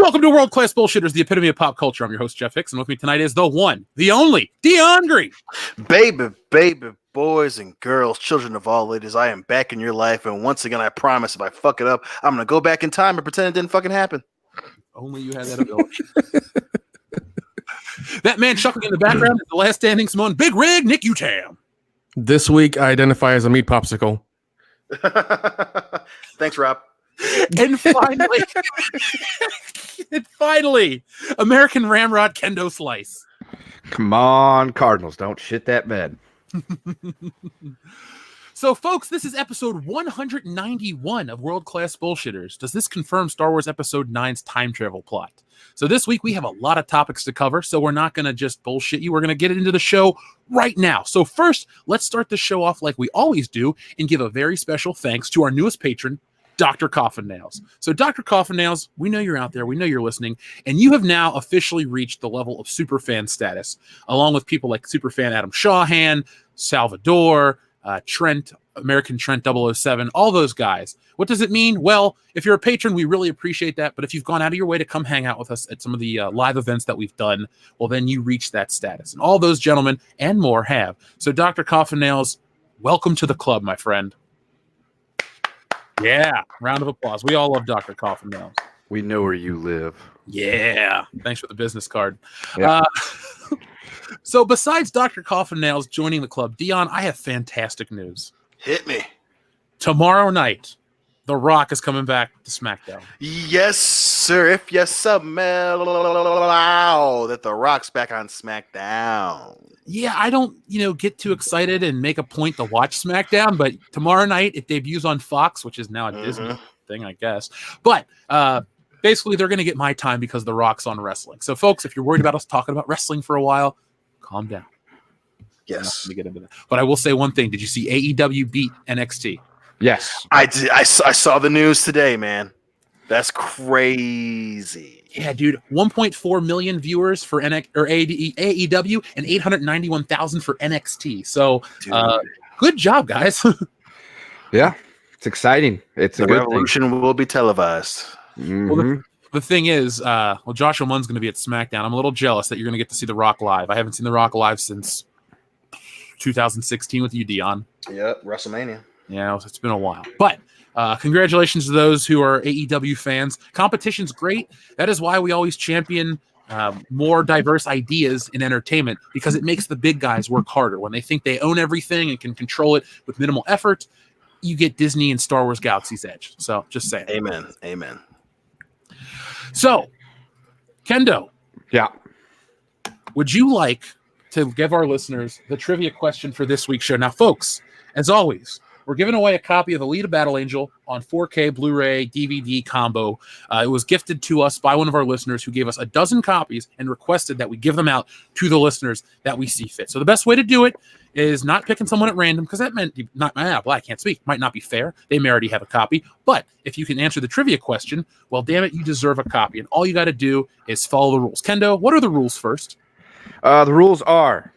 Welcome to World Class Bullshitters, the epitome of pop culture. I'm your host, Jeff Hicks, and with me tonight is the one, the only, Dion Green. Baby, boys and girls, children of all ages, I am back in your life, and once again, I promise if I fuck it up, I'm going to go back in time and pretend it didn't fucking happen. Only you had that ability. That man chuckling in the background is the last standing Simone Big Rig, Nick Utam. This week, I identify as a meat popsicle. Thanks, Rob. And finally, American Ramrod Kendo Slice. Come on, Cardinals, don't shit that bed. So, folks, this is episode 191 of World Class Bullshitters. Does this confirm Star Wars Episode 9's time travel plot? So this week we have a lot of topics to cover, so we're not going to just bullshit you. We're going to get into the show right now. So first, let's start the show off like we always do and give a very special thanks to our newest patron, Dr. Coffin Nails. So Dr. Coffin Nails, we know you're out there, we know you're listening, and you have now officially reached the level of superfan status, along with people like superfan Adam Shawhan, Salvador, Trent, American Trent 007, all those guys. What does it mean? Well, if you're a patron, we really appreciate that. But if you've gone out of your way to come hang out with us at some of the live events that we've done, well, then you reach that status. And all those gentlemen and more have. So Dr. Coffin Nails, welcome to the club, my friend. Yeah, round of applause. We all love Dr. Coffin Nails. We know where you live. Yeah. Thanks for the business card. Yeah. So besides Dr. Coffin Nails joining the club, Dion, I have fantastic news. Hit me. Tomorrow night, The Rock is coming back to SmackDown. Yes, sir. If you smell that The Rock's back on SmackDown. Yeah, I don't, get too excited and make a point to watch SmackDown, but tomorrow night it debuts on Fox, which is now a Disney thing, I guess. But basically, they're going to get my time because The Rock's on wrestling. So, folks, if you're worried about us talking about wrestling for a while, calm down. Yes. Get into that. But I will say one thing. Did you see AEW beat NXT? Yes. I did. I saw the news today, man. That's crazy. Yeah, dude. 1.4 million viewers for AEW and 891,000 for NXT. So, good job, guys. Yeah. It's exciting. It's the a good revolution will be televised. thing. Well, the thing is, Joshua Munn's going to be at SmackDown. I'm a little jealous that you're going to get to see The Rock live. I haven't seen The Rock live since 2016 with you, Dion. Yep, WrestleMania. Yeah, it's been a while. But congratulations to those who are AEW fans. Competition's great. That is why we always champion more diverse ideas in entertainment, because it makes the big guys work harder. When they think they own everything and can control it with minimal effort, you get Disney and Star Wars Galaxy's Edge. So just saying. Amen. So, Kendo. Yeah. Would you like to give our listeners the trivia question for this week's show? Now, folks, as always, we're giving away a copy of Alita Battle Angel on 4K Blu-ray DVD combo. It was gifted to us by one of our listeners who gave us a dozen copies and requested that we give them out to the listeners that we see fit. So the best way to do it is not picking someone at random, because that meant I can't speak. Might not be fair. They may already have a copy. But if you can answer the trivia question, well, damn it, you deserve a copy. And all you got to do is follow the rules. Kendo, what are the rules first? The rules are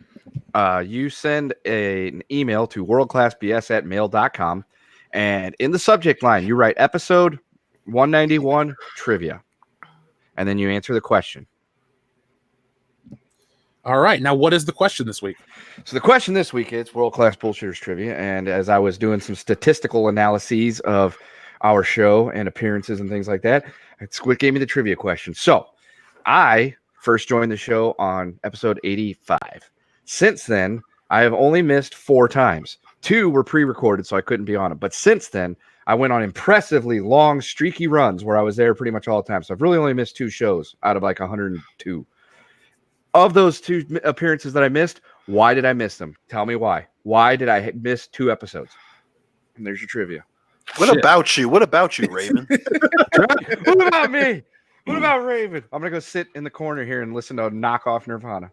you send an email to worldclassbs@mail.com, and in the subject line, you write episode 191 trivia, and then you answer the question. All right. Now, what is the question this week? So the question this week is World Class Bullshitters Trivia, and as I was doing some statistical analyses of our show and appearances and things like that, Squid gave me the trivia question. So I first joined the show on episode 85. Since then, I have only missed 4 times. 2 were pre-recorded, so I couldn't be on them. But since then, I went on impressively long, streaky runs where I was there pretty much all the time. So I've really only missed 2 shows out of like 102. Of those 2 appearances that I missed, why did I miss them? Tell me why. Why did I miss 2 episodes? And there's your trivia. What about you? What about you, Raven? What about me? What about Raven? I'm going to go sit in the corner here and listen to knockoff Nirvana.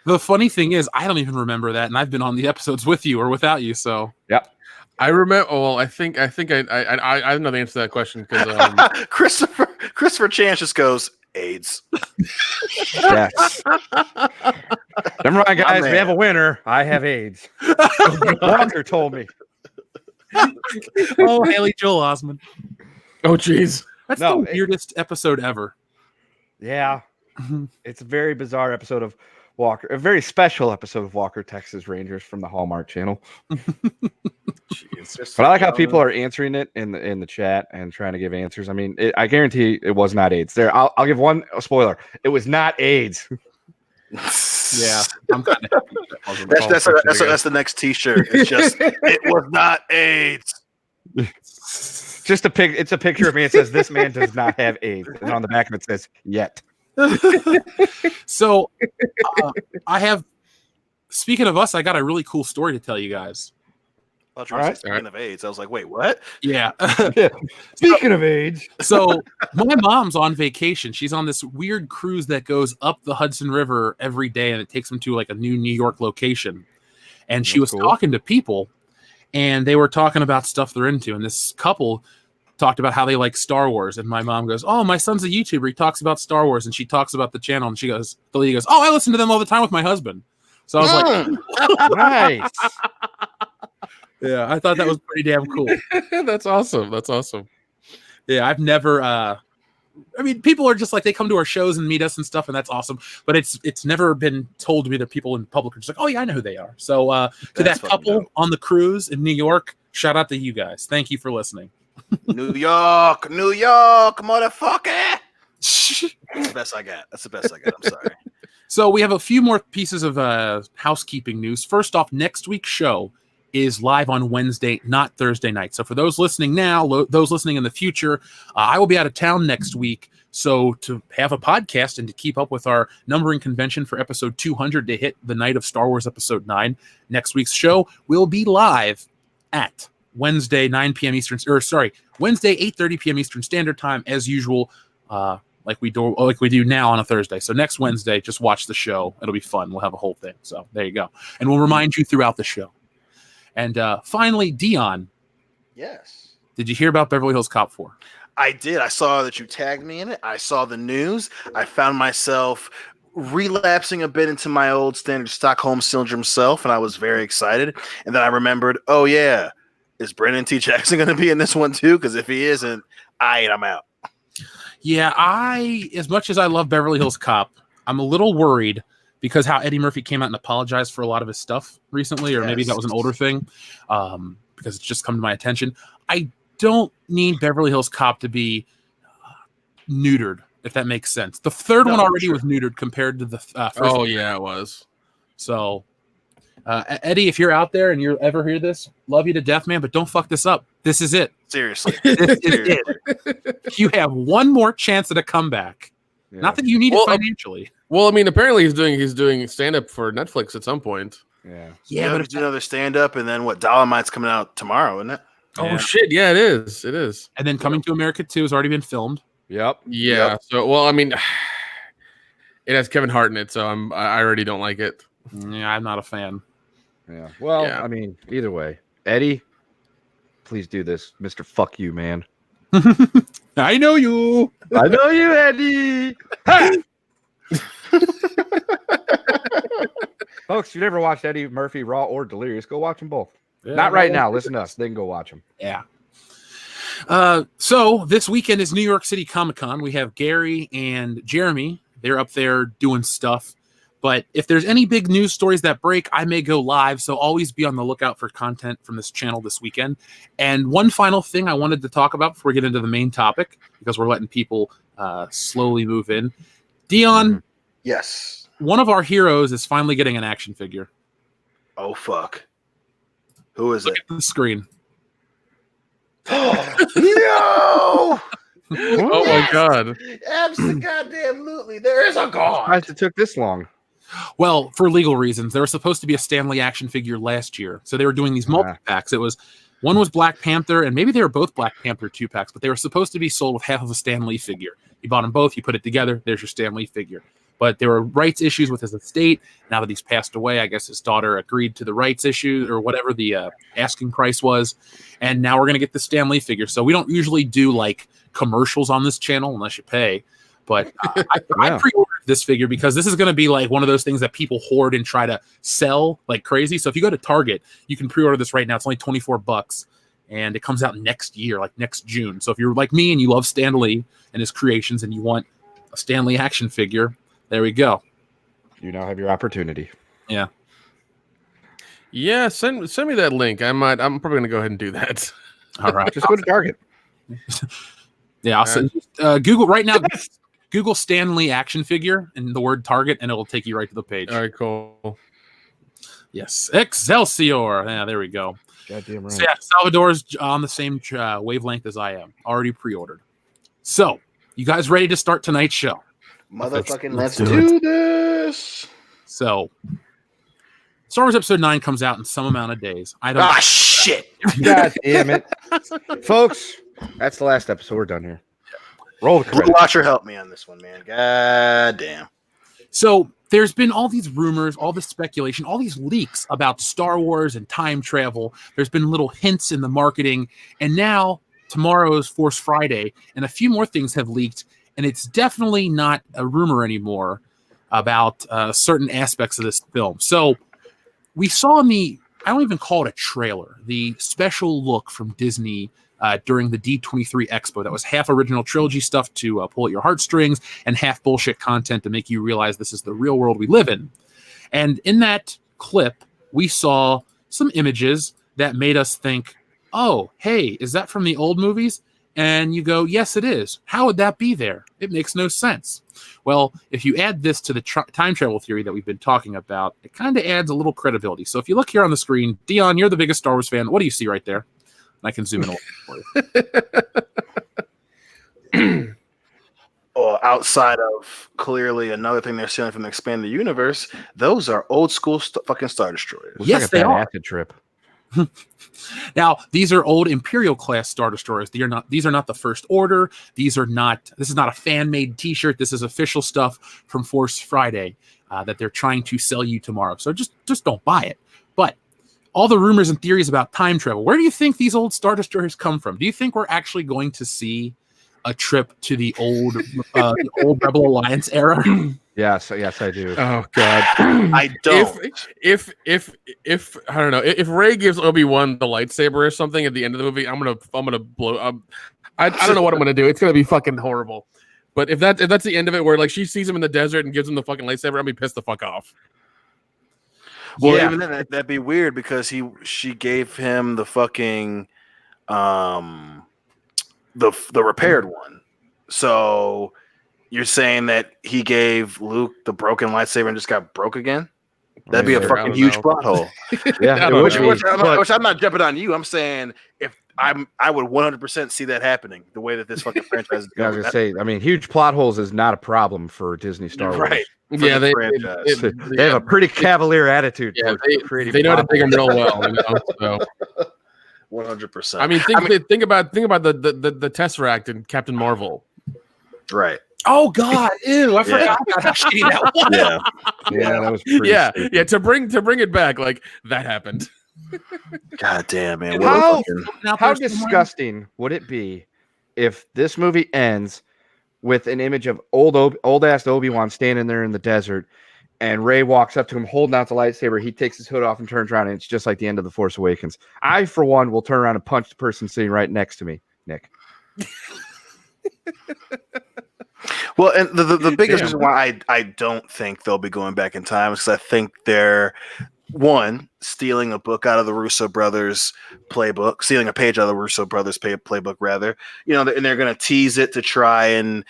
The funny thing is, I don't even remember that, and I've been on the episodes with you or without you. So, yep. I remember. Well, I think I know the answer to that question because Christopher Chance just goes AIDS. Yes. Never mind, guys. We have a winner. I have AIDS. Walker told me. Oh, Haley Joel Osment. oh, jeez. That's No, the weirdest episode ever. Yeah. It's a very bizarre episode of Walker, a very special episode of Walker, Texas Rangers from the Hallmark Channel. Jeez. But I like how people are answering it in the chat and trying to give answers. I mean, I guarantee it was not AIDS. There, I'll give one spoiler. It was not AIDS. Yeah, I'm kind of happy with that puzzle. That's the next T-shirt. It's just it was not AIDS. Just it's a picture of me. It says this man does not have AIDS, and on the back of it says yet. So I have. Speaking of us, I got a really cool story to tell you guys. Speaking of AIDS, I was like, wait, what? Yeah. Speaking of AIDS, so my mom's on vacation. She's on this weird cruise that goes up the Hudson River every day, and it takes them to like a new New York location. And she was talking to people, and they were talking about stuff they're into. And this couple talked about how they like Star Wars. And my mom goes, "Oh, my son's a YouTuber. He talks about Star Wars." And she talks about the channel. And the lady goes, "Oh, I listen to them all the time with my husband." So I was like, nice. Yeah, I thought that was pretty damn cool. That's awesome. That's awesome. Yeah, I've never. I mean, people are just like they come to our shows and meet us and stuff, and that's awesome. But it's never been told to me that people in public are just like, "Oh yeah, I know who they are." So to that couple on the cruise in New York, shout out to you guys. Thank you for listening. New York, motherfucker. That's the best I got. I'm sorry. So we have a few more pieces of housekeeping news. First off, next week's show is live on Wednesday, not Thursday night. So for those listening now, those listening in the future, I will be out of town next week. So to have a podcast and to keep up with our numbering convention for episode 200 to hit the night of Star Wars episode 9, next week's show will be live at Wednesday, 9 p.m. Eastern, Wednesday, 8:30 p.m. Eastern Standard Time, as usual, like we do now on a Thursday. So next Wednesday, just watch the show. It'll be fun. We'll have a whole thing. So there you go. And we'll remind you throughout the show. And finally, Dion. Yes. Did you hear about Beverly Hills Cop 4? I did. I saw that you tagged me in it. I saw the news. I found myself relapsing a bit into my old standard Stockholm Syndrome self, and I was very excited. And then I remembered, oh yeah, is Brendan T. Jackson going to be in this one too? Because if he isn't, I'm out. Yeah, as much as I love Beverly Hills Cop, I'm a little worried because how Eddie Murphy came out and apologized for a lot of his stuff recently, or maybe that was an older thing, because it's just come to my attention. I don't need Beverly Hills Cop to be neutered, if that makes sense. The third one already was neutered compared to the first one. Oh, yeah, it was. So, Eddie, if you're out there and you ever hear this, love you to death, man, but don't fuck this up. This is it. Seriously. This is it. You have one more chance at a comeback. Yeah. Not that you need it financially. Well, I mean, apparently he's doing stand-up for Netflix at some point. Yeah, but if you do another stand-up, and then Dolomite's coming out tomorrow, isn't it? Oh shit! Yeah, it is. It is. And then Coming to America 2 has already been filmed. Yep. Yeah. Yep. So, well, I mean, it has Kevin Hart in it, so I already don't like it. Yeah, I'm not a fan. Yeah. Well, I mean, either way, Eddie, please do this, Mr. Fuck You, man. I know you. I know you, Eddie. Folks, if you never watched Eddie Murphy Raw or Delirious, go watch them both. Yeah, not right now. Listen to us. Then go watch them. Yeah. So this weekend is New York City Comic Con. We have Gary and Jeremy. They're up there doing stuff. But if there's any big news stories that break, I may go live. So always be on the lookout for content from this channel this weekend. And one final thing I wanted to talk about before we get into the main topic, because we're letting people slowly move in. Dion. Yes. One of our heroes is finally getting an action figure. Oh, fuck. Who is Look it? at the screen. No! Oh, my God. Absolutely. There is a god. Why it took this long? Well, for legal reasons. There was supposed to be a Stanley action figure last year. So they were doing these multi-packs. One was Black Panther, and maybe they were both Black Panther 2-packs, but they were supposed to be sold with half of a Stan Lee figure. You bought them both, you put it together, there's your Stan Lee figure. But there were rights issues with his estate. Now that he's passed away, I guess his daughter agreed to the rights issue or whatever the asking price was. And now we're going to get the Stan Lee figure. So we don't usually do like commercials on this channel unless you pay. But I pre-ordered this figure because this is going to be like one of those things that people hoard and try to sell like crazy. So if you go to Target, you can pre-order this right now. It's only $24. and it comes out next year, like next June. So if you're like me and you love Stan Lee and his creations and you want a Stan Lee action figure, there we go. You now have your opportunity. Yeah. Yeah, send me that link. I'm probably gonna go ahead and do that. All right. Just go to Target. Yeah, I'll send Google right now. Google Stan Lee action figure and the word Target, and it'll take you right to the page. All right, cool. Yes, Excelsior. Yeah, there we go. Goddamn right. So yeah, Salvador's on the same wavelength as I am. Already pre-ordered. So, you guys ready to start tonight's show? Motherfucking let's do this. So, Star Wars Episode 9 comes out in some amount of days. I don't. Ah, shit. God damn it. Folks, that's the last episode. We're done here. Roll the Blue credits. Watcher, help me on this one, man. God damn. So there's been all these rumors, all this speculation, all these leaks about Star Wars and time travel. There's been little hints in the marketing, and now tomorrow is Force Friday, and a few more things have leaked, and it's definitely not a rumor anymore about certain aspects of this film. So we saw in the, I don't even call it a trailer, the special look from Disney during the D23 Expo that was half original trilogy stuff to pull at your heartstrings and half bullshit content to make you realize this is the real world we live in. And in that clip, we saw some images that made us think, oh, hey, is that from the old movies? And you go, yes, it is. How would that be there? It makes no sense. Well, if you add this to the time travel theory that we've been talking about, it kind of adds a little credibility. So if you look here on the screen, Dion, you're the biggest Star Wars fan. What do you see right there? I can zoom in a little for you. Well, outside of clearly another thing they're stealing from the expanded universe, those are old school fucking Star Destroyers. Looks Yes, like a they bad are. acid trip. Now, these are old Imperial class Star Destroyers. These are not the First Order. This is not a fan-made t-shirt. This is official stuff from Force Friday that they're trying to sell you tomorrow. So just don't buy it. But all the rumors and theories about time travel, where do you think these old Star Destroyers come from? Do you think we're actually going to see a trip to the old Rebel Alliance era? Yes, I do. Oh God, I don't. If I don't know, if Rey gives Obi-Wan the lightsaber or something at the end of the movie, I'm gonna blow. I don't know what I'm gonna do. It's gonna be fucking horrible. But if that's the end of it, where like she sees him in the desert and gives him the fucking lightsaber, I'm gonna be pissed the fuck off. Well, Yeah. even then, that'd be weird because she gave him the fucking the repaired one. So you're saying that he gave Luke the broken lightsaber and just got broke again? That'd be a I fucking don't huge know. plot hole. Yeah, I it don't would know. be, Which I'm not jumping on you. I'm saying if I would 100% see that happening the way that this fucking franchise is I was going. gonna say, I mean, huge plot holes is not a problem for Disney Star Wars. Right. Yeah, the they franchise. They have a pretty cavalier attitude. yeah, towards creating they know how to plot dig them holes. real well. You know? So 100%. I mean, think about the Tesseract and Captain Marvel. right. Oh God! Ew! I forgot about how shitty that was. Yeah. Yeah, that was pretty. Yeah, stupid. yeah. To bring it back, like that happened. God damn, man. How- What a fucking- How disgusting would it be if this movie ends with an image of old ass Obi-Wan standing there in the desert, and Rey walks up to him holding out the lightsaber. He takes his hood off and turns around, and it's just like the end of The Force Awakens. I, for one, will turn around and punch the person sitting right next to me, Nick. Well, and the biggest Damn. reason why I don't think they'll be going back in time is because I think they're stealing a book out of the Russo brothers playbook, stealing a page out of the Russo brothers playbook rather. You know, and they're going to tease it to try and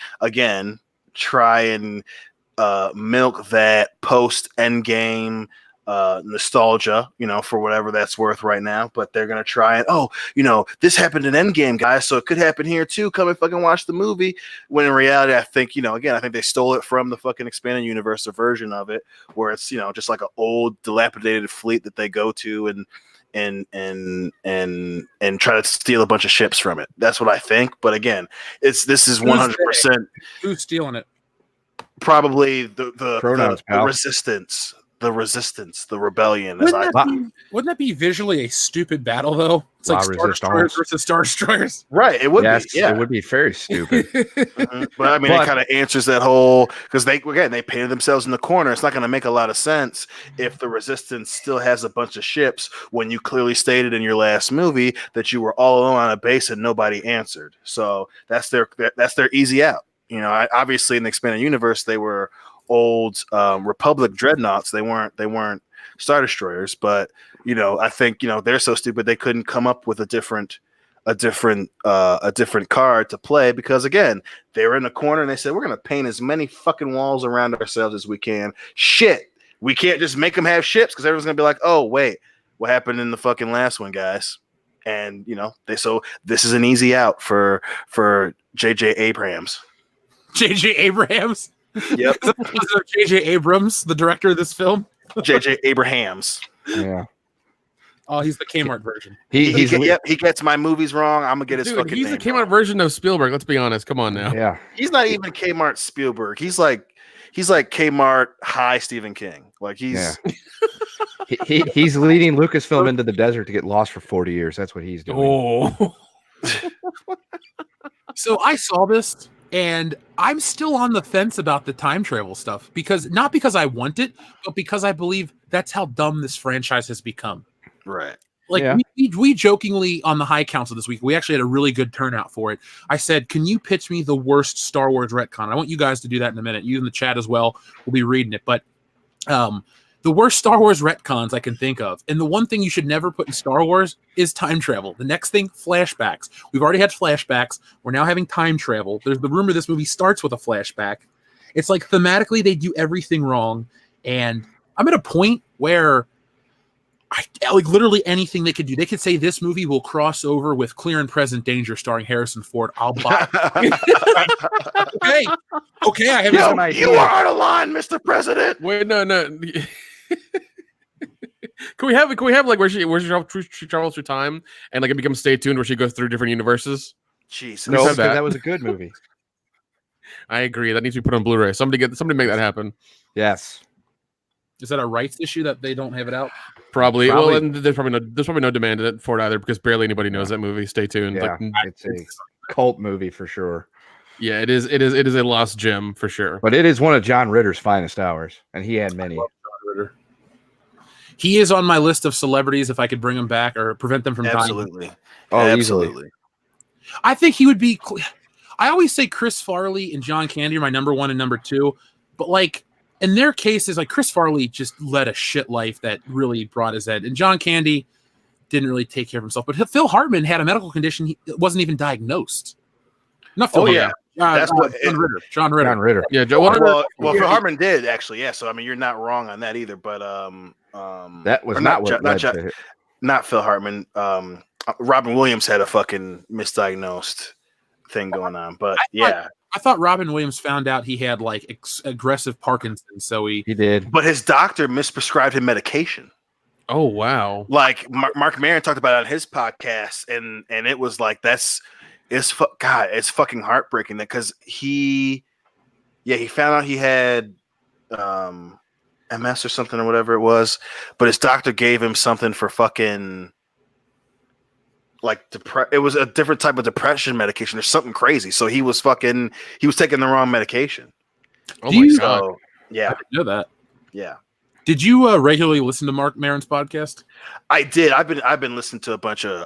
milk that post Endgame nostalgia, you know, for whatever that's worth right now. But they're gonna try and this happened in Endgame, guys, so it could happen here too. Come and fucking watch the movie. When in reality, I think I think they stole it from the fucking expanded universe, a version of it where it's just like an old dilapidated fleet that they go to and try to steal a bunch of ships from it. That's what I think. But again, this is 100% Who's stealing it? probably the Pronouns, pal. resistance. the resistance, the rebellion. Wouldn't that be visually a stupid battle though? It's like Star Destroyers versus Star Destroyers. Right, it would be. Yeah, it would be very stupid. But I mean, it kind of answers that whole, because they painted themselves in the corner. It's not going to make a lot of sense if the resistance still has a bunch of ships when you clearly stated in your last movie that you were all alone on a base and nobody answered. So that's their easy out. You know, obviously in the expanded universe they were old Republic dreadnoughts. They weren't Star Destroyers, but you know, I think, you know, they're so stupid they couldn't come up with a different card to play, because again, they were in a corner and they said, we're gonna paint as many fucking walls around ourselves as we can. Shit, we can't just make them have ships, because everyone's gonna be like, oh wait, what happened in the fucking last one, guys? And you know, so this is an easy out for J.J. Abrams. J.J. Abrams. Yep. J.J. Abrams, the director of this film. J.J. Abrahams. Yeah. Oh, he's the Kmart version. He gets my movies wrong. I'm gonna get his fucking He's name the Kmart wrong. version of Spielberg. Let's be honest. Come on now. Yeah. He's not even Kmart Spielberg. He's like Kmart high Stephen King. Like he's He's leading Lucasfilm into the desert to get lost for 40 years. That's what he's doing. Oh. So I saw this and I'm still on the fence about the time travel stuff, not because I want it, but because I believe that's how dumb this franchise has become. right. Like Yeah. we jokingly on the High Council this week, we actually had a really good turnout for it. I said, can you pitch me the worst Star Wars retcon? I want you guys to do that in a minute. You in the chat as well. We'll be reading it. But the worst Star Wars retcons I can think of. And the one thing you should never put in Star Wars is time travel. The next thing, flashbacks. We've already had flashbacks. We're now having time travel. There's the rumor this movie starts with a flashback. It's like thematically they do everything wrong. And I'm at a point where like literally anything they could do. They could say this movie will cross over with Clear and Present Danger starring Harrison Ford. I'll buy it. Okay, I have Yo, an idea. you are out of line, Mr. President. Wait, no. Can we have like where she travels through time and like it becomes Stay Tuned, where she goes through different universes? Jesus. No, said because that. that was a good movie. I agree. That needs to be put on Blu-ray. Somebody make that happen. Yes. Is that a rights issue that they don't have it out? Probably. Probably. Well, and there's probably no demand for it either, because barely anybody knows that movie. Stay tuned. Yeah. It's a cult movie for sure. Yeah, it is a lost gem for sure. But it is one of John Ritter's finest hours, and he had many. He is on my list of celebrities if I could bring him back or prevent them from dying. Absolutely. Oh, Absolutely. I think he would be. I always say Chris Farley and John Candy are my number one and number two, but like in their cases, like Chris Farley just led a shit life that really brought his head, and John Candy didn't really take care of himself. But Phil Hartman had a medical condition he wasn't even diagnosed. Not Phil. Oh yeah. That's what John Ritter. John Ritter. Yeah, Well, Phil Hartman did actually. Yeah. So I mean, you're not wrong on that either. But That was or not what led to it. not Phil Hartman. Robin Williams had a fucking misdiagnosed thing going on. But I thought Robin Williams found out he had like aggressive Parkinson's, so he did. But his doctor misprescribed him medication. Oh wow. Like Mark Maron talked about it on his podcast, and it was like it's fucking heartbreaking because he found out he had MS or something or whatever it was, but his doctor gave him something for fucking like it was a different type of depression medication or something crazy. So he was taking the wrong medication. Oh my god. So, yeah. I didn't know that. Yeah. Did you regularly listen to Mark Maron's podcast? I did. I've been listening to a bunch of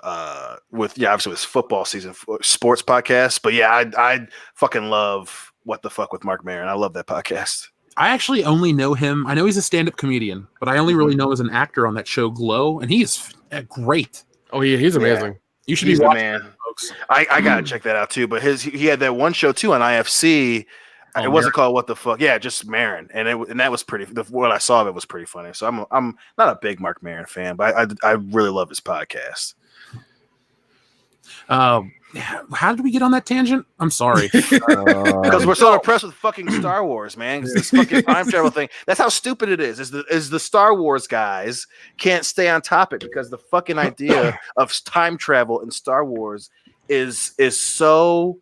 obviously with football season sports podcasts, but yeah, I fucking love What the Fuck with Mark Maron. I love that podcast. I actually only know him. I know he's a stand-up comedian, but I only really know him as an actor on that show Glow, and he is great. Oh yeah, he's amazing. You should He's be the watching man. him, folks. I gotta check that out too. But he had that one show too on IFC. Oh, it wasn't called What the Fuck. Yeah, just Maron, and that was pretty. What I saw of it was pretty funny. So I'm not a big Mark Maron fan, but I really love his podcast. How did we get on that tangent? I'm sorry. Because we're so impressed with fucking Star Wars, man. This fucking time travel thing. That's how stupid it is. Is the Star Wars guys can't stay on topic because the fucking idea of time travel in Star Wars is so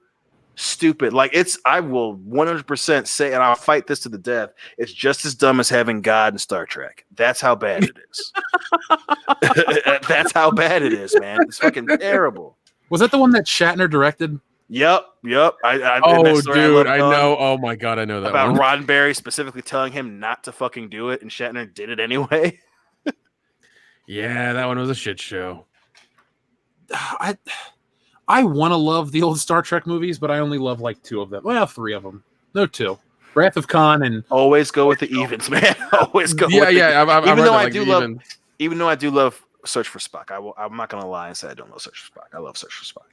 stupid. Like I will 100% say, and I'll fight this to the death. It's just as dumb as having God in Star Trek. That's how bad it is. That's how bad it is, man. It's fucking terrible. Was that the one that Shatner directed? Yep. Oh, dude, I know. Oh my god, I know that about one. Roddenberry specifically telling him not to fucking do it, and Shatner did it anyway. Yeah, that one was a shit show. I want to love the old Star Trek movies, but I only love like 2 of them. Well, 3 of them. No, 2. Wrath of Khan and always go with the evens, man. Always go. Yeah, with yeah. even though I do love Search for Spock. I'm not gonna lie and say I don't love Search for Spock. I love Search for Spock.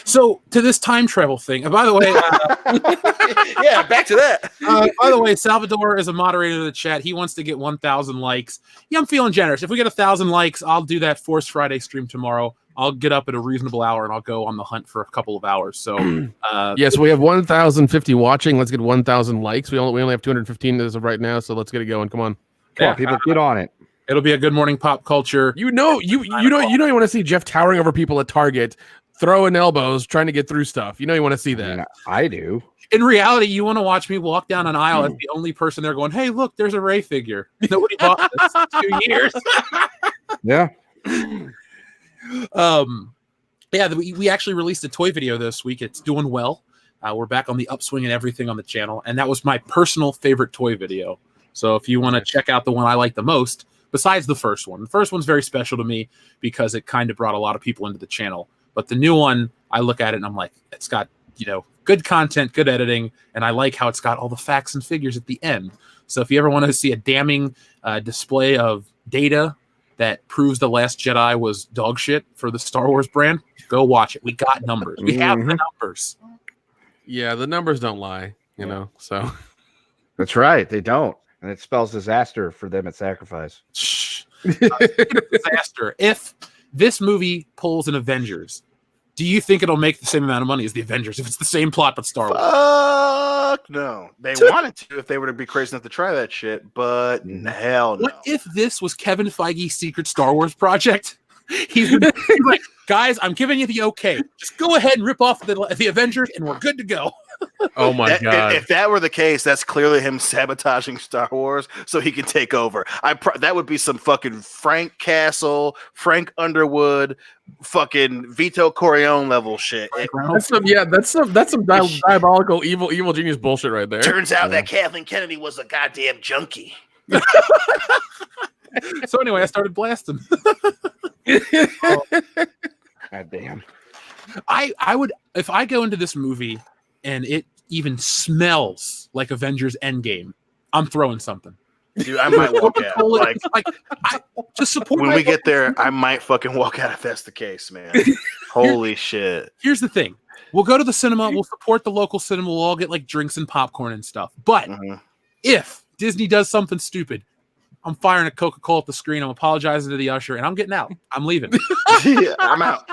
So to this time travel thing. And by the way, yeah, back to that. By the way, Salvador is a moderator of the chat. He wants to get 1,000 likes. Yeah, I'm feeling generous. If we get 1,000 likes, I'll do that Force Friday stream tomorrow. I'll get up at a reasonable hour and I'll go on the hunt for a couple of hours. So yes, we have 1,050 watching. Let's get 1,000 likes. We only have 215 as of right now, so let's get it going. Come on. Come on, people, get on it. It'll be a good morning pop culture. You want to see Jeff towering over people at Target, throwing elbows, trying to get through stuff. You want to see that. I do. In reality, you want to watch me walk down an aisle as the only person there going, "Hey, look, there's a Rey figure." Nobody bought this in 2 years. Yeah. We actually released a toy video this week. It's doing well. We're back on the upswing and everything on the channel, and that was my personal favorite toy video. So if you want to check out the one I like the most, besides the first one's very special to me because it kind of brought a lot of people into the channel. But the new one, I look at it and I'm like, it's got good content, good editing, and I like how it's got all the facts and figures at the end. So if you ever want to see a damning display of data that proves The Last Jedi was dog shit for the Star Wars brand, go watch it. We got numbers. We have the numbers. Yeah, the numbers don't lie, so. That's right. They don't. And it spells disaster for them at Sacrifice. Disaster. If this movie pulls an Avengers, do you think it'll make the same amount of money as the Avengers if it's the same plot but Star Wars? Fuck no. They wanted to if they were to be crazy enough to try that shit, but hell no. What if this was Kevin Feige's secret Star Wars project? He's like, guys, I'm giving you the okay. Just go ahead and rip off the Avengers and we're good to go. Oh my god! If that were the case, that's clearly him sabotaging Star Wars so he can take over. That would be some fucking Frank Castle, Frank Underwood, fucking Vito Corleone level shit. That's some diabolical evil genius bullshit right there. Turns out that Kathleen Kennedy was a goddamn junkie. So anyway, I started blasting. God damn. I would, if I go into this movie and it even smells like Avengers Endgame, I'm throwing something. Dude, I might walk out. Just support. When we get there, I might fucking walk out if that's the case, man. Holy shit. Here's the thing. We'll go to the cinema. We'll support the local cinema. We'll all get like drinks and popcorn and stuff. But if Disney does something stupid, I'm firing a Coca-Cola at the screen. I'm apologizing to the usher, and I'm getting out. I'm leaving. Yeah, I'm out.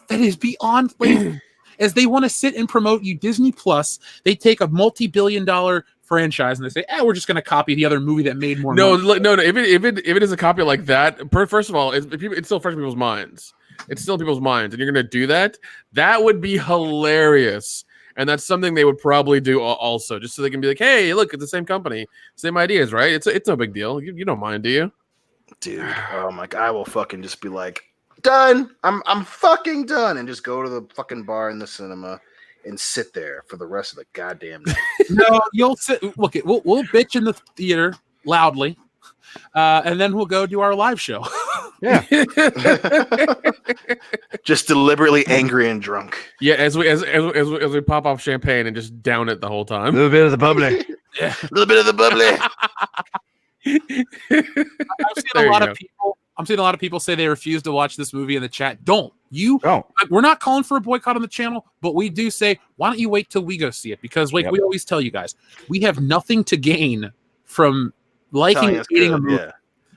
That is beyond lazy. As they want to sit and promote you Disney Plus, they take a multi-billion-dollar franchise and they say, we're just going to copy the other movie that made more money. No. If it is a copy like that, first of all, it's still fresh in people's minds. It's still in people's minds, and you're going to do that? That would be hilarious. And that's something they would probably do also, just so they can be like, hey, look, it's the same company, same ideas, right? It's no big deal. You don't mind, do you? Dude, oh my god, I will fucking just be like, done. I'm fucking done, and just go to the fucking bar in the cinema and sit there for the rest of the goddamn night. No, you'll sit. Look, we'll bitch in the theater loudly, and then we'll go do our live show. Yeah, just deliberately angry and drunk. Yeah, as we pop off champagne and just down it the whole time. a little bit of the bubbly. Yeah, a little bit of the bubbly. I'm seeing a lot of people say they refuse to watch this movie in the chat. Don't. We're not calling for a boycott on the channel, but we do say, why don't you wait till we go see it? Because we always tell you guys, we have nothing to gain from liking and hating a movie. Yeah.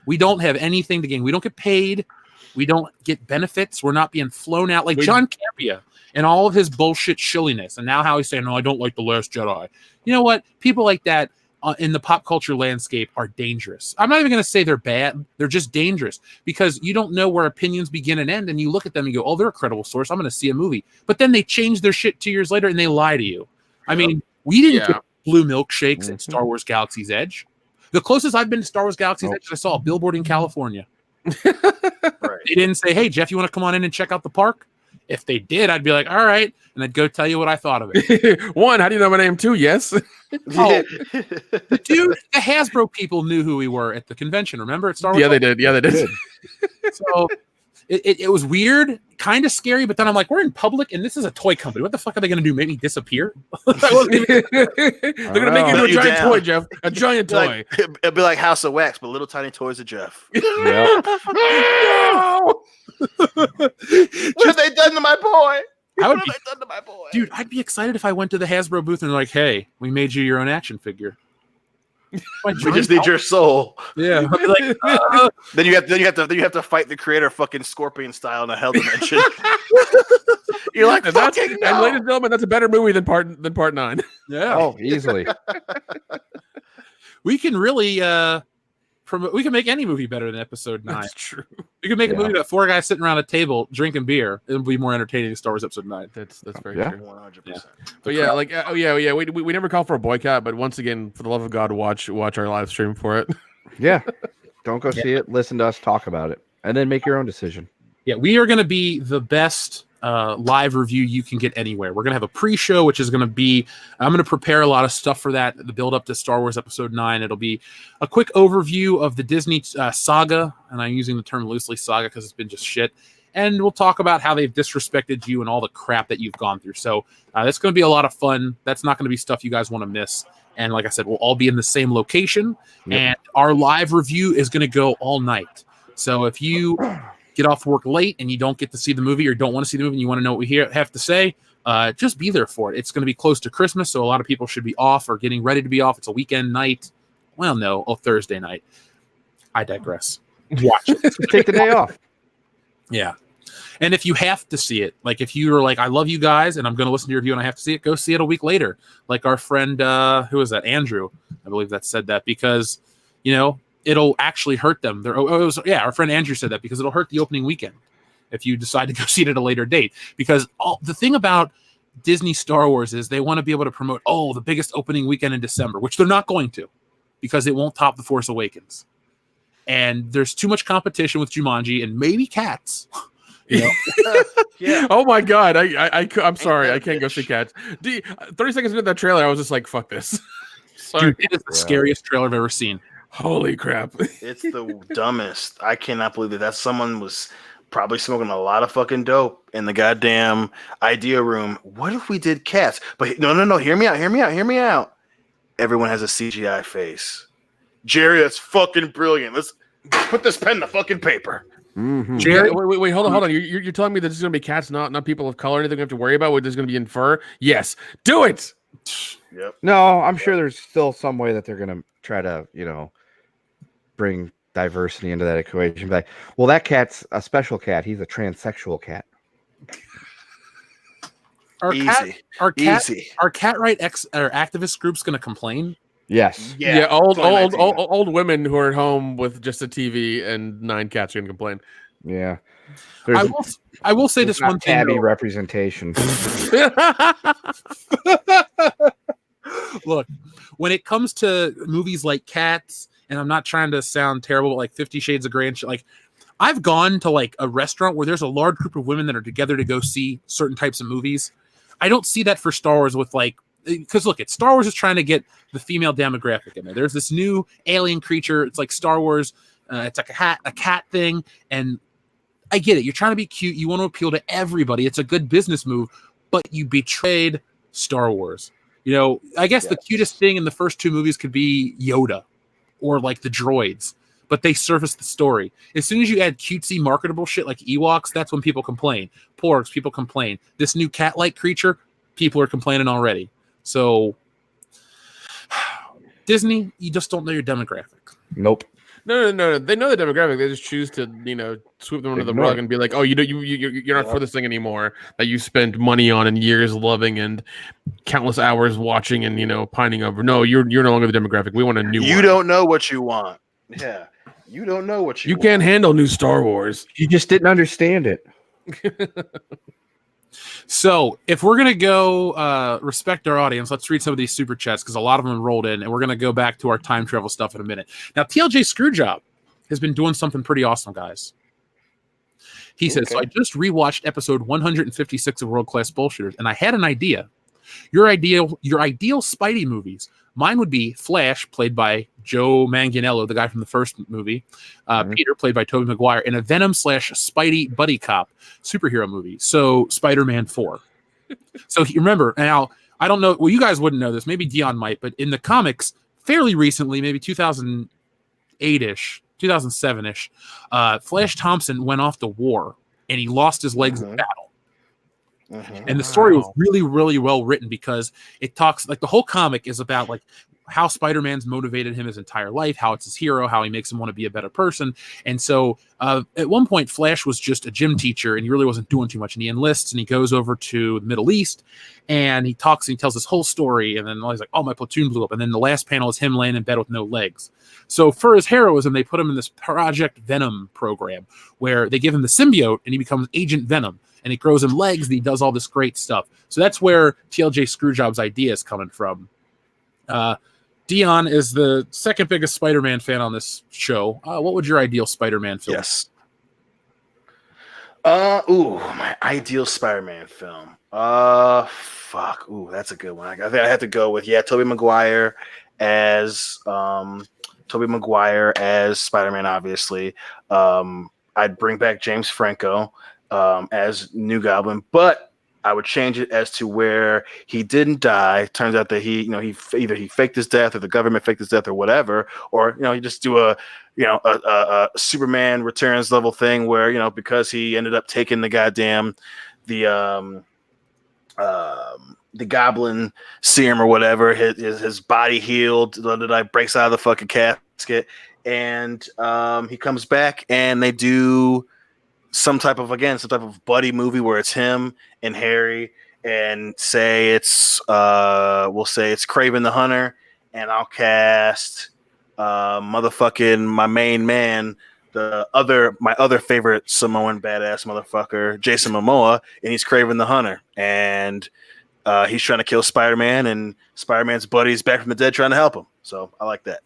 We don't have anything to gain. We don't get paid. We don't get benefits. We're not being flown out like John Campia and all of his bullshit shilliness. And now how he's saying, no, I don't like The Last Jedi. You know what? People like that in the pop culture landscape are dangerous. I'm not even going to say they're bad. They're just dangerous because you don't know where opinions begin and end. And you look at them and you go, oh, they're a credible source. I'm going to see a movie. But then they change their shit 2 years later and they lie to you. I mean, we didn't get blue milkshakes at Star Wars Galaxy's Edge. The closest I've been to Star Wars Galaxy's Edge, I saw a billboard in California. They didn't say, hey, Jeff, you want to come on in and check out the park? If they did, I'd be like, all right. And I'd go tell you what I thought of it. 1, how do you know my name? 2, yes. The dude, the Hasbro people knew who we were at the convention. Remember at Star Wars? Yeah, they did. Yeah, they did. So it was weird, kind of scary. But then I'm like, we're in public, and this is a toy company. What the fuck are they going to do? Make me disappear? They're going to make you into a giant toy, Jeff. A giant toy. It'd be like House of Wax, but little tiny toys of Jeff. No! What have they done to my boy? What have they done to my boy? Dude, I'd be excited if I went to the Hasbro booth and they're like, hey, we made you your own action figure. We just need your soul. Yeah. I'd be like, Then you have to fight the creator fucking Scorpion style in a hell dimension. You're like, and ladies and gentlemen, that's a better movie than part 9. Yeah. Oh, easily. We can really we can make any movie better than episode 9. That's true. We can make a movie about 4 guys sitting around a table drinking beer. It'll be more entertaining than Star Wars episode 9. That's very true. 100%. Yeah. But yeah, we never call for a boycott, but once again, for the love of God, watch our live stream for it. Yeah. Don't go see it. Listen to us talk about it. And then make your own decision. Yeah, we are going to be the best live review you can get anywhere. We're going to have a pre-show, which is going to be, I'm going to prepare a lot of stuff for that, the build up to Star Wars Episode 9. It'll be a quick overview of the Disney saga, and I'm using the term loosely saga because it's been just shit. And we'll talk about how they've disrespected you and all the crap that you've gone through. So that's going to be a lot of fun. That's not going to be stuff you guys want to miss. And like I said, we'll all be in the same location, and our live review is going to go all night. So if you get off work late and you don't get to see the movie or don't want to see the movie and you want to know what we have to say, just be there for it. It's going to be close to Christmas, so a lot of people should be off or getting ready to be off. It's a weekend night. Well, no, Thursday night. I digress. Watch it. Take the day off. Yeah. And if you have to see it, like if you're like, I love you guys and I'm going to listen to your review and I have to see it, go see it a week later. Like our friend, who was that? Andrew, I believe that said that, because, it'll actually hurt them. Our friend Andrew said that because it'll hurt the opening weekend if you decide to go see it at a later date. Because the thing about Disney Star Wars is they want to be able to promote, the biggest opening weekend in December, which they're not going to, because it won't top The Force Awakens. And there's too much competition with Jumanji and maybe Cats. Yeah. Oh my God. I'm sorry. I can't go see Cats. 30 seconds into that trailer, I was just like, fuck this. Sorry. Dude, it is the scariest trailer I've ever seen. Holy crap. It's the dumbest. I cannot believe that someone was probably smoking a lot of fucking dope in the goddamn idea room. What if we did Cats? But no. Hear me out. Everyone has a CGI face. Jerry, that's fucking brilliant. Let's put this pen to fucking paper. Mm-hmm. Jerry, wait, hold on. You're telling me that there's going to be cats, not people of color, anything we have to worry about? What there's going to be in fur? Yes, do it. Yep. No, I'm sure there's still some way that they're going to try to, bring diversity into that equation. Like, well, that cat's a special cat. He's a transsexual cat. Are Easy. cat right activist groups going to complain? Yes. Yeah. Old women who are at home with just a TV and 9 cats are going to complain. Yeah. I will say this one thing. Tabby representation. Look, when it comes to movies like Cats, and I'm not trying to sound terrible, but like 50 Shades of Grey and shit, like I've gone to like a restaurant where there's a large group of women that are together to go see certain types of movies. I don't see that for Star Wars with like, because look, Star Wars is trying to get the female demographic in there. There's this new alien creature. It's like Star Wars. It's like a cat thing. And I get it. You're trying to be cute. You want to appeal to everybody. It's a good business move, but you betrayed Star Wars. I guess the cutest thing in the first 2 movies could be Yoda or like the droids, but they surface the story. As soon as you add cutesy marketable shit like Ewoks, that's when people complain. Porgs, people complain. This new cat-like creature, people are complaining already. So Disney, you just don't know your demographic. Nope. No. They know the demographic. They just choose to, sweep them under the Ignore rug it. and be like, "Oh, you're not for this thing anymore that you spent money on and years loving and countless hours watching and pining over. No, you're no longer the demographic. We want a new one. You don't know what you want. Yeah, you don't know what you You want. can't handle new Star Wars. You just didn't understand it. So if we're gonna go respect our audience, let's read some of these super chats because a lot of them rolled in, and we're gonna go back to our time travel stuff in a minute. Now, TLJ Screwjob has been doing something pretty awesome, guys. He says, "So I just rewatched episode 156 of World Class Bullshitters, and I had an idea. Your ideal Spidey movies. Mine would be Flash, played by Joe Manganiello, the guy from the first movie. Peter, played by Tobey Maguire, in a Venom/Spidey buddy cop superhero movie. So Spider-Man 4. So remember, now, I don't know, well, you guys wouldn't know this, maybe Dion might, but in the comics, fairly recently, maybe 2008-ish, 2007-ish, Flash Thompson went off to war, and he lost his legs in battle. And the story was really, really well written because it talks, like, the whole comic is about, like, how Spider-Man's motivated him his entire life, how it's his hero, how he makes him want to be a better person. And so at one point, Flash was just a gym teacher and he really wasn't doing too much. And he enlists and he goes over to the Middle East and he talks and he tells his whole story. And then he's like, oh, my platoon blew up. And then the last panel is him laying in bed with no legs. So for his heroism, they put him in this Project Venom program where they give him the symbiote and he becomes Agent Venom. And it grows him legs and he does all this great stuff. So that's where TLJ Screwjob's idea is coming from. Dion is the second biggest Spider-Man fan on this show. What would your ideal Spider-Man film? Yes. My ideal Spider-Man film. Fuck. Ooh, that's a good one. I think I have to go with Tobey Maguire as Spider-Man. Obviously, I'd bring back James Franco as New Goblin, but I would change it as to where he didn't die. Turns out that he either he faked his death or the government faked his death or whatever, or you just do a Superman Returns level thing where because he ended up taking the goddamn the Goblin serum or whatever, his body healed, breaks out of the fucking casket, and he comes back and they do some type of buddy movie where it's him and Harry, and we'll say it's Kraven the Hunter, and I'll cast motherfucking my main man, my other favorite Samoan badass motherfucker, Jason Momoa, and he's Kraven the Hunter, and he's trying to kill Spider-Man, and Spider-Man's buddy's back from the dead trying to help him. So I like that.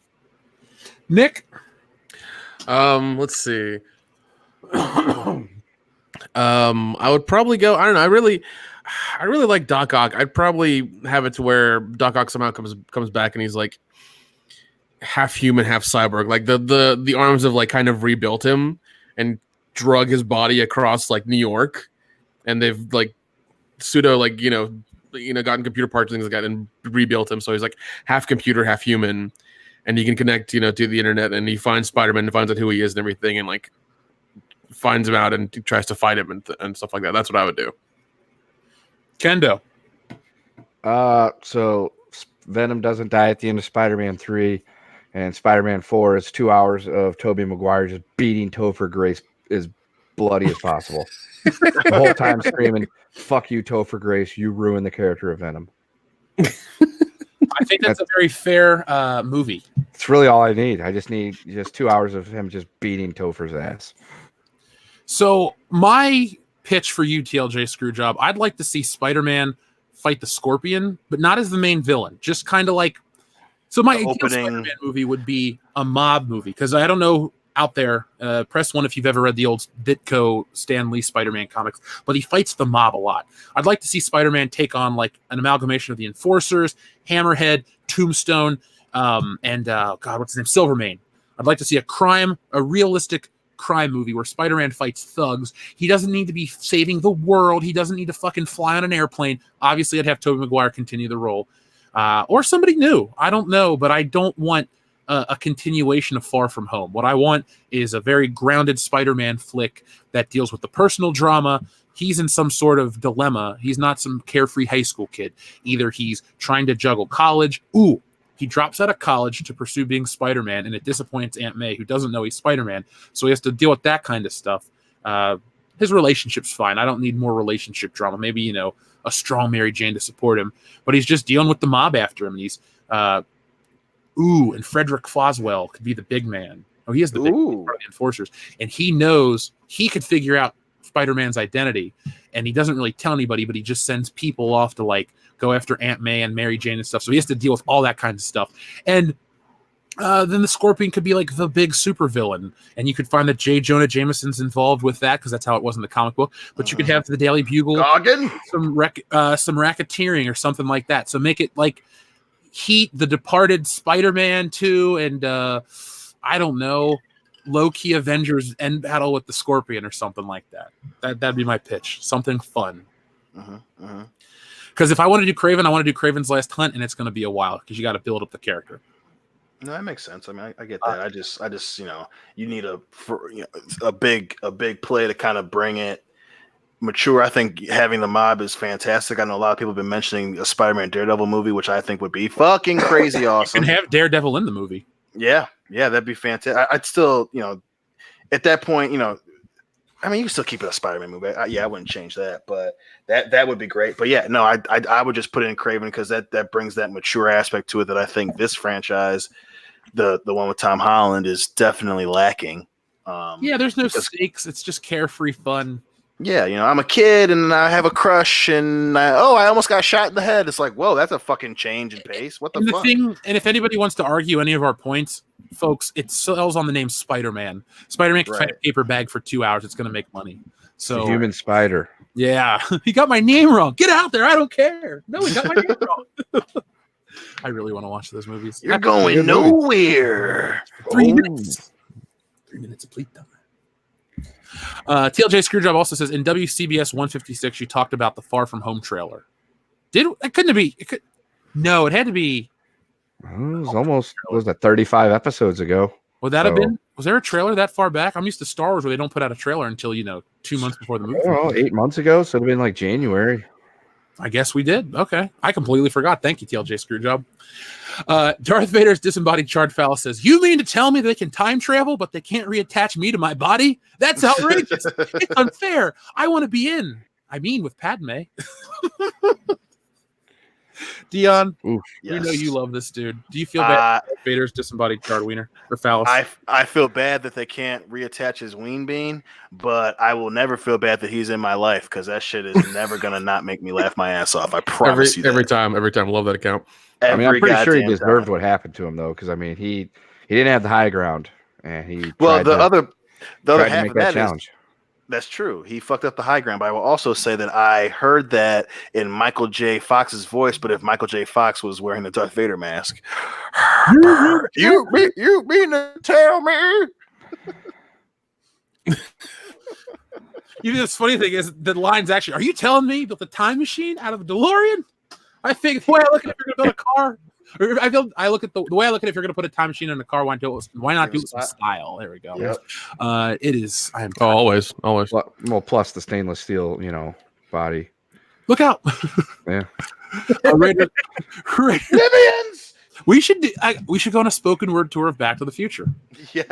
Nick? Let's see. I would probably go. I don't know. I really like Doc Ock. I'd probably have it to where Doc Ock somehow comes back and he's like half human, half cyborg. Like the arms have like kind of rebuilt him and drug his body across like New York, and they've like pseudo gotten computer parts and things like that and rebuilt him. So he's like half computer, half human, and he can connect to the internet. And he finds Spider-Man and finds out who he is and everything, and like finds him out and tries to fight him and stuff like that. That's what I would do. Kendo. So Venom doesn't die at the end of Spider-Man 3, and Spider-Man 4 is 2 hours of Tobey Maguire just beating Topher Grace as bloody as possible. The whole time screaming, fuck you, Topher Grace, you ruined the character of Venom. I think that's a very fair movie. It's really all I need. I just need 2 hours of him just beating Topher's ass. So my pitch for you, TLJ Screwjob, I'd like to see Spider-Man fight the Scorpion, but not as the main villain. Just kind of like, so my ideal Spider-Man movie would be a mob movie, because I don't know out there, press one if you've ever read the old Ditko Stan Lee Spider-Man comics, but he fights the mob a lot. I'd like to see Spider-Man take on like an amalgamation of the Enforcers, Hammerhead, Tombstone, and God, what's his name? Silvermane. I'd like to see a realistic crime movie where Spider-Man fights thugs. He doesn't need to be saving the world. He doesn't need to fucking fly on an airplane. Obviously, I'd have Tobey Maguire continue the role. Or somebody new. I don't know, but I don't want a continuation of Far From Home. What I want is a very grounded Spider-Man flick that deals with the personal drama. He's in some sort of dilemma. He's not some carefree high school kid. Either he's trying to juggle college. He drops out of college to pursue being Spider-Man, and it disappoints Aunt May, who doesn't know he's Spider-Man. So he has to deal with that kind of stuff. His relationship's fine. I don't need more relationship drama. Maybe, you know, a strong Mary Jane to support him. But he's just dealing with the mob after him. And he's, and Frederick Foswell could be the big man. Oh, he is the big man, part of the Enforcers. And he knows he could figure out Spider-Man's identity. And he doesn't really tell anybody, but he just sends people off to, like, go after Aunt May and Mary Jane and stuff. So he has to deal with all that kind of stuff. And then the Scorpion could be like the big supervillain, and you could find that J. Jonah Jameson's involved with that because that's how it was in the comic book. But you could have the Daily Bugle, some racketeering or something like that. So make it like Heat, the Departed, Spider-Man 2, and I don't know, low-key Avengers end battle with the Scorpion or something like that. That'd be my pitch. Something fun. Because if I want to do Kraven, I want to do Kraven's Last Hunt, and it's going to be a while because you got to build up the character. No, that makes sense. I mean, I get that. I just, you know, you need a big play to kind of bring it mature. I think having the mob is fantastic. I know a lot of people have been mentioning a Spider-Man Daredevil movie, which I think would be fucking crazy awesome. And have Daredevil in the movie. Yeah, that'd be fantastic. I'd still, you know, at that point, you know, I mean, you can still keep it a Spider-Man movie. I wouldn't change that, but that would be great. But yeah, no, I would just put it in Kraven because that brings that mature aspect to it that I think this franchise, the one with Tom Holland, is definitely lacking. There's no stakes. It's just carefree fun. Yeah, you know, I'm a kid and I have a crush, and I almost got shot in the head. It's like, whoa, that's a fucking change in pace. What the fuck? And if anybody wants to argue any of our points, folks, it sells on the name Spider-Man. Spider-Man can fight a paper bag for 2 hours. It's going to make money. So the human spider. Yeah, he got my name wrong. Get out there. I don't care. No, he got my name wrong. I really want to watch those movies. You're going nowhere. 3 minutes. 3 minutes of playtime. TLJ Screwjob also says in WCBS 156 you talked about the Far From Home trailer. It couldn't be? No, it had to be. It was almost 35 episodes ago. Would that have been? Was there a trailer that far back? I'm used to Star Wars where they don't put out a trailer until 2 months before the movie. Oh, 8 months ago, so it'd have been like January. I guess we did. Okay, I completely forgot. Thank you, TLJ Screwjob. Darth Vader's disembodied charred phallus says, "You mean to tell me they can time travel, but they can't reattach me to my body? That's outrageous. It's unfair. I want to be in. I mean, with Padme." Dion, Oof, we know you love this dude. Do you feel bad Darth Vader's disembodied charred wiener or phallus? I feel bad that they can't reattach his ween bean, but I will never feel bad that he's in my life because that shit is never gonna not make me laugh my ass off. I promise you. Every time. Love that account. I mean, I'm pretty sure he deserved what happened to him though, because I mean, he didn't have the high ground, and he the other half make of that challenge. That's true. He fucked up the high ground, but I will also say that I heard that in Michael J. Fox's voice, but if Michael J. Fox was wearing the Darth Vader mask, you mean to tell me? You know, the funny thing is the line's actually, "Are you telling me built a time machine out of a DeLorean?" I think the way I look at it, if you're going to build a car, or I look at the way I look at it, if you're going to put a time machine in a car, why not do it with some style? There we go. Yep. It is. I am. Always. Well, plus the stainless steel, body. Look out! Yeah. Libyans. We should go on a spoken word tour of Back to the Future. Yes.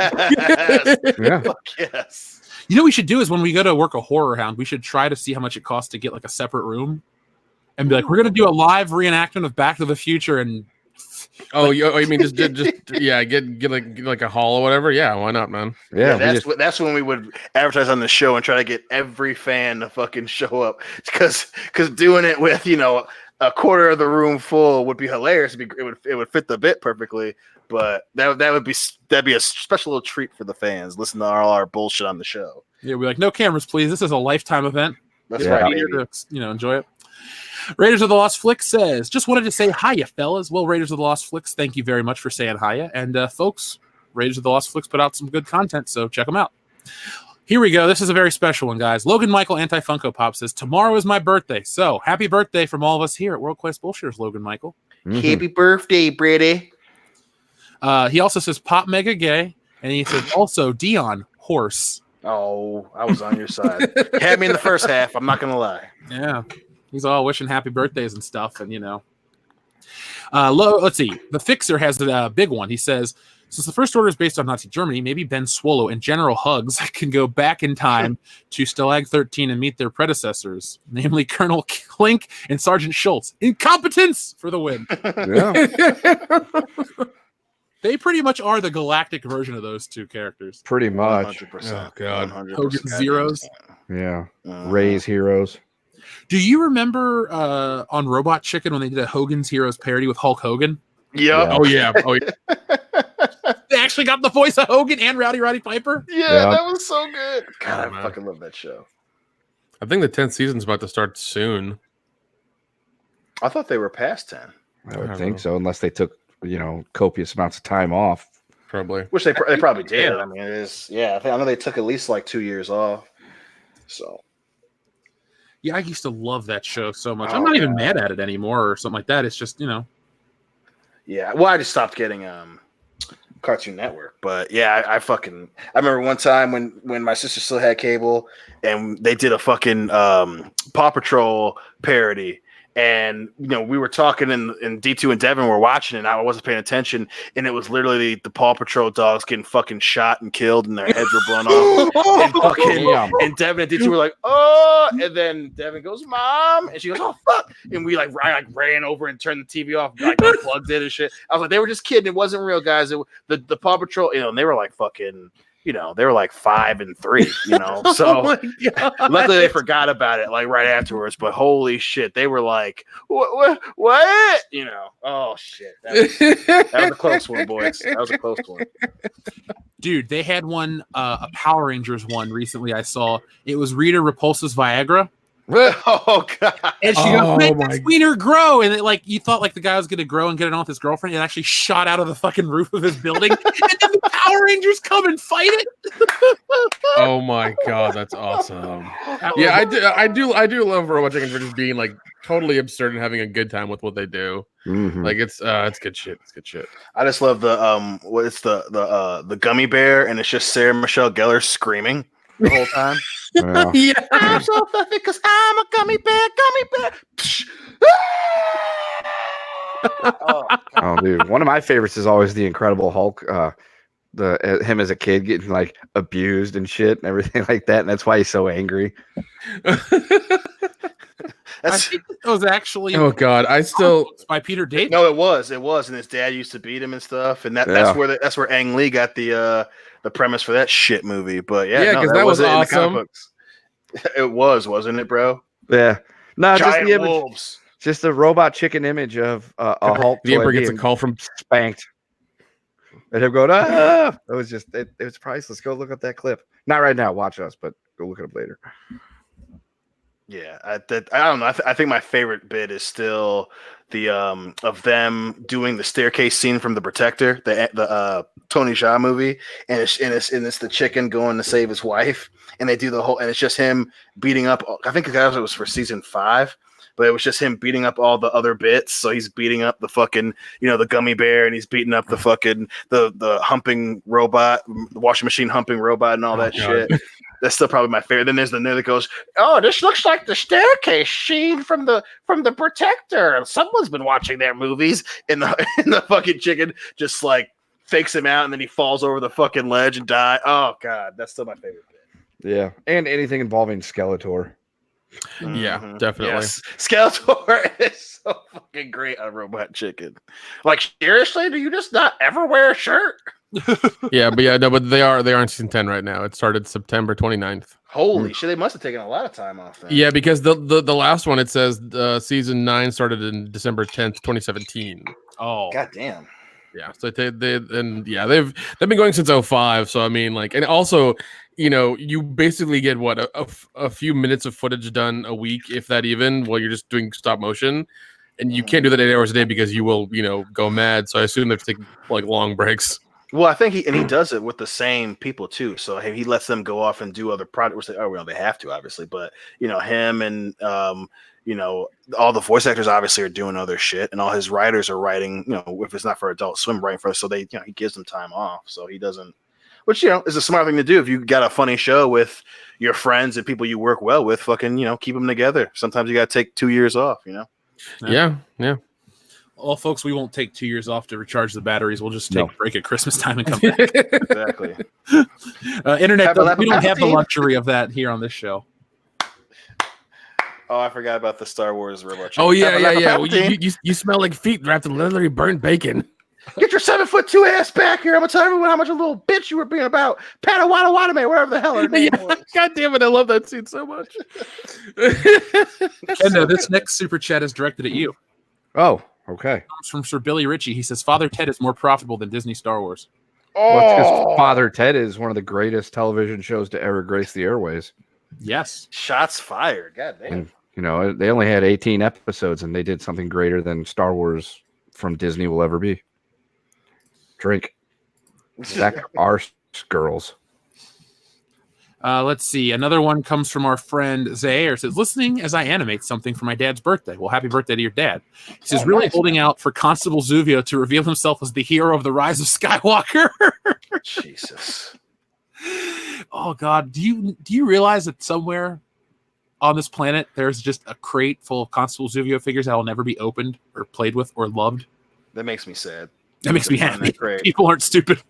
Yeah. Fuck yes. You know what we should do is when we go to work a horror hound, we should try to see how much it costs to get like a separate room, and be like, we're gonna do a live reenactment of Back to the Future, and you mean just get like a hall or whatever? Yeah, why not, man? Yeah, that's when we would advertise on the show and try to get every fan to fucking show up, because doing it with a quarter of the room full would be hilarious. It would fit the bit perfectly, but that'd be a special little treat for the fans. Listen to all our bullshit on the show. Yeah, we're like, no cameras, please. This is a lifetime event. That's right. Here to, enjoy it. Raiders of the Lost Flicks says, "Just wanted to say hiya, fellas." Well, Raiders of the Lost Flicks, thank you very much for saying hiya. And folks, Raiders of the Lost Flicks put out some good content, so check them out. Here we go. This is a very special one, guys. Logan Michael Anti-Funko Pop says, "Tomorrow is my birthday. So happy birthday from all of us here at World Class Bullshitters, Logan Michael." Mm-hmm. Happy birthday, Brady. He also says, "Pop mega gay." And he says, also, Dion, horse. Oh, I was on your side. Had me in the first half. I'm not going to lie. Yeah. He's all wishing happy birthdays and stuff. And, Let's see. The Fixer has a big one. He says, since the First Order is based on Nazi Germany, maybe Ben Swallow and General Hugs can go back in time to Stalag 13 and meet their predecessors, namely Colonel Klink and Sergeant Schultz. Incompetence for the win. Yeah, They pretty much are the galactic version of those two characters. pretty much. 100%. Oh, God. 100%. Hogan's Zeros. Yeah, Ray's Heroes. Do you remember on Robot Chicken when they did a Hogan's Heroes parody with Hulk Hogan? Yeah. Oh yeah. Oh yeah. They actually got the voice of Hogan and Roddy Piper. Yeah, that was so good. God, I fucking love that show. I think the 10th season's about to start soon. I thought they were past 10. I would think so, unless they took copious amounts of time off. Probably. Which they probably did. I mean, it is. Yeah, I know they took at least like 2 years off. So. Yeah, I used to love that show so much. I'm not even mad at it anymore or something like that. It's just, Yeah, well, I just stopped getting Cartoon Network, but yeah, I remember one time when my sister still had cable and they did a fucking Paw Patrol parody. And we were talking in D2 and Devin were watching, and I wasn't paying attention. And it was literally the Paw Patrol dogs getting fucking shot and killed, and their heads were blown off. And Devin and D2 were like, "Oh!" And then Devin goes, "Mom," and she goes, "Oh fuck!" And we ran over and turned the TV off, like unplugged it and shit. I was like, "They were just kidding. It wasn't real, guys." The Paw Patrol, and they were like fucking. They were like 5 and 3, So luckily they forgot about it like right afterwards. But holy shit, they were like, what? Oh shit, that was a close one, boys. That was a close one. Dude, they had one, a Power Rangers one recently. I saw it was Rita Repulsa's Viagra. Oh god! And she goes, "Make this wiener grow," and you thought like the guy was going to grow and get it on with his girlfriend. It actually shot out of the fucking roof of his building, and then the Power Rangers come and fight it. Oh my god, that's awesome! Yeah, I do love Robot Chicken for just being like totally absurd and having a good time with what they do. Mm-hmm. Like it's good shit. It's good shit. I just love the gummy bear, and it's just Sarah Michelle Gellar screaming the whole time. Yeah. I'm so fluffy because I'm a gummy bear. Oh, dude, one of my favorites is always the Incredible Hulk. Him as a kid getting like abused and shit and everything like that, and that's why he's so angry. I think it was actually. Oh god, by Peter David. No, it was, and his dad used to beat him and stuff, and that's where Ang Lee got the premise for that shit movie. But because that was awesome. In the comic books. It was, wasn't it, bro? Yeah, no, Giant just the image, wolves. just a Robot Chicken image of a Hulk. The Emperor gets a call from spanked, and him going, "Ah!" It was just, it was priceless. Go look up that clip. Not right now, watch us, but go look it up later. Yeah, I don't know. I think my favorite bit is still the of them doing the staircase scene from The Protector, the Tony Jaa movie, and it's the chicken going to save his wife, and they do the whole, and it's just him beating up. I think it was for season 5, but it was just him beating up all the other bits. So he's beating up the fucking the gummy bear, and he's beating up the fucking the humping robot, the washing machine humping robot, and all that shit. That's still probably my favorite. Then there's the new that goes, "Oh, this looks like the staircase scene from the Protector. Someone's been watching their movies." And the fucking chicken just like fakes him out, and then he falls over the fucking ledge and die. Oh god, that's still my favorite bit. Yeah, and anything involving Skeletor. Yeah, definitely. Yes. Skeletor is so fucking great on Robot Chicken. Like seriously, do you just not ever wear a shirt? Yeah, but they are in season 10 right now. It started September 29th. Holy shit, they must have taken a lot of time off then. Yeah, because the last one, it says season 9 started in December 10th, 2017. Oh, god damn. Yeah, so they've been going since 05. So I mean, like, and also, you basically get what a few minutes of footage done a week, if that even, while you're just doing stop motion, and you can't do that 8 hours a day because you will go mad. So I assume they've taken like long breaks. Well, I think he does it with the same people too. So he lets them go off and do other projects. They have to, obviously, but him and all the voice actors obviously are doing other shit, and all his writers are writing. If it's not for Adult Swim, writing for us, so he gives them time off. So he doesn't, which is a smart thing to do. If you got a funny show with your friends and people you work well with, fucking keep them together. Sometimes you got to take 2 years off. Yeah. Well, folks, we won't take 2 years off to recharge the batteries. We'll just take No. a break at Christmas time and come back. Exactly. Internet, Have a we don't have the Palpatine? luxury of that here on this show. Oh, I forgot about the Star Wars robot. Oh yeah. Have a Well, Palpatine. you smell like feet wrapped in leathery burnt bacon. Get your 7'2" ass back here. I'm gonna tell everyone how much a little bitch you were being about Padawan, whatever the hell her name was. God damn it, I love that scene so much. And this next super chat is directed at you. Oh, okay. Comes from Sir Billy Ritchie. He says Father Ted is more profitable than Disney Star Wars. Well, it's because Father Ted is one of the greatest television shows to ever grace the airways. Yes. Shots fired. God damn. And, you know, they only had 18 episodes, and they did something greater than Star Wars from Disney will ever be. Drink. Zach arse girls. Let's see. Another one comes from our friend Zaire. It says, listening as I animate something for my dad's birthday. Well, happy birthday to your dad. He says, really nice, holding out for Constable Zuvio to reveal himself as the hero of the Rise of Skywalker. Jesus. Oh God. Do you realize that somewhere on this planet there's just a crate full of Constable Zuvio figures that will never be opened or played with or loved? That makes me sad. That makes me happy. People aren't stupid.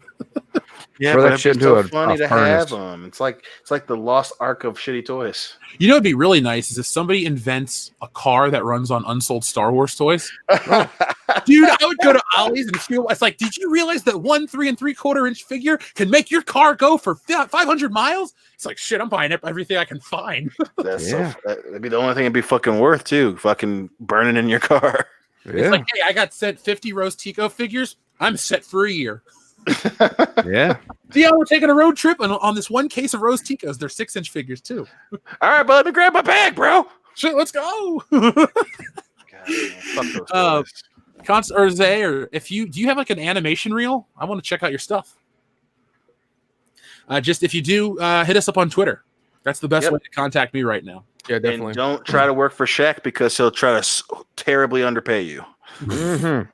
Yeah, Throw but that it'd shit be into so a funny to furnace. have them. It's like the lost ark of shitty toys. You know, it'd be really nice is if somebody invents a car that runs on unsold Star Wars toys. Dude, I would go to Ollie's and feel it's like, did you realize that 1 3 3/4 inch figure can make your car go for 500 miles? It's like, shit, I'm buying everything I can find. That's Yeah. that'd be the only thing it'd be fucking worth too. Fucking burning in your car. It's Yeah. like, hey, I got sent 50 Rose Tico figures. I'm set for a year. Yeah. See how we're taking a road trip on this one case of Rose Ticos. They're 6-inch figures too. All right, but let me grab my bag, bro. Shit, let's go. God, man, fuck those toys. Or Zay, or do you have like an animation reel? I want to check out your stuff. Just if you do, hit us up on Twitter. That's the best way to contact me right now. Yeah, definitely. And don't try to work for Shaq because he'll try to terribly underpay you. Mm-hmm.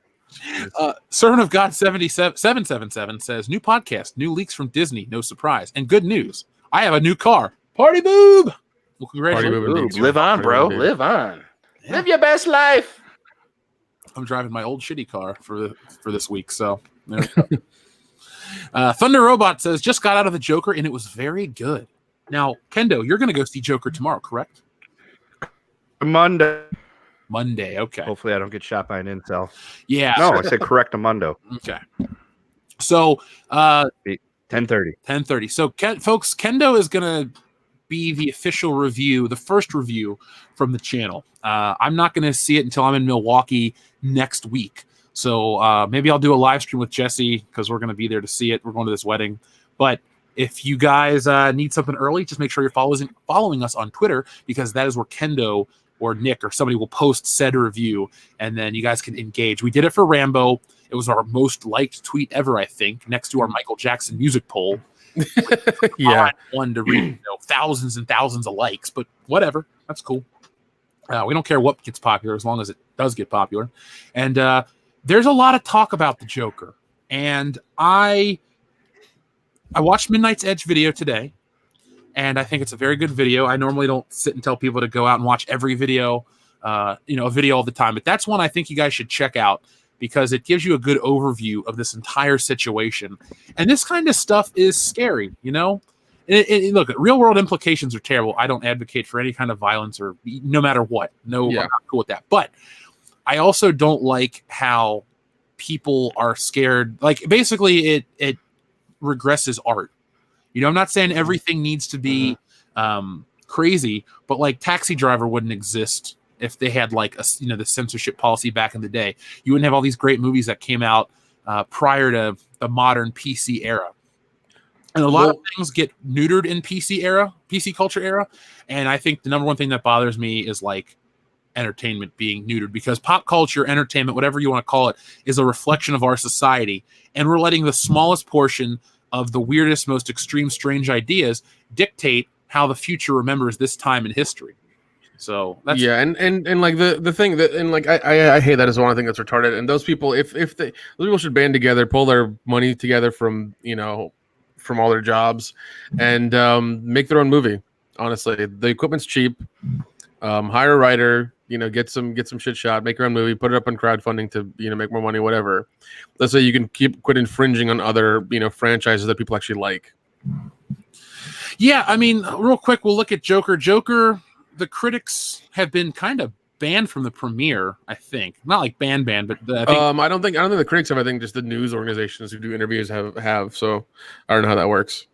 Servant of God 777 says, new podcast, new leaks from Disney, no surprise. And good news, I have a new car. Party boob! Well, congratulations. Party Ooh, boob. live on, bro. Live on. Yeah. Live your best life. I'm driving my old shitty car for this week, so there we go. Thunder Robot says, just got out of the Joker and it was very good. Now, Kendo, you're going to go see Joker tomorrow, correct? Monday, okay. Hopefully I don't get shot by an incel. Yeah. No, I said correct Amundo. Okay. So, 10:30. 10:30. So, folks, Kendo is going to be the official review, the first review from the channel. I'm not going to see it until I'm in Milwaukee next week. So maybe I'll do a live stream with Jesse because we're going to be there to see it. We're going to this wedding. But if you guys need something early, just make sure you're following us on Twitter because that is where Kendo or Nick or somebody will post said review, and then you guys can engage. We did it for Rambo. It was our most liked tweet ever, I think, next to our Michael Jackson music poll. Yeah. One to read thousands and thousands of likes, but whatever. That's cool. We don't care what gets popular as long as it does get popular. And there's a lot of talk about the Joker. And I watched Midnight's Edge video today, and I think it's a very good video. I normally don't sit and tell people to go out and watch every video, a video all the time. But that's one I think you guys should check out because it gives you a good overview of this entire situation. And this kind of stuff is scary, look, real world implications are terrible. I don't advocate for any kind of violence or no matter what. No, I'm not cool with that. But I also don't like how people are scared. Like basically it regresses art. I'm not saying everything needs to be crazy, but like Taxi Driver wouldn't exist if they had like the censorship policy back in the day. You wouldn't have all these great movies that came out prior to the modern PC era. And a lot of things get neutered in PC culture era. And I think the number one thing that bothers me is like entertainment being neutered because pop culture, entertainment, whatever you want to call it, is a reflection of our society. And we're letting the smallest portion of the weirdest, most extreme, strange ideas dictate how the future remembers this time in history. So that's and like the thing that and like I hate that as one thing that's thretarded. And those people, those people should band together, pull their money together from from all their jobs, and make their own movie. Honestly, the equipment's cheap. Hire a writer, get some shit shot, make your own movie, put it up on crowdfunding to make more money, whatever. Let's say you can quit infringing on other franchises that people actually like. Yeah, I mean, real quick, we'll look at Joker. Joker, the critics have been kind of banned from the premiere, I think. Not like banned, but I think I don't think the critics have. I think just the news organizations who do interviews have. So I don't know how that works.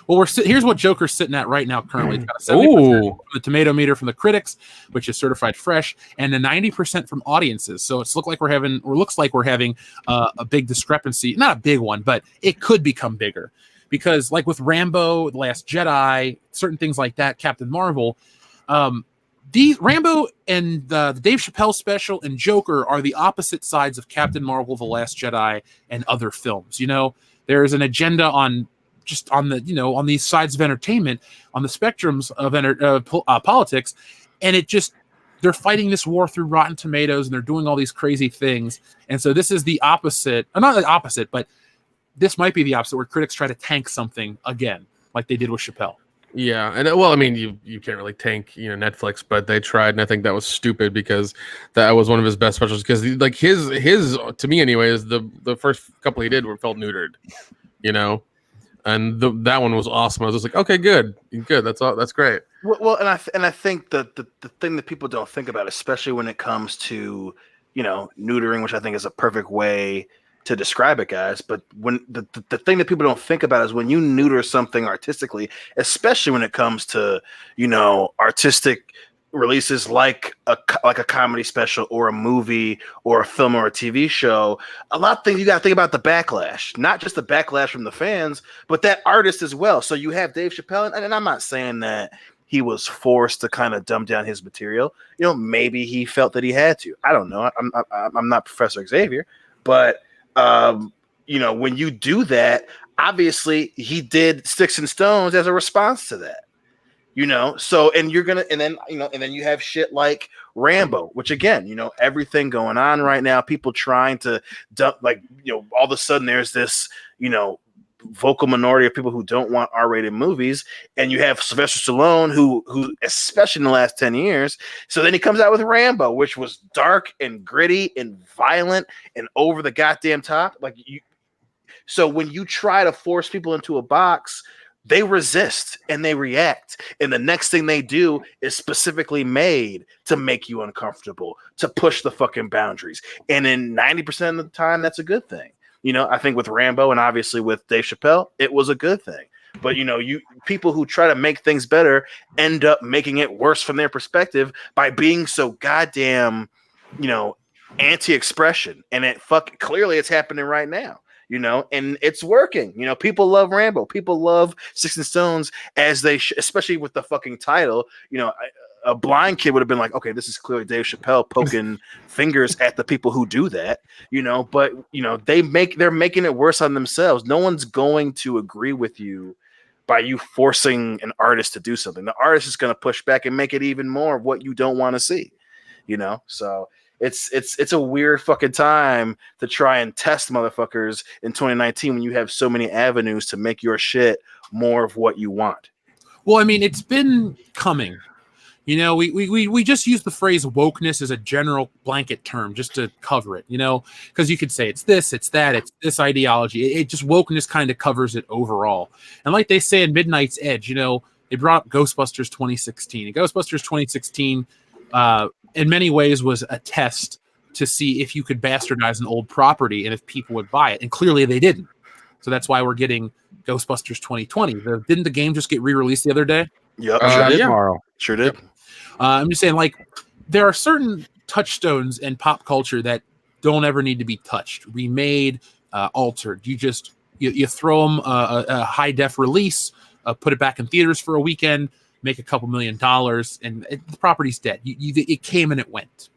Well, here's what Joker's sitting at right now currently. It's got a 70% from the tomato meter from the critics, which is certified fresh, and a 90% from audiences. So looks like we're having a big discrepancy. Not a big one, but it could become bigger. Because like with Rambo, The Last Jedi, certain things like that, Captain Marvel, Rambo and the Dave Chappelle special and Joker are the opposite sides of Captain Marvel, The Last Jedi, and other films. There is an agenda on these sides of entertainment, on the spectrums of politics, and they're fighting this war through Rotten Tomatoes, and they're doing all these crazy things. And so this is the opposite, not the opposite, but this might be the opposite, where critics try to tank something again, like they did with Chappelle. Yeah, and well, I mean, you can't really tank Netflix, but they tried, and I think that was stupid because that was one of his best specials. Because like his to me anyways, the first couple he did felt neutered, and that one was awesome. I was just like, okay, good, that's great. Well, and I think the thing that people don't think about, especially when it comes to neutering, which I think is a perfect way to describe it, guys. But when the thing that people don't think about is when you neuter something artistically, especially when it comes to artistic releases like a comedy special or a movie or a film or a TV show, a lot of things you got to think about the backlash, not just the backlash from the fans, but that artist as well. So you have Dave Chappelle, and I'm not saying that he was forced to kind of dumb down his material. Maybe he felt that he had to. I don't know. I'm not Professor Xavier, but when you do that, obviously he did Sticks and Stones as a response to that. So and then you have shit like Rambo, which again, everything going on right now, people trying to dump, all of a sudden there's this, vocal minority of people who don't want R-rated movies, and you have Sylvester Stallone who especially in the last 10 years. So then he comes out with Rambo, which was dark and gritty and violent and over the goddamn top. So when you try to force people into a box, they resist and they react. And the next thing they do is specifically made to make you uncomfortable, to push the fucking boundaries. And in 90% of the time, that's a good thing. I think with Rambo and obviously with Dave Chappelle, it was a good thing. But people who try to make things better end up making it worse from their perspective by being so goddamn, anti-expression. And clearly it's happening right now. And it's working. People love Rambo. People love Sticks and Stones as they, especially with the fucking title. A blind kid would have been like, okay, this is clearly Dave Chappelle poking fingers at the people who do that. But they're making it worse on themselves. No one's going to agree with you by you forcing an artist to do something. The artist is going to push back and make it even more of what you don't want to see. So. It's a weird fucking time to try and test motherfuckers in 2019 when you have so many avenues to make your shit more of what you want. Well, I mean, it's been coming. We just use the phrase wokeness as a general blanket term just to cover it, because you could say it's this, it's that, it's this ideology. It just wokeness kind of covers it overall. And like they say in Midnight's Edge, they brought up Ghostbusters 2016. And Ghostbusters 2016 in many ways was a test to see if you could bastardize an old property and if people would buy it. And clearly they didn't. So that's why we're getting Ghostbusters 2020. Didn't the game just get re-released the other day? Yep, tomorrow. Sure did. I'm just saying, there are certain touchstones in pop culture that don't ever need to be touched, remade, altered. You throw them a high def release, put it back in theaters for a weekend, make a couple $1 million, and the property's dead. It came and it went.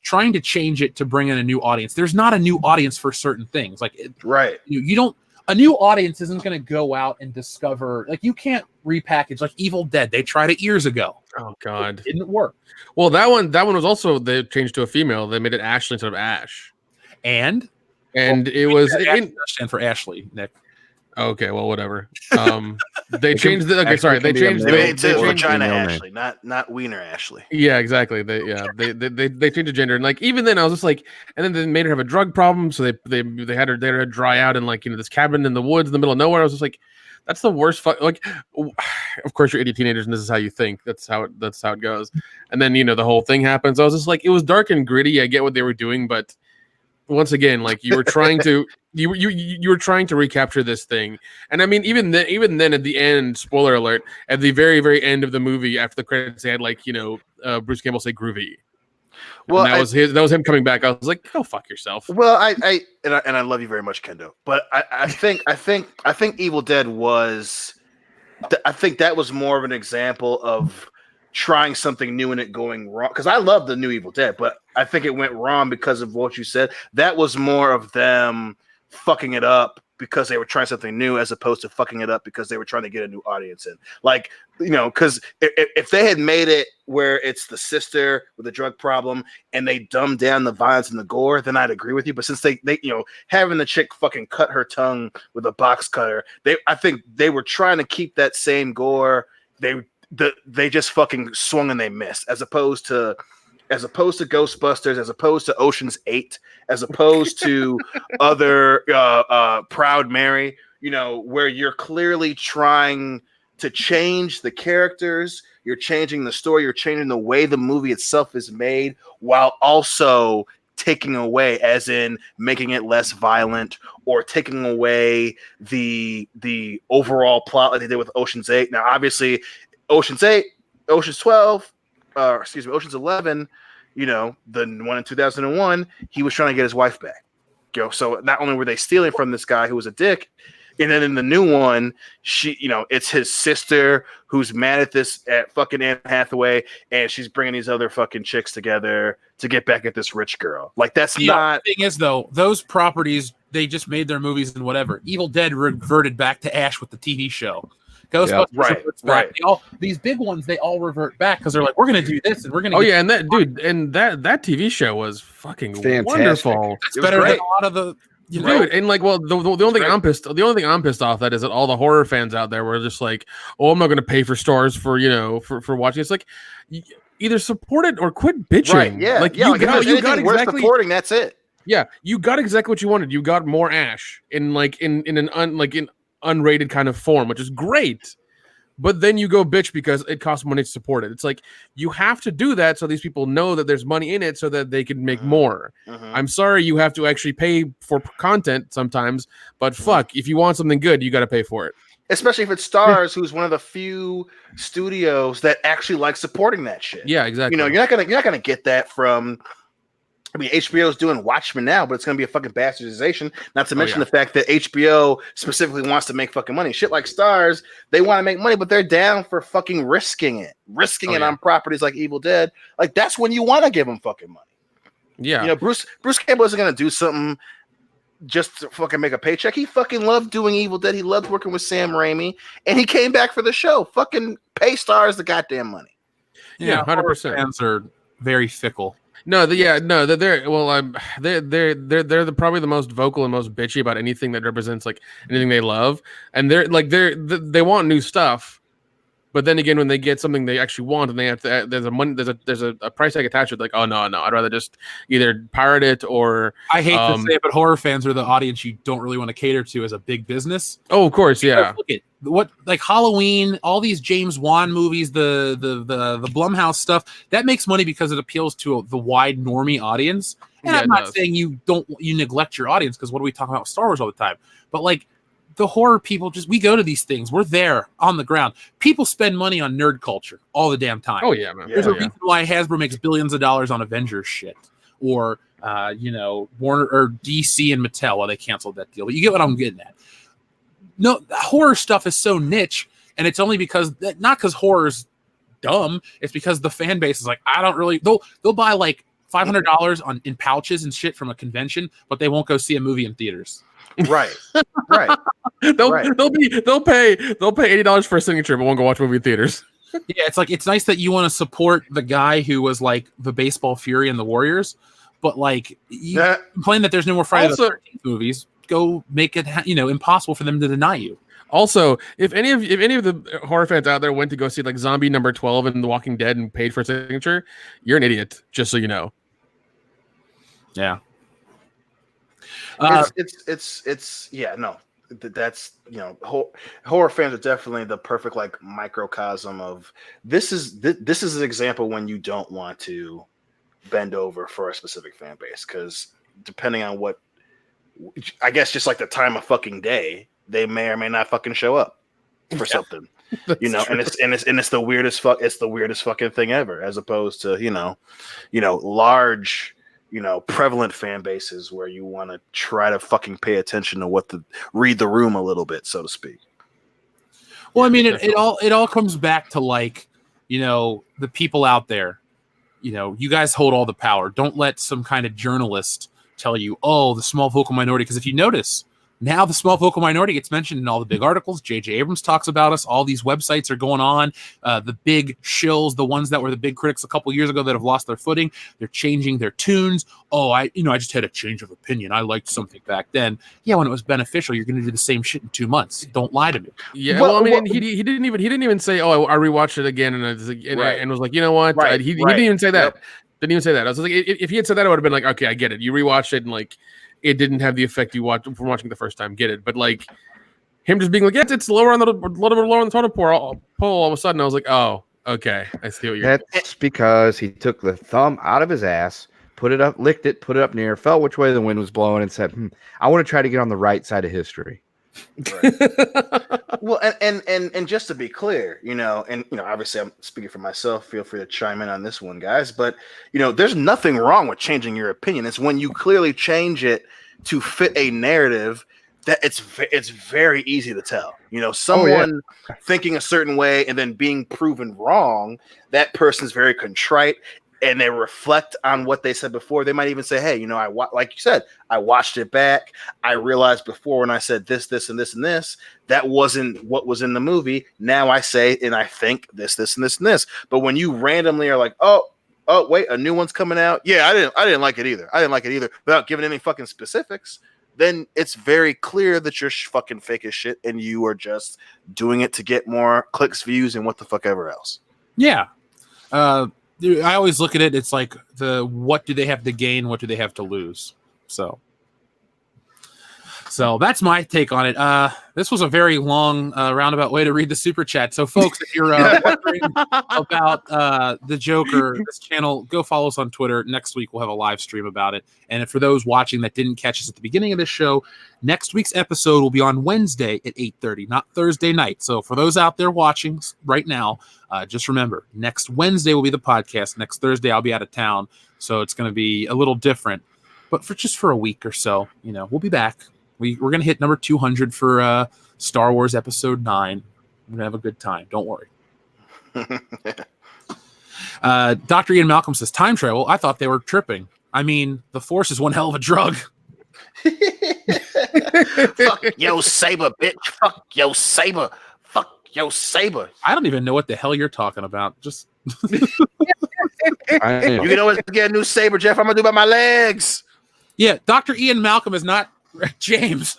Trying to change it to bring in a new audience. There's not a new audience for certain things. Right. You don't. A new audience isn't going to go out and discover. You can't repackage like Evil Dead. They tried it years ago. Oh God, it didn't work. Well, that one was also, they changed to a female. They made it Ashley instead of Ash. And it was stand for Ashley, Nick. Okay, well, whatever. They changed the okay. Sorry, they changed. They made it to or Vagina female name. Ashley, not Wiener Ashley. Yeah, exactly. They changed the gender, and like even then I was just like, and then they made her have a drug problem, so they had her dry out in like this cabin in the woods in the middle of nowhere. I was just like, that's the worst. Like, of course you're idiot teenagers, and this is how you think. That's how it goes. And then the whole thing happens. I was just like, it was dark and gritty. I get what they were doing, but once again, like you were trying to you were trying to recapture this thing. And I mean, even then at the end, spoiler alert, at the very, very end of the movie, after the credits, they had like, Bruce Campbell say groovy. Well, and that was him coming back. I was like, go fuck yourself. Well, I love you very much, Kendo. But I think Evil Dead was, I think that was more of an example of trying something new and it going wrong. Because I love the new Evil Dead, but I think it went wrong because of what you said. That was more of them fucking it up because they were trying something new, as opposed to fucking it up because they were trying to get a new audience in. Like, because if they had made it where it's the sister with a drug problem and they dumbed down the violence and the gore, then I'd agree with you. But since they having the chick fucking cut her tongue with a box cutter, I think they were trying to keep that same gore. They just fucking swung and they missed, as opposed to Ghostbusters, as opposed to Ocean's 8, as opposed to other Proud Mary, where you're clearly trying to change the characters, you're changing the story, you're changing the way the movie itself is made, while also taking away, as in making it less violent, or taking away the overall plot like they did with Ocean's 8. Now, obviously, Ocean's 8, Ocean's 12, Ocean's 11, the one in 2001, he was trying to get his wife back. So not only were they stealing from this guy who was a dick, and then in the new one, it's his sister who's mad at fucking Anne Hathaway, and she's bringing these other fucking chicks together to get back at this rich girl. Like, that's not. The thing is, though, those properties, they just made their movies and whatever. Evil Dead reverted back to ash with the TV show. Ghostbusters, right. These big ones, they all revert back because they're like, we're gonna do this and we're gonna. And that TV show was fucking fantastic. Wonderful. It's better than a lot of the. Dude, and like, well, the only thing I'm pissed off at is that all the horror fans out there were just like, oh, I'm not going to pay for stars for for watching. It's like, either support it or quit bitching. Right? Yeah, like you got exactly supporting. That's it. Yeah, you got exactly what you wanted. You got more Ash in an unrated kind of form, which is great. But then you go bitch because it costs money to support it. It's like, you have to do that so these people know that there's money in it so that they can make more. I'm sorry you have to actually pay for content sometimes, but fuck, if you want something good, you got to pay for it. Especially if it's Starz, who's one of the few studios that actually like supporting that shit. Yeah, exactly. You're not gonna get that from. I mean, HBO is doing Watchmen now, but it's going to be a fucking bastardization. Not to mention the fact that HBO specifically wants to make fucking money. Shit like Starz, they want to make money, but they're down for fucking risking it on properties like Evil Dead. Like, that's when you want to give them fucking money. Yeah. Bruce Campbell isn't going to do something just to fucking make a paycheck. He fucking loved doing Evil Dead. He loved working with Sam Raimi, and he came back for the show. Fucking pay Starz the goddamn money. Yeah, 100%. Fans are very fickle. They're probably the most vocal and most bitchy about anything that represents like anything they love, and they want new stuff, but then again, when they get something they actually want and they have to, there's a price tag attached to it, like, oh no, I'd rather just either pirate it or. I hate to say it, but horror fans are the audience you don't really want to cater to as a big business. Oh, of course, yeah. Look at what, like Halloween, all these James Wan movies, the Blumhouse stuff, that makes money because it appeals to the wide normie audience. And I'm not saying you neglect your audience, because what are we talking about with Star Wars all the time? But like, the horror people, we go to these things. We're there on the ground. People spend money on nerd culture all the damn time. Oh yeah, man. There's a reason why Hasbro makes billions of dollars on Avengers shit, or Warner or DC and Mattel. Well, they canceled that deal, but you get what I'm getting at. No, horror stuff is so niche, and it's only not because horror's dumb. It's because the fan base is like, I don't really. They'll buy like $500 in pouches and shit from a convention, but they won't go see a movie in theaters. Right. They'll pay $80 for a signature, but won't go watch movie in theaters. Yeah, it's like, it's nice that you want to support the guy who was like the baseball fury and the Warriors, but like, you complain that there's no more Friday the 13th movies. Go make it impossible for them to deny you. Also, if any of the horror fans out there went to go see like Zombie number 12 in The Walking Dead and paid for a signature, you're an idiot. Just so you know. Yeah. It's yeah, no. That's, you know, horror fans are definitely the perfect like microcosm of this is an example when you don't want to bend over for a specific fan base, because depending on what, I guess, just like the time of fucking day, they may or may not fucking show up for something, you know. True. And it's the weirdest fucking thing ever, as opposed to you know large, you know, prevalent fan bases where you want to try to fucking pay attention to read the room a little bit, so to speak. Well, I mean, it all comes back to, like, you know, the people out there. You know, you guys hold all the power. Don't let some kind of journalist tell you, oh, the small vocal minority. Because if you notice, now the small vocal minority gets mentioned in all the big articles. J.J. Abrams talks about us. All these websites are going on. The big shills, the ones that were the big critics a couple years ago that have lost their footing, they're changing their tunes. Oh, I just had a change of opinion. I liked something back then. Yeah, when it was beneficial, you're going to do the same shit in 2 months. Don't lie to me. Yeah, well, I mean, he didn't even say, oh, I rewatched it again and was like, you know what? Right, he didn't even say that. Yep. Didn't even say that. I was like, if he had said that, I would have been like, okay, I get it. You rewatched it and like it didn't have the effect you watched from watching the first time. Get it? But like him just being like, it's lower on the lower on the totem pole. All of a sudden, I was like, oh, okay, I see what you're. That's because he took the thumb out of his ass, put it up, licked it, put it up near, felt which way the wind was blowing, and said, I want to try to get on the right side of history. Right. Well, and just to be clear, you know, and you know, obviously I'm speaking for myself. Feel free to chime in on this one, guys. But you know, there's nothing wrong with changing your opinion. It's when you clearly change it to fit a narrative that it's very easy to tell. You know, someone thinking a certain way and then being proven wrong. That person's very contrite. And they reflect on what they said before. They might even say, hey, you know, like you said, I watched it back. I realized before when I said this, and this, and this, that wasn't what was in the movie. Now I say, and I think this, and this, and this. But when you randomly are like, oh, wait, a new one's coming out. Yeah, I didn't like it either. Without giving any fucking specifics. Then it's very clear that you're fucking fake as shit and you are just doing it to get more clicks, views, and what the fuck ever else. Yeah. I always look at it. It's like what do they have to gain? What do they have to lose? So that's my take on it. This was a very long, roundabout way to read the super chat. So, folks, if you're wondering about the Joker, this channel, go follow us on Twitter. Next week, we'll have a live stream about it. And for those watching that didn't catch us at the beginning of this show, next week's episode will be on Wednesday at 8:30, not Thursday night. So, for those out there watching right now, just remember, next Wednesday will be the podcast. Next Thursday, I'll be out of town. So, it's going to be a little different. But for a week or so, you know, we'll be back. We're going to hit number 200 for Star Wars Episode 9. We're going to have a good time. Don't worry. Dr. Ian Malcolm says, time travel? I thought they were tripping. I mean, the Force is one hell of a drug. Fuck yo, Saber, bitch. Fuck yo, Saber. Fuck yo, Saber. I don't even know what the hell you're talking about. Just you can always get a new Saber, Jeff. I'm going to do it by my legs. Yeah, Dr. Ian Malcolm is not James.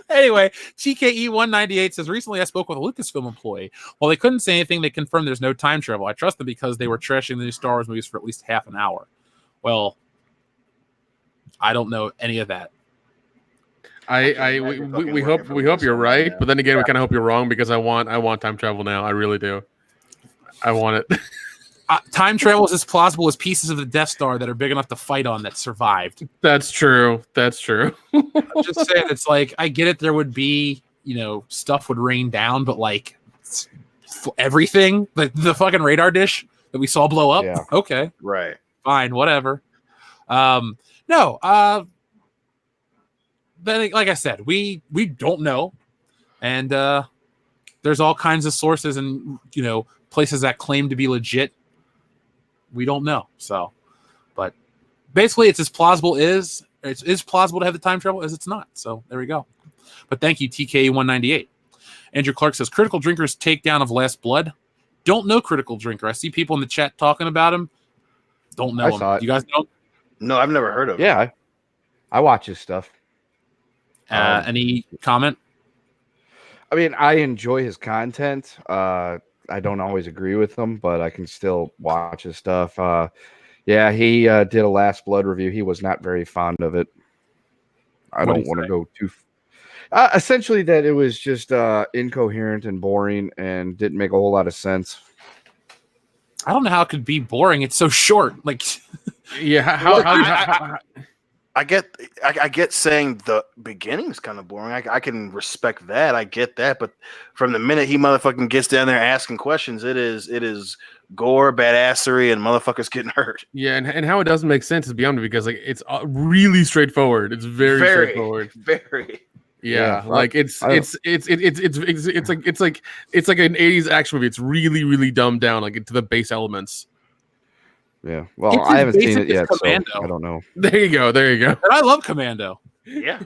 Anyway, TKE198 says, recently I spoke with a Lucasfilm employee. While they couldn't say anything, they confirmed there's no time travel. I trust them because they were trashing the new Star Wars movies for at least half an hour. Well, I don't know any of that. We hope you're right, but then again, we kind of hope you're wrong because I want time travel now. I really do. I want it. Time travel is as plausible as pieces of the Death Star that are big enough to fight on that survived. That's true. I'm just saying, it's like, I get it. There would be, you know, stuff would rain down, but like everything, like the fucking radar dish that we saw blow up. Yeah. Okay. Right. Fine. Whatever. No. Then, like I said, we don't know. And there's all kinds of sources and, you know, places that claim to be legit. We don't know. So, but basically it's as plausible as it's plausible to have the time travel as it's not. So there we go. But thank you, TK198. Andrew Clark says, Critical Drinker's takedown of Last Blood. Don't know Critical Drinker. I see people in the chat talking about him. Don't know him. You guys know him? No, I've never heard of him. Yeah. I watch his stuff. Any comment? I mean, I enjoy his content. I don't always agree with him, but I can still watch his stuff. Yeah, he did a Last Blood review. He was not very fond of it. I What'd don't he want to say? go too. Essentially, that it was just incoherent and boring and didn't make a whole lot of sense. I don't know how it could be boring. It's so short. Like, Yeah, I get saying the beginning's kind of boring. I can respect that. I get that, but from the minute he motherfucking gets down there asking questions, it is gore, badassery, and motherfuckers getting hurt. yeah, and how it doesn't make sense is beyond me because like it's really straightforward. It's very straightforward. Very. Yeah, Yeah, like it's like an 80s action movie. It's really dumbed down like into the base elements. Yeah. Well, It's I as haven't seen basic it yet, as so Commando. I don't know. There you go. And I love Commando. Yeah.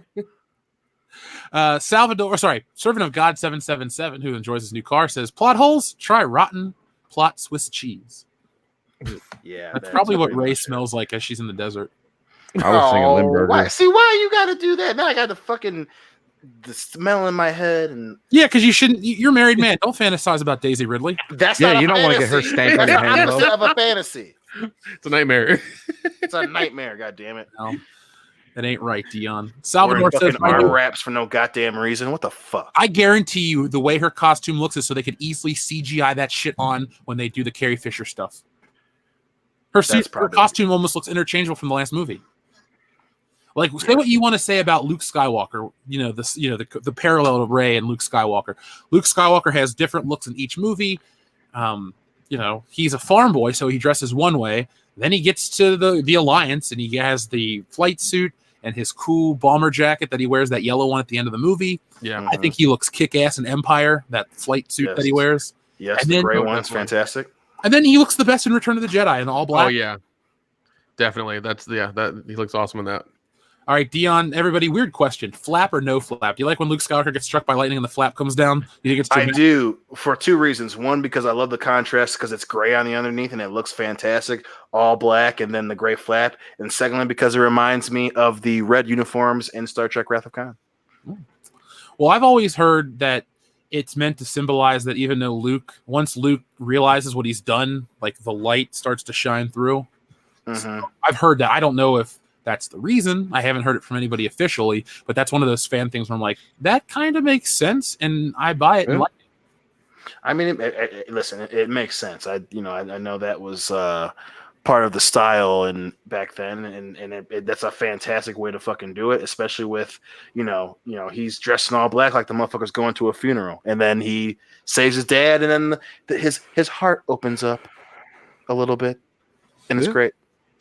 Servant of God 777, who enjoys his new car, says plot holes. Try rotten plot Swiss cheese. Yeah. That's probably what pretty Ray much it. smells like as she's in the desert. I was thinking Limburger. Why? See, why you got to do that? Now I got the smell in my head, and Yeah, because you shouldn't. You're a married man. Don't fantasize about Daisy Ridley. that's Yeah, not you a don't wanna get her fantasy. stank on That's your the hand, opposite though. of a fantasy. It's a nightmare. It's a nightmare. God damn it. No, that ain't right, Dion. Wearing Salvador says, fucking arm wraps for no goddamn reason. What the fuck? I guarantee you the way her costume looks is so they could easily CGI that shit on when they do the Carrie Fisher stuff. Her costume almost looks interchangeable from the last movie. Like, say what you want to say about Luke Skywalker, the parallel to Rey and Luke Skywalker. Luke Skywalker has different looks in each movie. He's a farm boy, so he dresses one way. Then he gets to the Alliance, and he has the flight suit and his cool bomber jacket that he wears, that yellow one at the end of the movie. Yeah, I think he looks kick-ass in Empire, that flight suit that he wears. Yes, And the then- gray Oh, one's definitely. fantastic. And then he looks the best in Return of the Jedi in all black. Oh yeah, definitely. That he looks awesome in that. All right, Dion, everybody, weird question. Flap or no flap? Do you like when Luke Skywalker gets struck by lightning and the flap comes down? You think it's I dramatic? do, for two reasons. One, because I love the contrast because it's gray on the underneath and it looks fantastic, all black, and then the gray flap. And secondly, because it reminds me of the red uniforms in Star Trek Wrath of Khan. Well, I've always heard that it's meant to symbolize that even though once Luke realizes what he's done, like the light starts to shine through. Mm-hmm. So I've heard that. I don't know if that's the reason. I haven't heard it from anybody officially, but that's one of those fan things where I'm like, that kind of makes sense, and I buy it. Yeah. And like it. I mean, listen, it makes sense. I know that was part of the style and back then, and that's a fantastic way to fucking do it, especially with he's dressed in all black like the motherfucker's going to a funeral, and then he saves his dad, and then his heart opens up a little bit, and it's great.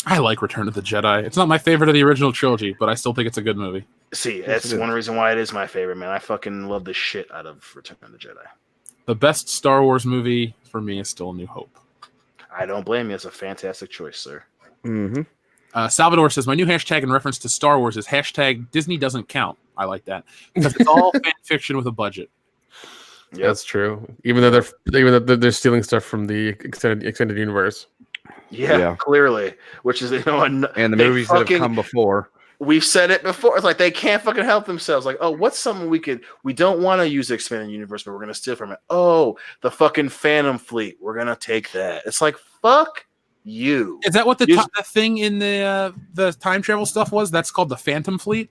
I like Return of the Jedi. It's not my favorite of the original trilogy, but I still think it's a good movie. See, that's one reason why it is my favorite, man. I fucking love the shit out of Return of the Jedi. The best Star Wars movie for me is still A New Hope. I don't blame you. It's a fantastic choice, sir. Mm-hmm. Salvador says, my new hashtag in reference to Star Wars is hashtag Disney doesn't count. I like that. Because it's all fan fiction with a budget. Yeah, That's true. Even though they're stealing stuff from the extended universe. Yeah, clearly. Which is, And the movies that have come before. We've said it before. It's like they can't fucking help themselves. Like, oh, what's something we don't want to use the expanded universe, but we're gonna steal from it. Oh, the fucking Phantom Fleet. We're gonna take that. It's like, fuck you. Is that what the thing in the time travel stuff was? That's called the Phantom Fleet?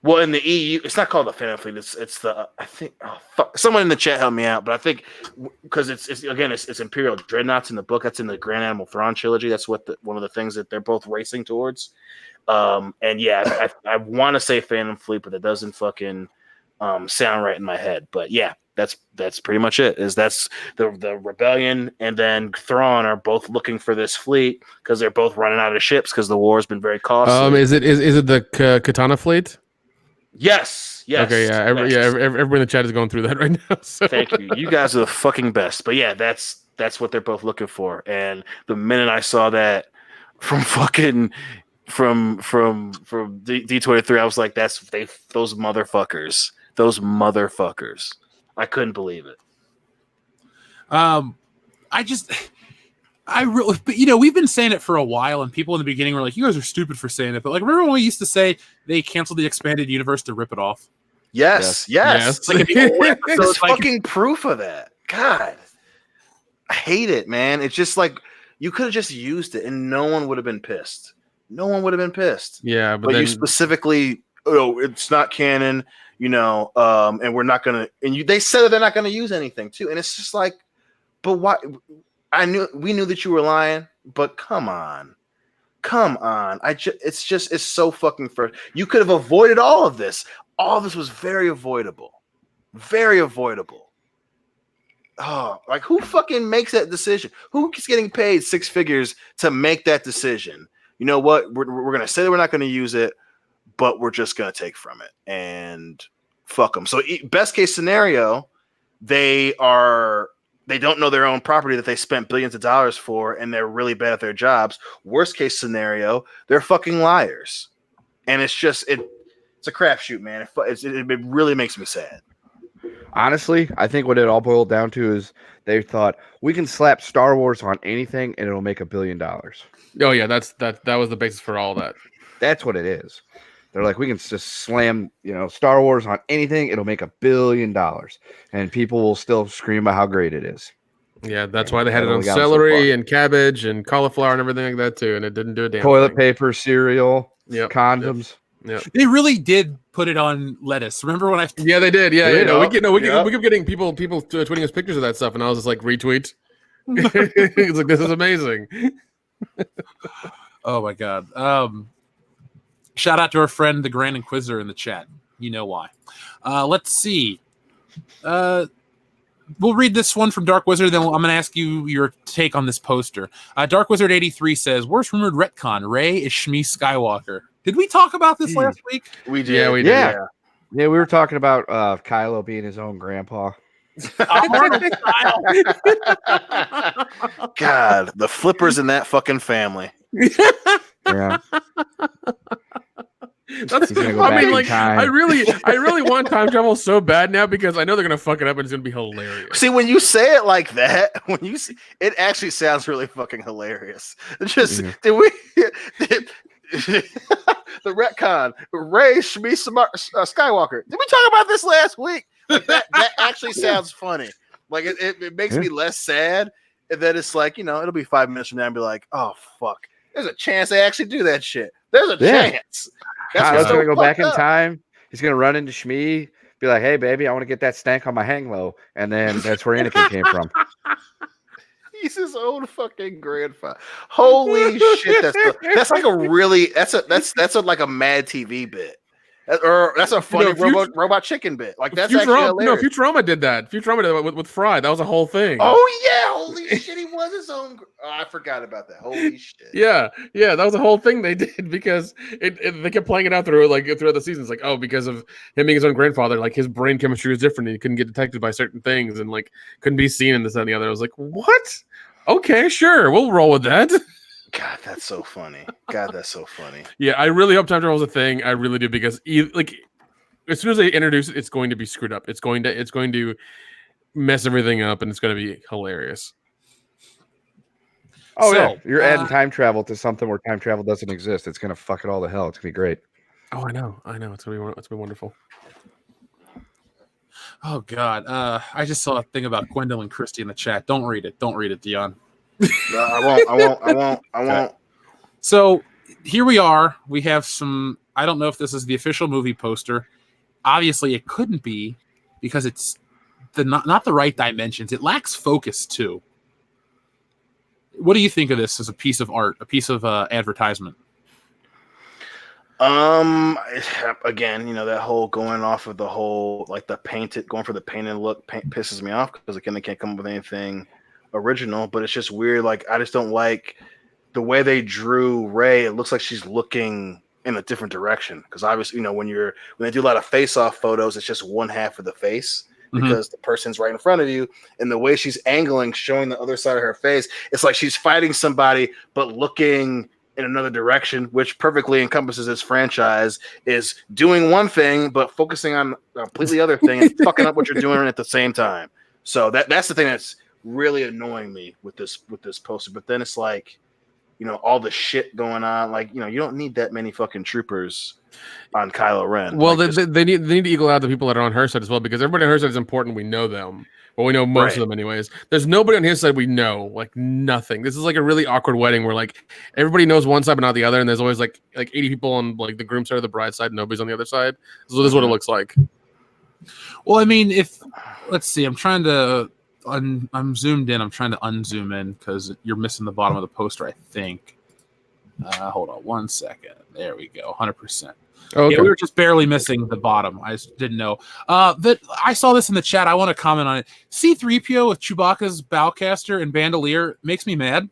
Well, in the EU, it's not called the Phantom Fleet. It's the I think. Oh fuck! Someone in the chat help me out. But I think because it's Imperial Dreadnoughts in the book. That's in the Grand Admiral Thrawn trilogy. That's what one of the things that they're both racing towards. And yeah, I want to say Phantom Fleet, but it doesn't fucking sound right in my head. But yeah, that's pretty much it. That's the rebellion and then Thrawn are both looking for this fleet because they're both running out of ships because the war's been very costly. Is it the Katana fleet? Yes. Okay, yeah, everybody in the chat is going through that right now. So. Thank you. You guys are the fucking best. But yeah, that's what they're both looking for. And the minute I saw that from fucking from D23, I was like, those motherfuckers. Those motherfuckers. I couldn't believe it. but we've been saying it for a while, and people in the beginning were like, "You guys are stupid for saying it." But like, remember when we used to say they canceled the expanded universe to rip it off? Yes. It's like There's fucking proof of that. God, I hate it, man. It's just like you could have just used it, and no one would have been pissed. No one would have been pissed. Yeah, but you specifically, it's not canon, and we're not gonna. And they said that they're not gonna use anything too, and it's just like, but why? We knew that you were lying, but come on. It's so fucking first. You could have avoided all of this. All of this was very avoidable. Very avoidable. Oh, like who fucking makes that decision? Who's getting paid 6 figures to make that decision? You know what? We're going to say that we're not going to use it, but we're just going to take from it and fuck them. So best case scenario, they don't know their own property that they spent billions of dollars for, and they're really bad at their jobs. Worst case scenario, they're fucking liars. And it's a crapshoot, man. It really makes me sad. Honestly, I think what it all boiled down to is they thought we can slap Star Wars on anything and it'll make $1 billion. Oh yeah, that was the basis for all that. That's what it is. They're like, we can just slam, Star Wars on anything, it'll make $1 billion, and people will still scream about how great it is. Yeah, that's why they had it on celery and cabbage and cauliflower and everything like that too, and it didn't do a damn toilet paper, cereal, condoms. Yeah, they really did put it on lettuce. Remember when Yeah, they did. Yeah, we kept getting people tweeting us pictures of that stuff, and I was just like, retweet. It's like, this is amazing. Oh my god. Shout out to our friend the Grand Inquisitor in the chat. You know why. Let's see. We'll read this one from Dark Wizard, then I'm going to ask you your take on this poster. Dark Wizard 83 says, worst rumored retcon, Rey is Shmi Skywalker. Did we talk about this last week? We did. Yeah, we did. Yeah, we were talking about Kylo being his own grandpa. God, the flippers in that fucking family. Yeah. That's, I really want time travel so bad now because I know they're gonna fuck it up and it's gonna be hilarious. See, when you say it like that, it actually sounds really fucking hilarious. Just the retcon, Rey Shmi Skywalker. Did we talk about this last week? Like that actually sounds funny. Like it makes me less sad, and then it's like it'll be 5 minutes from now and be like, oh fuck, there's a chance they actually do that shit. There's a chance. Kylo's gonna go back in time. He's gonna run into Shmi, be like, "Hey, baby, I want to get that stank on my hang low," and then that's where Anakin came from. He's his own fucking grandfather. Holy shit! That's like like a Mad TV bit. Or that's a funny robot chicken bit. Like that's actually hilarious. No, Futurama did that. Futurama did that with Fry. That was a whole thing. Oh yeah, holy shit, he was his own. Oh, I forgot about that. Holy shit. Yeah, that was a whole thing they did because they kept playing it out throughout the seasons. Like, oh, because of him being his own grandfather, like his brain chemistry was different. And he couldn't get detected by certain things and like couldn't be seen in this and the other. I was like, what? Okay, sure, we'll roll with that. God, that's so funny. Yeah, I really hope time travel is a thing. I really do because as soon as they introduce it, it's going to be screwed up. It's going to mess everything up, and it's going to be hilarious. Oh yeah, you're adding time travel to something where time travel doesn't exist. It's going to fuck it all to hell. It's going to be great. Oh, I know. It's going to be wonderful. Oh god, I just saw a thing about Gwendolyn Christie in the chat. Don't read it, Dion. I won't. So here we are. We have some. I don't know if this is the official movie poster. Obviously, it couldn't be because it's not the right dimensions. It lacks focus too. What do you think of this as a piece of art, a piece of advertisement? Again, that whole going off of the whole going for the painted look pisses me off because again they can't come up with anything original, but it's just weird. Like I just don't like the way they drew Rey. It looks like she's looking in a different direction because obviously when they do a lot of face-off photos, it's just one half of the face because the person's right in front of you, and the way she's angling, showing the other side of her face, it's like she's fighting somebody but looking in another direction, which perfectly encompasses this franchise, is doing one thing but focusing on a completely other thing and fucking up what you're doing at the same time. So that's the thing that's really annoying me with this poster. But then it's like, all the shit going on. Like, you don't need that many fucking troopers on Kylo Ren. Well, like, they need to equal out the people that are on her side as well, because everybody on her side is important. We know them. Well, we know most of them anyways. There's nobody on his side we know, like nothing. This is like a really awkward wedding where like everybody knows one side but not the other, and there's always like 80 people on like the groom side or the bride side, and nobody's on the other side. So this is what it looks like. Well, I mean, let's see, I'm trying to I'm zoomed in. I'm trying to unzoom in because you're missing the bottom of the poster, I think. Hold on 1 second. There we go. 100%. Okay. Yeah, we were just barely missing the bottom. I just didn't know. That I saw this in the chat. I want to comment on it. C-3PO with Chewbacca's bowcaster and bandolier makes me mad.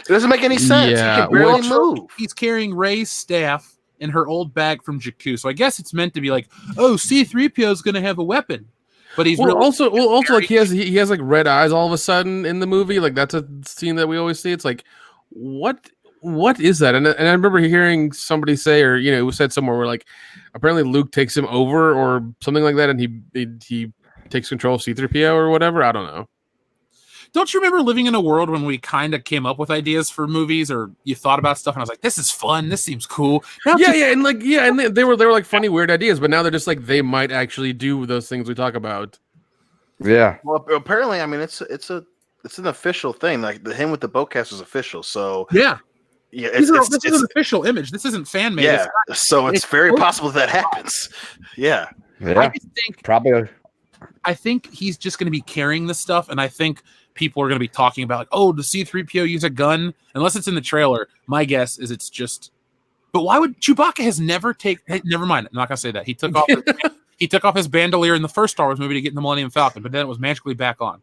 It doesn't make any sense. Yeah, He can barely move. He's carrying Rey's staff in her old bag from Jakku. So I guess it's meant to be like, oh, C-3PO is going to have a weapon. But he's also like he has like red eyes all of a sudden in the movie. Like that's a scene that we always see. It's like, what is that? And I remember hearing somebody say, or it was said somewhere where like apparently Luke takes him over or something like that, and he takes control of C-3PO or whatever. I don't know. Don't you remember living in a world when we kind of came up with ideas for movies, or you thought about stuff and I was like, this is fun, this seems cool. And they were like funny, weird ideas, but now they're just like they might actually do those things we talk about. Yeah. Well, apparently, I mean, it's an official thing. Like him with the bowcast is official. So yeah, this is an official image. This isn't fan made. Yeah, so it's very possible that happens. Yeah. I just think probably. I think he's just going to be carrying this stuff, and I think people are going to be talking about, like, oh, does C-3PO use a gun? Unless it's in the trailer, my guess is it's just. But why would Chewbacca has never never mind. I'm not going to say that. He took off his bandolier in the first Star Wars movie to get in the Millennium Falcon, but then it was magically back on.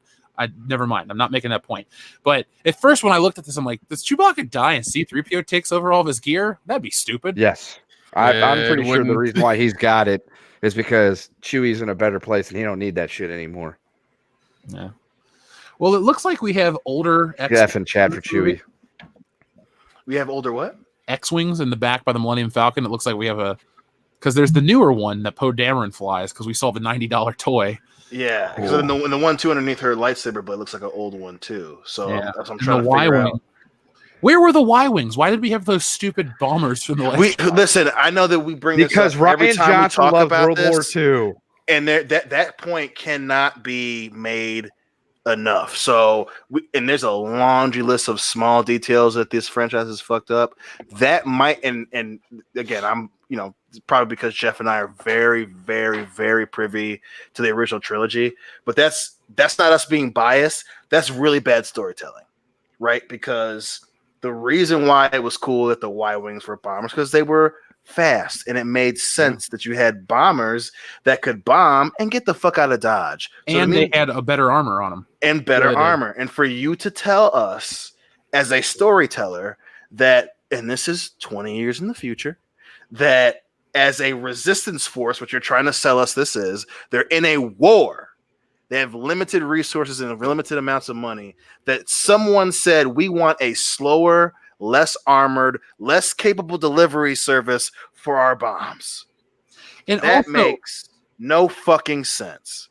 Never mind. I'm not making that point. But at first, when I looked at this, I'm like, does Chewbacca die and C-3PO takes over all of his gear? That'd be stupid. Yes. I'm pretty sure the reason why he's got it is because Chewie's in a better place and he don't need that shit anymore. Yeah. Well, it looks like we have older F and chat for Chewie. We have older what? X-Wings in the back by the Millennium Falcon. It looks like we have because there's the newer one that Poe Dameron flies because we saw the $90 toy. Yeah, because in the 1-2 underneath her lightsaber blade looks like an old one too. So that's what I'm trying to figure out. Where were the Y-Wings? Why did we have those stupid bombers from the last time? Listen, I know that we bring because this up every time Johnson we talk loved about World this, War II. And that point cannot be made enough. So, and there's a laundry list of small details that this franchise is fucked up. That might, and again, I'm probably because Jeff and I are very, very, very privy to the original trilogy, but that's not us being biased. That's really bad storytelling, right? Because the reason why it was cool that the Y-Wings were bombers because they were fast, and it made sense that you had bombers that could bomb and get the fuck out of Dodge. So and they had a better armor on them. And better armor. And for you to tell us as a storyteller that, and this is 20 years in the future, that as a resistance force, what you're trying to sell us this is, they're in a war. They have limited resources and limited amounts of money. That someone said, we want a slower, less armored, less capable delivery service for our bombs. And that also, makes no fucking sense.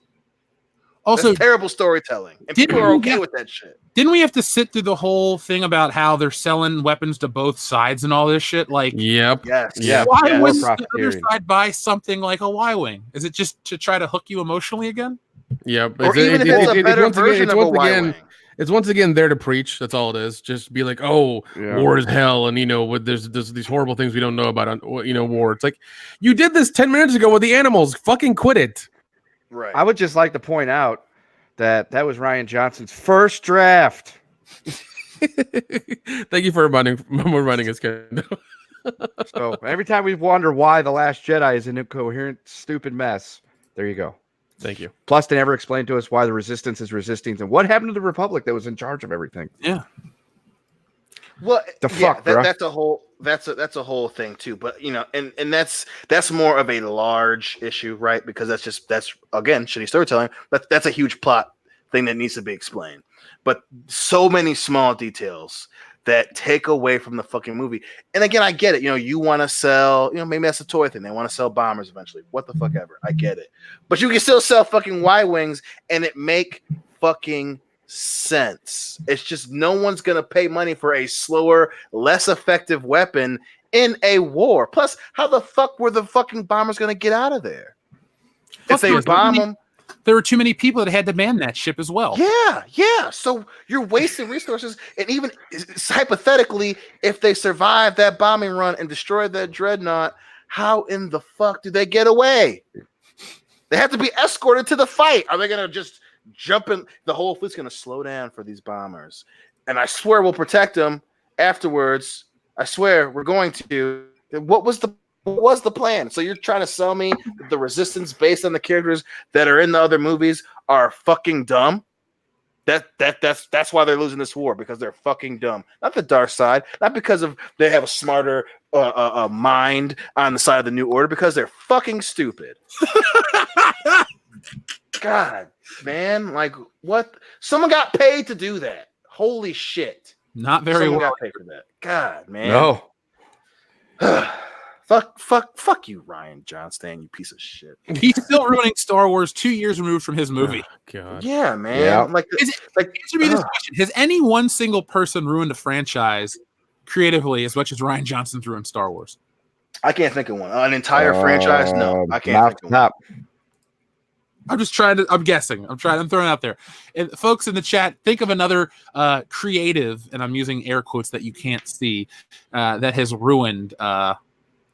Also, that's terrible storytelling. And people are okay with that shit. Didn't we have to sit through the whole thing about how they're selling weapons to both sides and all this shit? Like, yep. Yes. Yeah. Why wouldn't the other side buy something like a Y-Wing? Is it just to try to hook you emotionally again? Yep. Or even if it's a better version of a Y-Wing. It's once again there to preach. That's all it is. Just be like, oh, war is hell, and there's these horrible things we don't know about. War. It's like you did this 10 minutes ago with the animals. Fucking quit it. Right. I would just like to point out that was Rian Johnson's first draft. Thank you for reminding us, Ken. So every time we wonder why The Last Jedi is an incoherent, stupid mess, there you go. Thank you. Plus, they never explained to us why the Resistance is resisting and what happened to the Republic that was in charge of everything. Yeah. Well, fuck, that's a whole whole thing too. But and that's more of a large issue, right? Because that's again shitty storytelling. But that's a huge plot thing that needs to be explained. But so many small details that take away from the fucking movie. And again, I get it. You want to sell, maybe that's a toy thing. They want to sell bombers eventually. What the fuck ever. I get it. But you can still sell fucking Y-Wings and it make fucking sense. It's just no one's gonna pay money for a slower, less effective weapon in a war. Plus, how the fuck were the fucking bombers gonna get out of there? Plus, If they bomb them, there were too many people that had to man that ship as well. yeah. So you're wasting resources, and even hypothetically, if they survive that bombing run and destroy that dreadnought, how in the fuck do they get away? They have to be escorted to the fight. Are they gonna just jump in? The whole fleet's gonna slow down for these bombers, and I swear we'll protect them afterwards. I swear we're going to. What was the plan? So you're trying to sell me that the resistance based on the characters that are in the other movies are fucking dumb? That's why they're losing this war, because they're fucking dumb. Not the dark side, not because of they have a smarter mind on the side of the New Order, because they're fucking stupid. God, man, like what? Someone got paid to do that. Holy shit! Not very Someone well. got paid for that. God, man. No. Fuck you, Ryan Johnston, you piece of shit. He's still ruining Star Wars 2 years removed from his movie. Oh, God. Yeah, man. Yeah. Like Answer me this question. Has any one single person ruined a franchise creatively as much as Ryan Johnson threw in Star Wars? I can't think of one. An entire franchise? No, I can't think of one. Not. I'm just trying to. I'm guessing. I'm throwing it out there. And folks in the chat, think of another creative, and I'm using air quotes that you can't see, that has ruined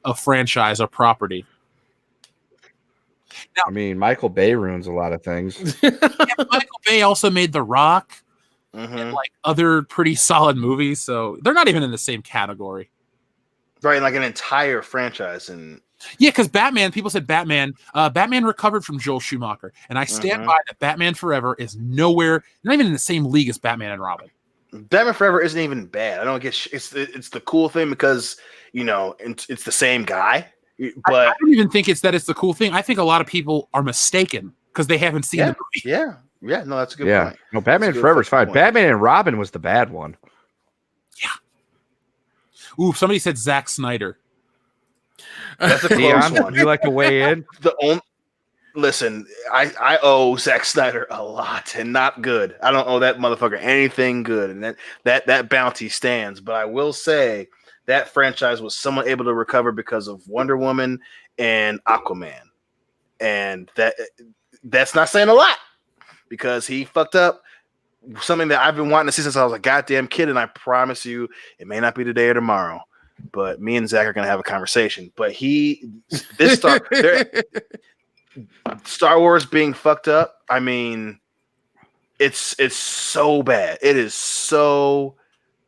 a franchise or property. Now, I mean, Michael Bay ruins a lot of things. yeah, Michael Bay also made The Rock and like other pretty solid movies, so they're not even in the same category. Right, like an entire franchise. And yeah, because Batman, people said Batman recovered from Joel Schumacher, and I stand by that. Batman Forever is nowhere, not even in the same league as Batman and Robin. Batman Forever isn't even bad. I don't get it's the cool thing because it's the same guy. But I don't even think it's the cool thing. I think a lot of people are mistaken because they haven't seen the movie. Yeah. No, that's a good point. No, Batman Forever is fine. Point. Batman and Robin was the bad one. Yeah. Ooh, somebody said Zack Snyder. That's a close Dion, one. would you like to weigh in? Listen, I owe Zack Snyder a lot, and not good. I don't owe that motherfucker anything good, and that bounty stands. But I will say that franchise was somewhat able to recover because of Wonder Woman and Aquaman, and that's not saying a lot because he fucked up something that I've been wanting to see since I was a goddamn kid, and I promise you, it may not be today or tomorrow. But me and Zach are gonna have a conversation. But Star Wars being fucked up. I mean, it's so bad. It is so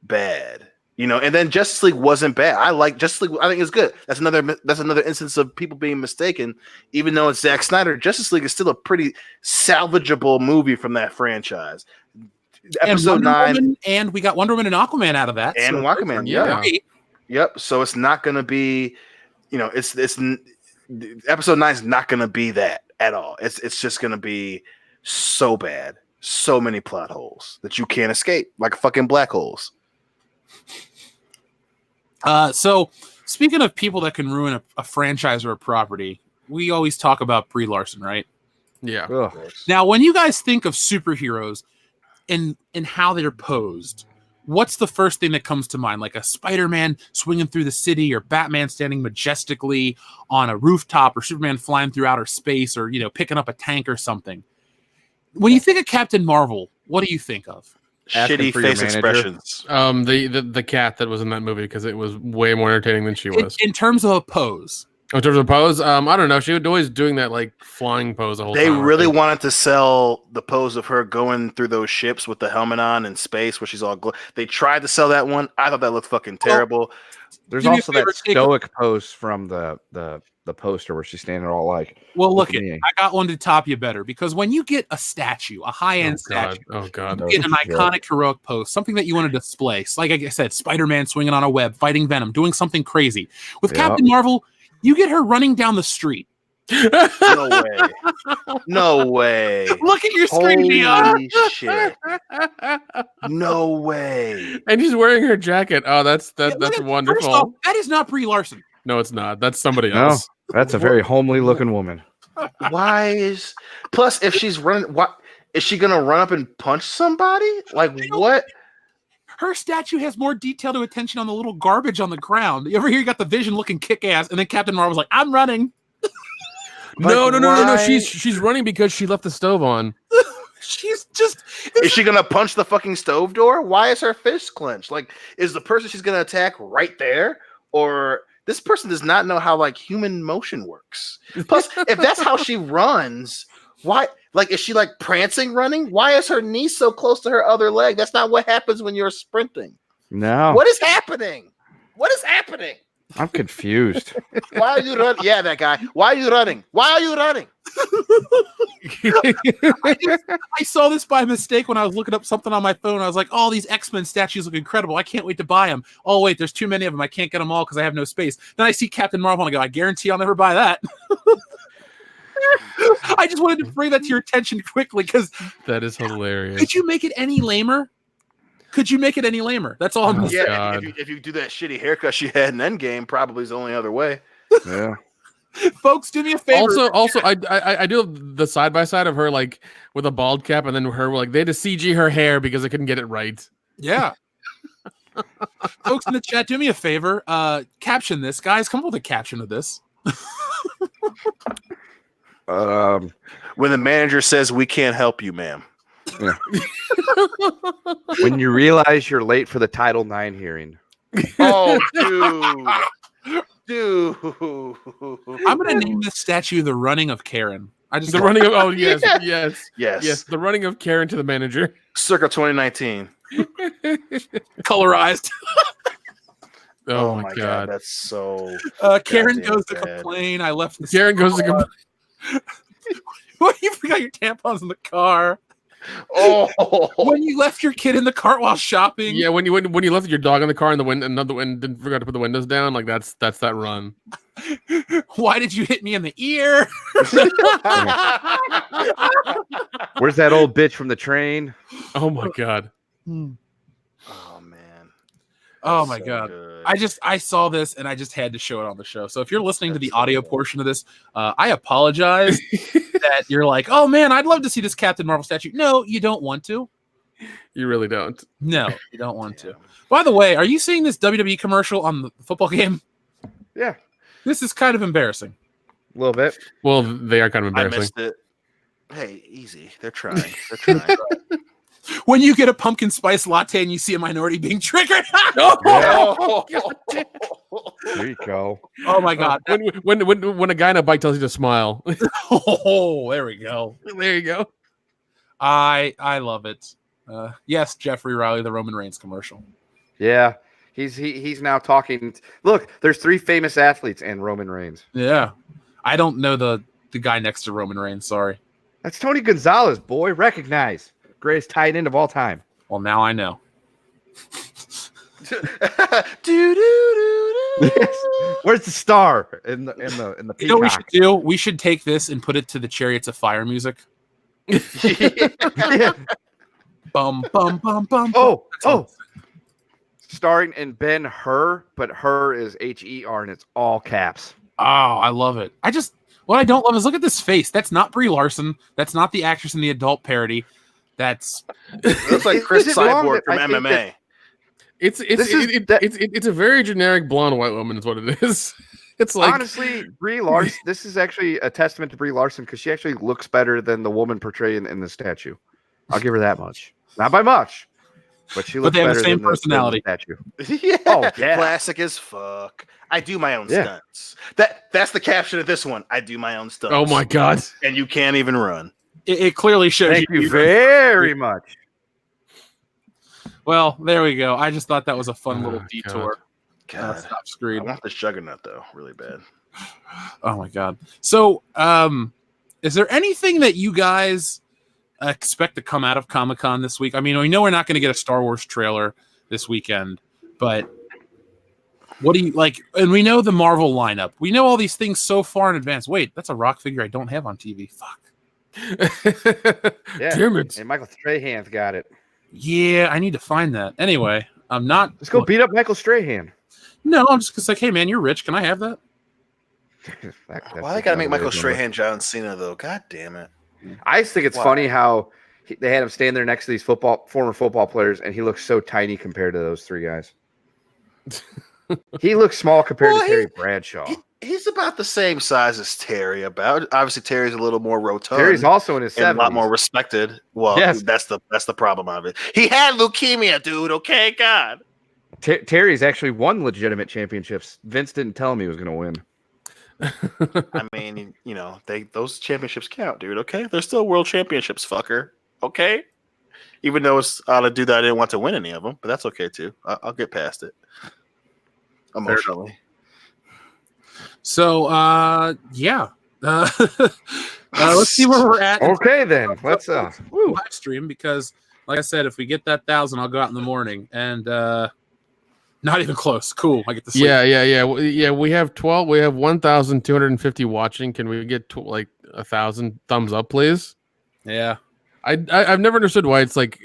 bad. And then Justice League wasn't bad. I like Justice League. I think it's good. That's another instance of people being mistaken. Even though it's Zack Snyder, Justice League is still a pretty salvageable movie from that franchise. Episode 9, and we got Wonder Woman and Aquaman out of that. And so Aquaman, yeah. Yep. So it's not going to be, it's episode 9 is not going to be that at all. It's just going to be so bad, so many plot holes that you can't escape, like fucking black holes. So speaking of people that can ruin a franchise or a property, we always talk about Brie Larson, right? Yeah. Ugh. Now, when you guys think of superheroes and how they're posed, what's the first thing that comes to mind? Like a Spider-Man swinging through the city, or Batman standing majestically on a rooftop, or Superman flying through outer space, or picking up a tank or something. When you think of Captain Marvel, what do you think of? Shitty face expressions. The cat that was in that movie, because it was way more entertaining than she was. In terms of a pose. In terms of pose, I don't know. She was always doing that like flying pose the whole time. They really wanted to sell the pose of her going through those ships with the helmet on in space, where she's all. They tried to sell that one. I thought that looked fucking terrible. There's also that stoic pose from the poster where she's standing all like. Well, look, I got one to top you better, because when you get a statue, a high-end statue, you get an iconic heroic pose, something that you want to display. Like I said, Spider-Man swinging on a web, fighting Venom, doing something crazy. With Captain Marvel, you get her running down the street. No way. No way. Look at your screen, Dion. Holy shit. No way. And she's wearing her jacket. Oh, that's wonderful. First off, that is not Brie Larson. No, it's not. That's somebody else. No, that's a very homely looking woman. Plus if she's running, Is she gonna run up and punch somebody? Like what? Her statue has more detail to attention on the little garbage on the ground. You ever hear you got the Vision looking kick ass, and then Captain Marvel's like, "I'm running." No. why- She's running because she left the stove on. She's just. Is she gonna punch the fucking stove door? Why is her fist clenched? Like, is the person she's gonna attack right there, or this person does not know how like human motion works? Plus, if that's how she runs, why? Like, is she like prancing running? Why is her knee so close to her other leg? That's not what happens when you're sprinting. No. What is happening? What is happening? I'm confused. Why are you running? Yeah, that guy. Why are you running? Why are you running? I saw this by mistake when I was looking up something on my phone. I was like, "Oh, these X-Men statues look incredible. I can't wait to buy them." Oh wait, there's too many of them. I can't get them all because I have no space. Then I see Captain Marvel and I go, "I guarantee I'll never buy that." I just wanted to bring that to your attention quickly because That is hilarious. could you make it any lamer? Could you make it any lamer? That's all I'm Oh, gonna say. Yeah, God. if you do that shitty haircut she had in Endgame, probably is the only other way. Yeah. Folks, do me a favor. Also, I do have the side by side of her like with a bald cap, and then her like they had to CG her hair because they couldn't get it right. Yeah. Folks in the chat, do me a favor. Caption this, guys. Come up with a caption of this. When the manager says we can't help you, ma'am. When you realize you're late for the Title IX hearing. Oh, dude. I'm gonna name this statue "The Running of Karen." I just The running of yes. Yes. The running of Karen to the manager. Circa 2019. colorized. Oh, my God. That's so. Karen Goddamn goes to bad. complain. I left the Karen goes to What, you forgot your tampons in the car? Oh, When you left your kid in the cart while shopping? Yeah, when you left your dog in the car and the wind and didn't forgot to put the windows down, like that's that run. Why did you hit me in the ear? Where's that old bitch from the train? Oh my God. oh man. Oh my So God. good. I saw this and I just had to show it on the show. So if you're listening to the audio portion of this, I apologize that you're like, "Oh man, I'd love to see this Captain Marvel statue." No, you don't want to. You really don't. No, you don't want to. By the way, are you seeing this WWE commercial on the football game? Yeah, This is kind of embarrassing. a little bit. Well, they are kind of I embarrassing. missed it. Hey, easy. They're trying. They're trying. When you get a pumpkin spice latte and you see a minority being triggered. Oh, There you go. Oh my God. When a guy in a bike tells you to smile. Oh, there we go. There you go. I love it. Yes, Jeffrey Riley, the Roman Reigns commercial. Yeah, he's now talking. Look, there's 3 famous athletes and Roman Reigns. Yeah. I don't know the guy next to Roman Reigns, sorry. That's Tony Gonzalez, boy. Recognize. Greatest tight end of all time. Well, now I know. Where's the star in the You know what we peacock? should do? We should take this and put it to the Chariots of Fire music. Yeah. Bum, bum, bum, bum. Oh, starring in Ben-Hur, but Her is Her and it's all caps. Oh, I love it. What I don't love is look at this face. That's not Brie Larson. That's not the actress in the adult parody. That's It looks like Chris Is it wrong Cyborg that from I think MMA. It's a very generic blonde white woman is what it is. It's like Honestly, Brie Larson. This is actually a testament to Brie Larson because she actually looks better than the woman portrayed in the statue. I'll give her that much. Not by much, but she looks they have the better same than the personality. statue. Yeah. Oh, yeah. Classic as fuck. I do my own Yeah. stunts. That's the caption of this one. I do my own stunts. oh my God. And you can't even run. it clearly shows Thank you very much. Well, there we go. I just thought that was a fun little Oh, detour. God. Stop I screen. want this juggernaut though, really bad. Oh my God. So, is there anything that you guys expect to come out of Comic-Con this week? I mean, we know we're not going to get a Star Wars trailer this weekend, but what do you like? And we know the Marvel lineup. We know all these things so far in advance. Wait, that's a Rock figure I don't have on TV. Fuck. Yeah. Damn it. And Michael Strahan's got it. Yeah, I need to find that. Anyway, I'm not. Let's go beat up Michael Strahan. No, I'm just like, hey man, you're rich. Can I have that? Why they gotta make Michael Strahan John Cena though? God damn it. I just think it's Why? funny how They had him stand there next to these former football players, and he looks so tiny compared to those three guys. He looks small compared to Terry Bradshaw. He's about the same size as Terry. Obviously, Terry's a little more rotund. Terry's also in his 70s. A lot more respected. Well, yes. that's the problem of it. He had leukemia, dude. Okay, God. Terry's actually won legitimate championships. Vince didn't tell him he was going to win. I mean, those championships count, dude. Okay, they're still world championships, fucker. Okay, even though it's odd to do that, I didn't want to win any of them, but that's okay too. I'll get past it emotionally. So, yeah. Let's see where we're at. Okay, then let's live stream, because, like I said, if we get that 1,000, I'll go out in the morning, and not even close. Cool. I get to sleep. Yeah. We have 12. We have 1,250 watching. Can we get 1,000 thumbs up, please? Yeah. I've never understood why it's like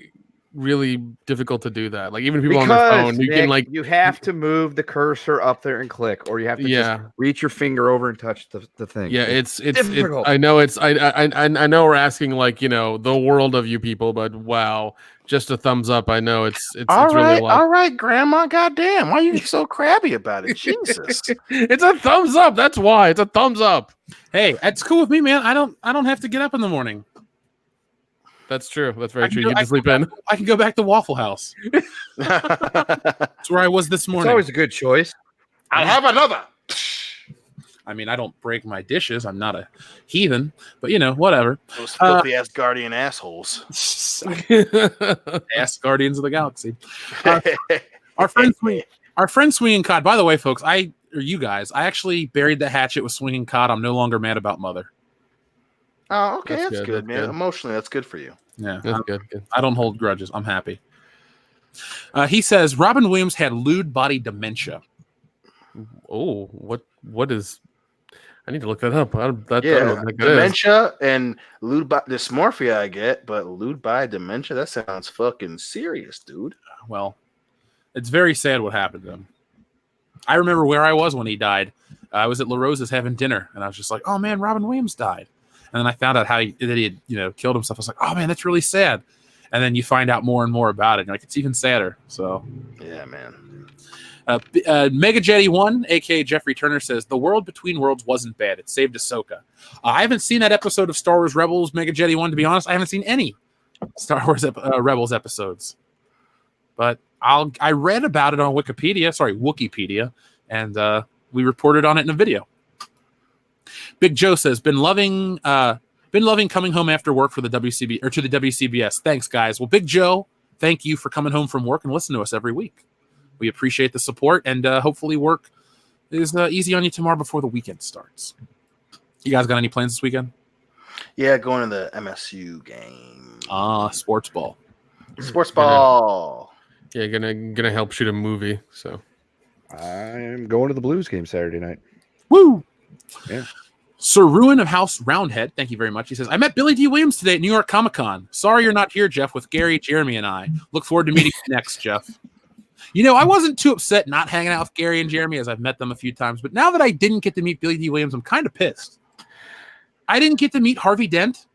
really difficult to do that. Like, even people on their phone, you have to move the cursor up there and click, or you have to just reach your finger over and touch the thing. Yeah, it's difficult. I know I know we're asking the world of you people, but wow, just a thumbs up. I know it's really all right, Grandma. Goddamn, why are you so crabby about it? Jesus, it's a thumbs up. That's why it's a thumbs up. Hey, that's cool with me, man. I don't have to get up in the morning. That's true. That's very true. You can sleep in. I can go back to Waffle House. That's where I was this morning. It's always a good choice. I have another. I mean, I don't break my dishes. I'm not a heathen, but whatever. Those filthy Asgardian assholes. Ass Guardians of the Galaxy. Our friend Swinging Cod. By the way, folks, I actually buried the hatchet with Swinging Cod. I'm no longer mad about Mother. Oh, okay, that's good, man. Good. Emotionally, that's good for you. Yeah, that's good. I don't hold grudges. I'm happy. He says Robin Williams had lewd body dementia. Oh, what is? I need to look that up. I don't know what dementia and lewd body dysmorphia I get, but lewd body dementia, that sounds fucking serious, dude. Well, it's very sad what happened to him. I remember where I was when he died. I was at La Rosa's having dinner, and I was just like, "Oh man, Robin Williams died." And then I found out that he had killed himself. I was like, "Oh man, that's really sad." And then you find out more and more about it. And it's even sadder. So yeah, man. Mega Jetty 1, aka Jeffrey Turner, says the World Between Worlds wasn't bad. It saved Ahsoka. I haven't seen that episode of Star Wars Rebels, Mega Jetty 1. To be honest, I haven't seen any Star Wars Rebels episodes. But I read about it on Wikipedia, and we reported on it in a video. Big Joe says, been loving coming home after work for the WCB or to the WCBS. Thanks, guys. Well, Big Joe, thank you for coming home from work and listening to us every week. We appreciate the support, and hopefully work is easy on you tomorrow before the weekend starts. You guys got any plans this weekend? Yeah, going to the MSU game. Sports ball. Sports ball. Yeah, gonna help shoot a movie. So I'm going to the Blues game Saturday night. Woo! Yeah. Sir Ruin of House Roundhead, thank you very much. He says, I met Billy D. Williams today at New York Comic Con. Sorry you're not here, Jeff, with Gary, Jeremy, and I. Look forward to meeting you next, Jeff. I wasn't too upset not hanging out with Gary and Jeremy, as I've met them a few times. But now that I didn't get to meet Billy D. Williams, I'm kind of pissed. I didn't get to meet Harvey Dent.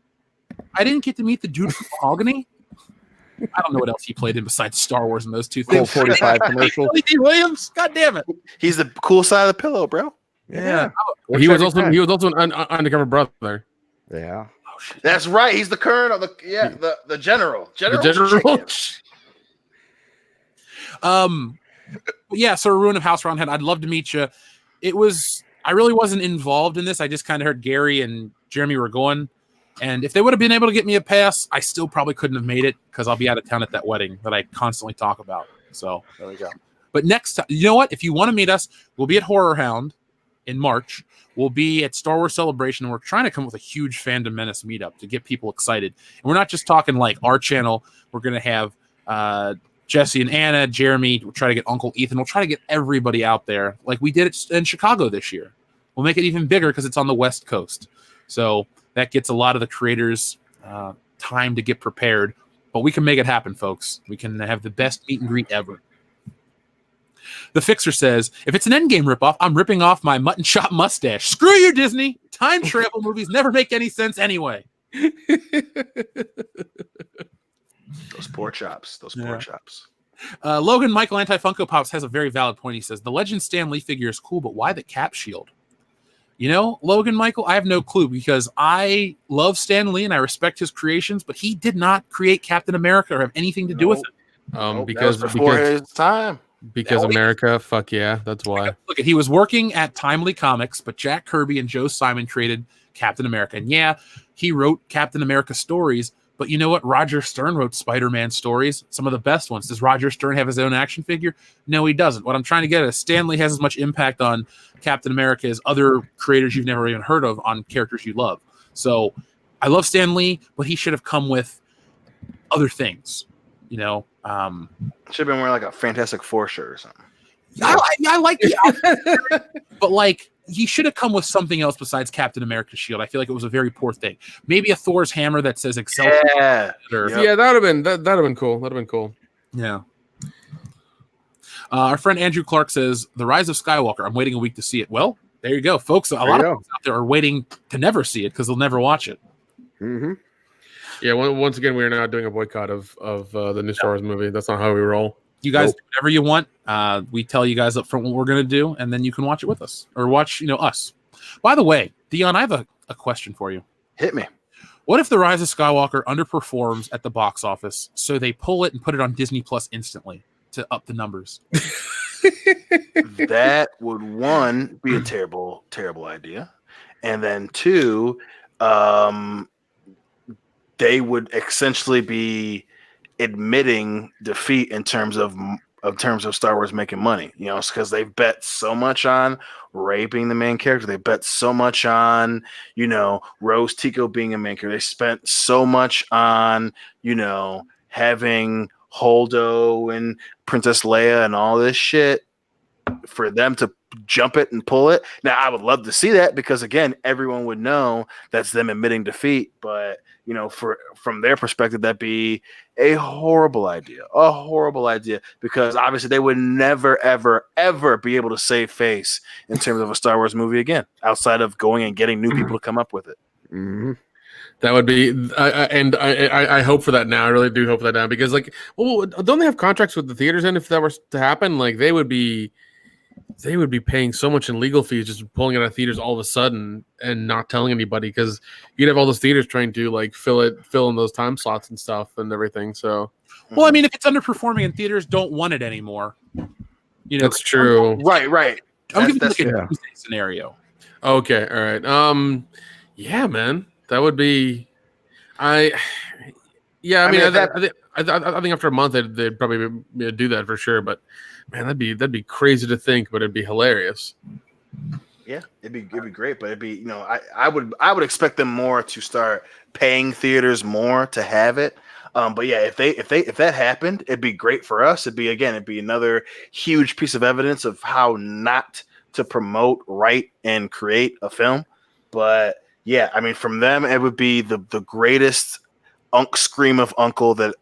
I didn't get to meet the dude from Mahogany. I don't know what else he played in besides Star Wars and those two things. 45 commercial. Billy D. Williams, God damn it. He's the cool side of the pillow, bro. Yeah. He was also an undercover brother. Yeah. Oh, shit. That's right. He's the current of the general. General. Yeah, so Ruin of House Roundhead, I'd love to meet you. I really wasn't involved in this. I just kind of heard Gary and Jeremy were going. And if they would have been able to get me a pass, I still probably couldn't have made it because I'll be out of town at that wedding that I constantly talk about. So there we go. But next time, you know what? If you want to meet us, we'll be at Horror Hound in March. We'll be at Star Wars Celebration, and we're trying to come up with a huge Fandom Menace meetup to get people excited. And we're not just talking like our channel. We're going to have Jesse and Anna, Jeremy. We'll try to get Uncle Ethan. We'll try to get everybody out there like we did it in Chicago this year. We'll make it even bigger because it's on the West Coast. So that gets a lot of the creators time to get prepared. But we can make it happen, folks. We can have the best meet and greet ever. The Fixer says, if it's an Endgame ripoff, I'm ripping off my mutton chop mustache. Screw you, Disney. Time travel movies never make any sense anyway. Those poor chops. Those poor chops. Logan Michael Anti Funko Pops has a very valid point. He says the Legend Stan Lee figure is cool, but why the cap shield? You know, Logan Michael, I have no clue because I love Stan Lee and I respect his creations, but he did not create Captain America or have anything to do with it. Because before his time. Because America, fuck yeah, that's why. Look, he was working at Timely Comics, but Jack Kirby and Joe Simon created Captain America. And yeah, he wrote Captain America stories, but you know what? Roger Stern wrote Spider-Man stories, some of the best ones. Does Roger Stern have his own action figure? No, he doesn't. What I'm trying to get at is Stan Lee has as much impact on Captain America as other creators you've never even heard of on characters you love. So I love Stan Lee, but he should have come with other things, you know. Should have been wearing like a Fantastic Four shirt or something. I like the outfit, but like he should have come with something else besides Captain America's shield. I feel like it was a very poor thing. Maybe a Thor's hammer that says Excelsior. Yeah, yeah, that would have been cool. That'd have been cool. Yeah. Our friend Andrew Clark says The Rise of Skywalker. I'm waiting a week to see it. Well, there you go, folks. A lot of folks out there are waiting to never see it because they'll never watch it. Mm-hmm. Yeah. Once again, we are not doing a boycott of the new Star Wars movie. That's not how we roll. You guys do whatever you want. We tell you guys up front what we're going to do, and then you can watch it with us or watch, us. By the way, Dion, I have a question for you. Hit me. What if The Rise of Skywalker underperforms at the box office, so they pull it and put it on Disney Plus instantly to up the numbers? That would, one, be a terrible, terrible idea. And then two, they would essentially be admitting defeat in terms of Star Wars making money, because they've bet so much on Rey being the main character. They bet so much on, Rose Tico being a main character. They spent so much on, having Holdo and Princess Leia and all this shit for them to jump it and pull it. Now, I would love to see that because, again, everyone would know that's them admitting defeat. But, from their perspective, that'd be a horrible idea because obviously they would never, ever, ever be able to save face in terms of a Star Wars movie again, outside of going and getting new people to come up with it. Mm-hmm. That would be, and I hope for that now. I really do hope for that now because, don't they have contracts with the theaters? And if that were to happen, they would be paying so much in legal fees just pulling it out of theaters all of a sudden and not telling anybody because you'd have all those theaters trying to fill in those time slots and stuff and everything. So, well, I mean, if it's underperforming and theaters don't want it anymore, that's true. Right. I'm giving you a Tuesday scenario. Okay, all right. Yeah, man, that would be. I think after a month they'd probably do that for sure, but. Man, that'd be crazy to think, but it'd be hilarious. Yeah, it'd be great, but it'd be I would expect them more to start paying theaters more to have it. But yeah, if that happened, it'd be great for us. It'd be another huge piece of evidence of how not to promote, write, and create a film. But yeah, I mean, from them, it would be the greatest scream of uncle that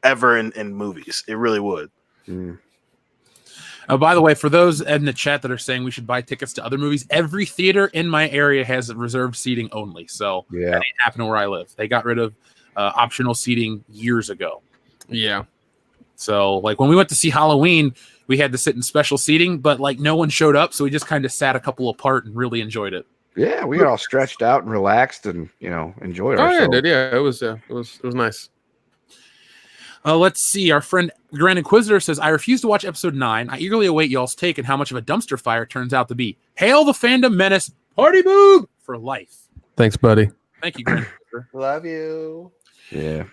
ever in movies. It really would. Mm. By the way, for those in the chat that are saying we should buy tickets to other movies, every theater in my area has reserved seating only. So that ain't happening where I live. They got rid of optional seating years ago. Yeah. So when we went to see Halloween, we had to sit in special seating, but no one showed up. So we just kind of sat a couple apart and really enjoyed it. Yeah, we got all stretched out and relaxed and enjoyed ourselves. Oh, yeah, it was nice. Let's see. Our friend Grand Inquisitor says, I refuse to watch episode 9. I eagerly await y'all's take and how much of a dumpster fire it turns out to be. Hail the fandom menace. Party boob for life. Thanks, buddy. Thank you, Grand Inquisitor. Love you. Yeah.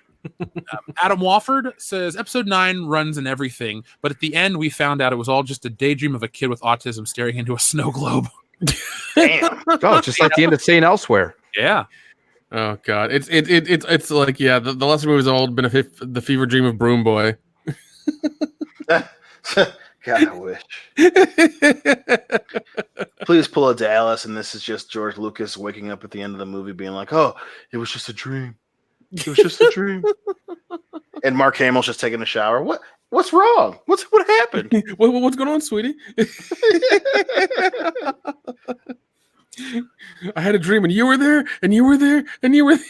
Adam Wofford says, episode 9 runs and everything, but at the end we found out it was all just a daydream of a kid with autism staring into a snow globe. Damn. Oh, just like the end of St. Elsewhere. Yeah. Oh God, it's the lesser movie's all been the fever dream of Broom Boy. God, I wish. Please pull a Dallas, and this is just George Lucas waking up at the end of the movie, being like, "Oh, it was just a dream. It was just a dream." And Mark Hamill's just taking a shower. What's wrong? What happened? What's going on, sweetie? I had a dream, and you were there, and you were there, and you were there.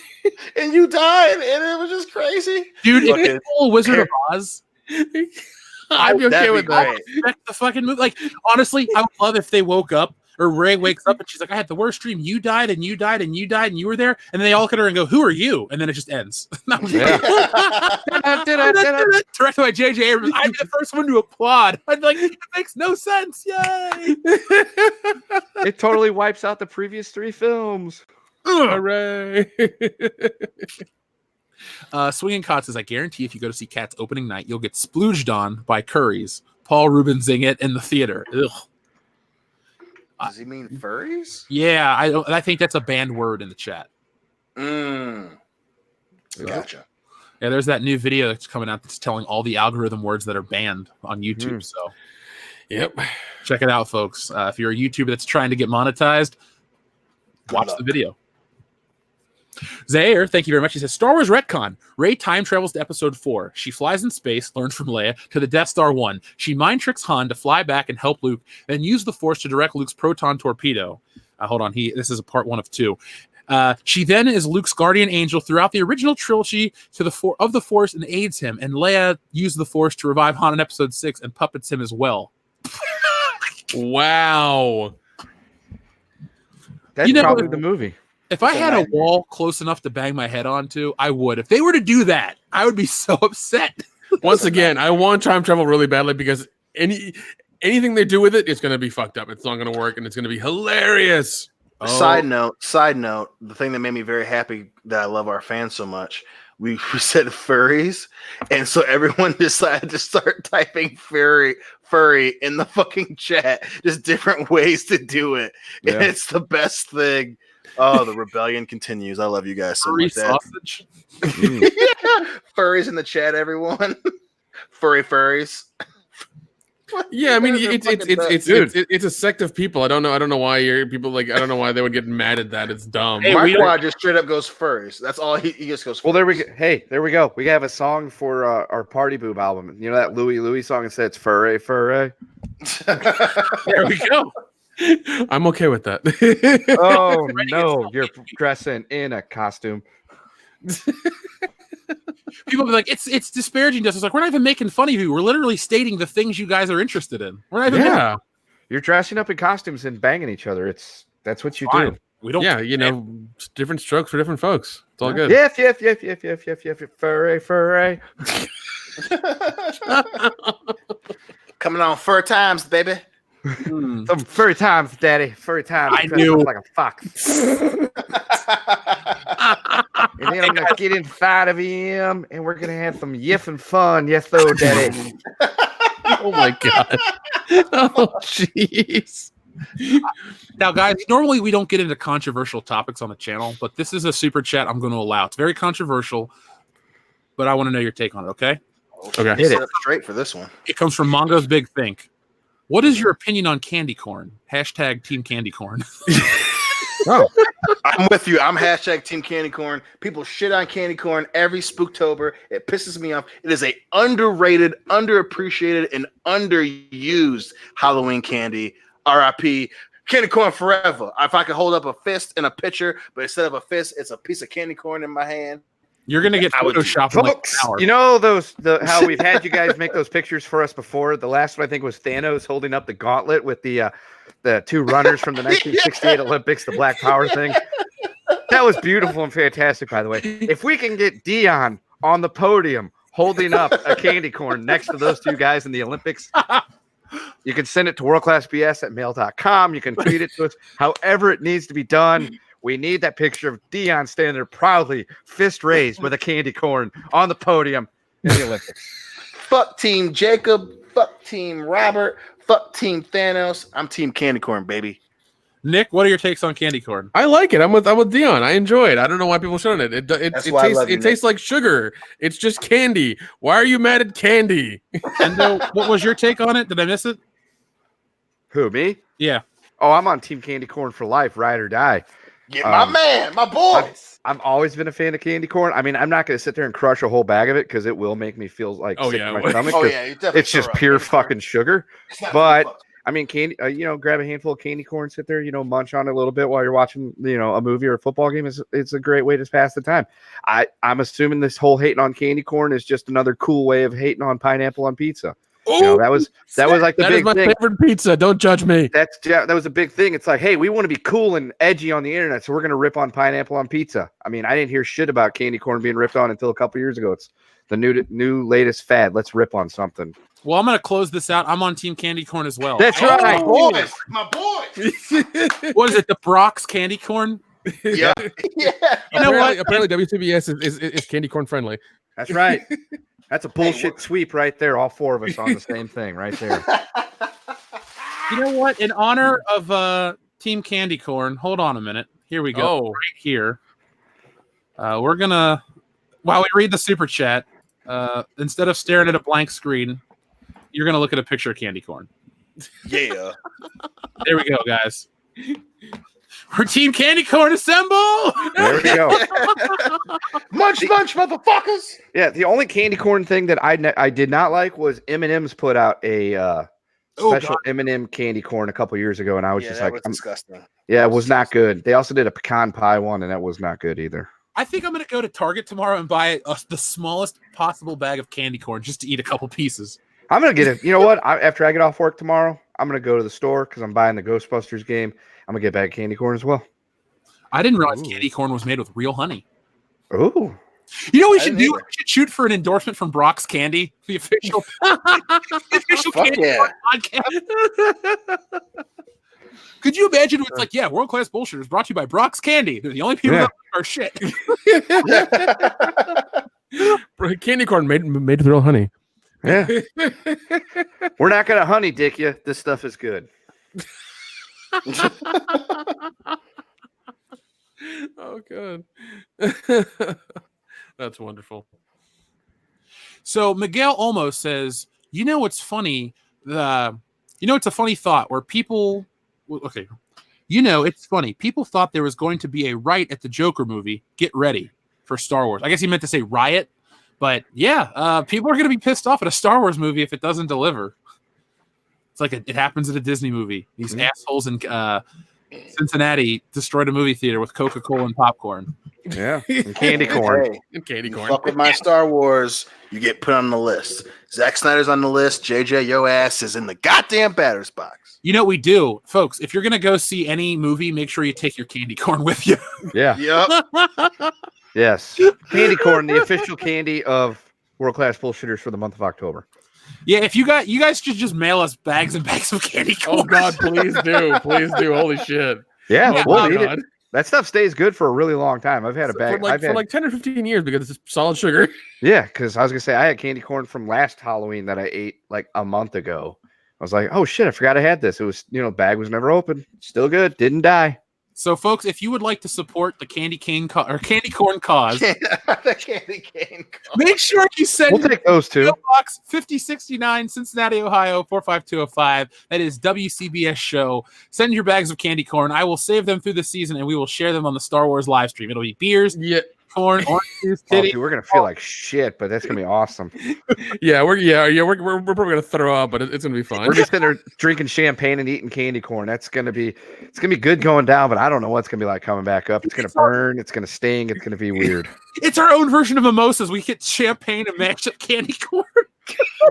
And you died, and it was just crazy. Dude, if Fucking it's all Wizard of Oz, I'd be okay That'd with be that. great. respect the fucking movie. Like, honestly, I would love if they woke up or Ray wakes up and she's like, I had the worst dream. You died and you died and you died and you were there. And then they all look at her and go, who are you? And then it just ends. Directed by J.J. Abrams. I'd be the first one to applaud. I'd be like, it makes no sense. Yay. It totally wipes out the previous 3 films. Hooray! Swinging Cot says, I guarantee if you go to see Cats opening night, you'll get splooged on by Curry's. Paul Rubensing it in the theater. Ugh. Does he mean furries? Yeah, I think that's a banned word in the chat. Gotcha. Yeah, there's that new video that's coming out that's telling all the algorithm words that are banned on YouTube. So, Yep. check it out, folks. If you're a YouTuber that's trying to get monetized, watch the video. Zaire, thank you very much. He says, Star Wars retcon. Rey time travels to episode 4. She flies in space, learns from Leia, to the Death Star 1. She mind tricks Han to fly back and help Luke, then use the Force to direct Luke's proton torpedo. Hold on. This is a part 1 of 2. She then is Luke's guardian angel throughout the original trilogy to the Force and aids him. And Leia used the Force to revive Han in episode 6 and puppets him as well. Wow. That's You know- probably the movie. If I had a wall close enough to bang my head onto, I would. If they were to do that, I would be so upset. Once again, I want time travel really badly because anything they do with it, it's going to be fucked up. It's not going to work, and it's going to be hilarious. Side note, the thing that made me very happy that I love our fans so much, we said furries, and so everyone decided to start typing furry in the fucking chat. Just different ways to do it. Yeah. And it's the best thing. Oh, the rebellion continues. I love you guys so Furry much. sausage. Furries in the chat, everyone. Furries. Yeah, I mean, They're it's a sect of people. I don't know why people like. I don't know why they would get mad at that. It's dumb. Hey, My we quad just straight up goes furries. That's all he just goes. Well, there we go. Hey, there we go. We have a song for our Party Boob album. You know that Louie song? It says "Furry, furry." There we go. I'm okay with that. Oh no, you're dressing in a costume. People be like, it's disparaging to us. It's like, we're not even making fun of you. We're literally stating the things you guys are interested in. We're not even Yeah, You're dressing up in costumes and banging each other. That's what you Fine. do. We don't. yeah. You know, different strokes for different folks. It's all good. Yes, furry. Coming on fur times, baby. Hmm. Some furry times, daddy. Furry times. I Dress knew. up like a fox. And then I'm gonna get inside of him, and we're gonna have some yiffing fun. Yes, though, daddy. Oh my god. Oh jeez. Now, guys, normally we don't get into controversial topics on the channel, but this is a super chat I'm going to allow. It's very controversial, but I want to know your take on it, okay? Okay. Hit Set it. up straight for this one. It comes from Mongo's Big Think. What is your opinion on candy corn? Hashtag Team Candy Corn. Oh, I'm with you. I'm hashtag Team Candy Corn. People shit on candy corn every Spooktober. It pisses me off. It is a underrated, underappreciated, and underused Halloween candy. RIP. Candy corn forever. If I could hold up a fist in a pitcher, but instead of a fist, it's a piece of candy corn in my hand. You're going to get I would- Photoshopped in like an folks, hour. you know how we've had you guys make those pictures for us before. The last one I think was Thanos holding up the gauntlet with the 2 runners from the 1968 Olympics, the Black Power thing. That was beautiful and fantastic, by the way. If we can get Dion on the podium holding up a candy corn next to those 2 guys in the Olympics, you can send it to worldclassbs@mail.com. You can tweet it to us, however it needs to be done. We need that picture of Dion standing there proudly, fist raised with a candy corn on the podium in the Olympics. Fuck Team Jacob. Fuck Team Robert. Fuck Team Thanos. I'm Team Candy Corn, baby. Nick, what are your takes on candy corn? I like it. I'm with Dion. I enjoy it. I don't know why people shit on it. That's why I love you, It tastes like sugar. It's just candy. Why are you mad at candy? Endo, what was your take on it? Did I miss it? Who, me? Yeah. Oh, I'm on Team Candy Corn for life, ride or die. Get my man, my boys. I've always been a fan of candy corn. I mean, I'm not going to sit there and crush a whole bag of it because it will make me feel like Oh, sick yeah, to my it would. stomach. Oh 'cause yeah, you definitely it's just throw up. pure Candy corn. fucking sugar. It's not But fuck. I mean, candy. Grab a handful of candy corn, sit there, munch on it a little bit while you're watching, a movie or a football game. It's a great way to pass the time. I'm assuming this whole hating on candy corn is just another cool way of hating on pineapple on pizza. That was like the big thing. That is my favorite pizza. Don't judge me. That was a big thing. It's like, hey, we want to be cool and edgy on the internet, so we're gonna rip on pineapple on pizza. I mean, I didn't hear shit about candy corn being ripped on until a couple years ago. It's the new latest fad. Let's rip on something. Well, I'm gonna close this out. I'm on Team Candy Corn as well. That's right, my boys. What is it? The Brock's Candy Corn? Yeah. You know what? Apparently, WCBS is candy corn friendly. That's right. That's a bullshit sweep right there. All four of us on the same thing right there. You know what? In honor of Team Candy Corn, hold on a minute. Here we go. Right here. We're gonna, while we read the super chat, instead of staring at a blank screen, you're gonna look at a picture of candy corn. Yeah. There we go, guys. We're Team Candy Corn assemble. There we go. Munch, motherfuckers. Yeah, the only candy corn thing that I did not like was M&M's put out a special M&M candy corn a couple years ago, and I was just like, disgusting. Yeah, it was not good. They also did a pecan pie one, and that was not good either. I think I'm gonna go to Target tomorrow and buy the smallest possible bag of candy corn just to eat a couple pieces. I'm gonna get it. You know what? After I get off work tomorrow, I'm gonna go to the store because I'm buying the Ghostbusters game. I'm gonna get a bag of candy corn as well. I didn't realize candy corn was made with real honey. Ooh. You know what we should do? We should shoot for an endorsement from Brock's Candy, the official candy corn podcast. Could you imagine it's like, World Class Bullshitters brought to you by Brock's Candy. They're the only people that are shit. Candy corn made with real honey. Yeah. We're not gonna honey dick you. This stuff is good. Oh, good. That's wonderful. So Miguel Olmo says, what's funny? It's a funny thought where people, it's funny. People thought there was going to be a riot at the Joker movie. Get ready for Star Wars. I guess he meant to say riot, but people are going to be pissed off at a Star Wars movie if it doesn't deliver. It's like it happens at a Disney movie. These assholes in Cincinnati destroyed a movie theater with Coca-Cola and popcorn. Yeah, and candy corn. And candy corn. Fuck with my Star Wars, you get put on the list. Zack Snyder's on the list. JJ, your ass is in the goddamn batter's box. You know what we do, folks? If you're gonna go see any movie, make sure you take your candy corn with you. Yeah. Yep. Yes. Candy corn, the official candy of World Class Bullshitters for the month of October. Yeah, if you guys should just mail us bags and bags of candy corn. Oh God, please do. Please do. Holy shit. Yeah, we'll eat it. That stuff stays good for a really long time. I've had a bag for like 10 or 15 years because it's solid sugar. Yeah, because I was gonna say I had candy corn from last Halloween that I ate like a month ago. I was like, oh shit, I forgot I had this. It was, bag was never open. Still good. Didn't die. So, folks, if you would like to support the candy corn cause, the candy cane cause. Make sure you send. We'll take those two. Box 5069, Cincinnati, Ohio 45205. That is WCBS show. Send your bags of candy corn. I will save them through the season, and we will share them on the Star Wars live stream. It'll be beers, corn, orange juice, titty. We're gonna feel like shit, but that's gonna be awesome. We're probably gonna throw up, but it's gonna be fun. We're just sitting there drinking champagne and eating candy corn. It's gonna be good going down, but I don't know what it's gonna be like coming back up. It's gonna burn. It's gonna sting. It's gonna be weird. It's our own version of mimosas. We get champagne and mashed up candy corn.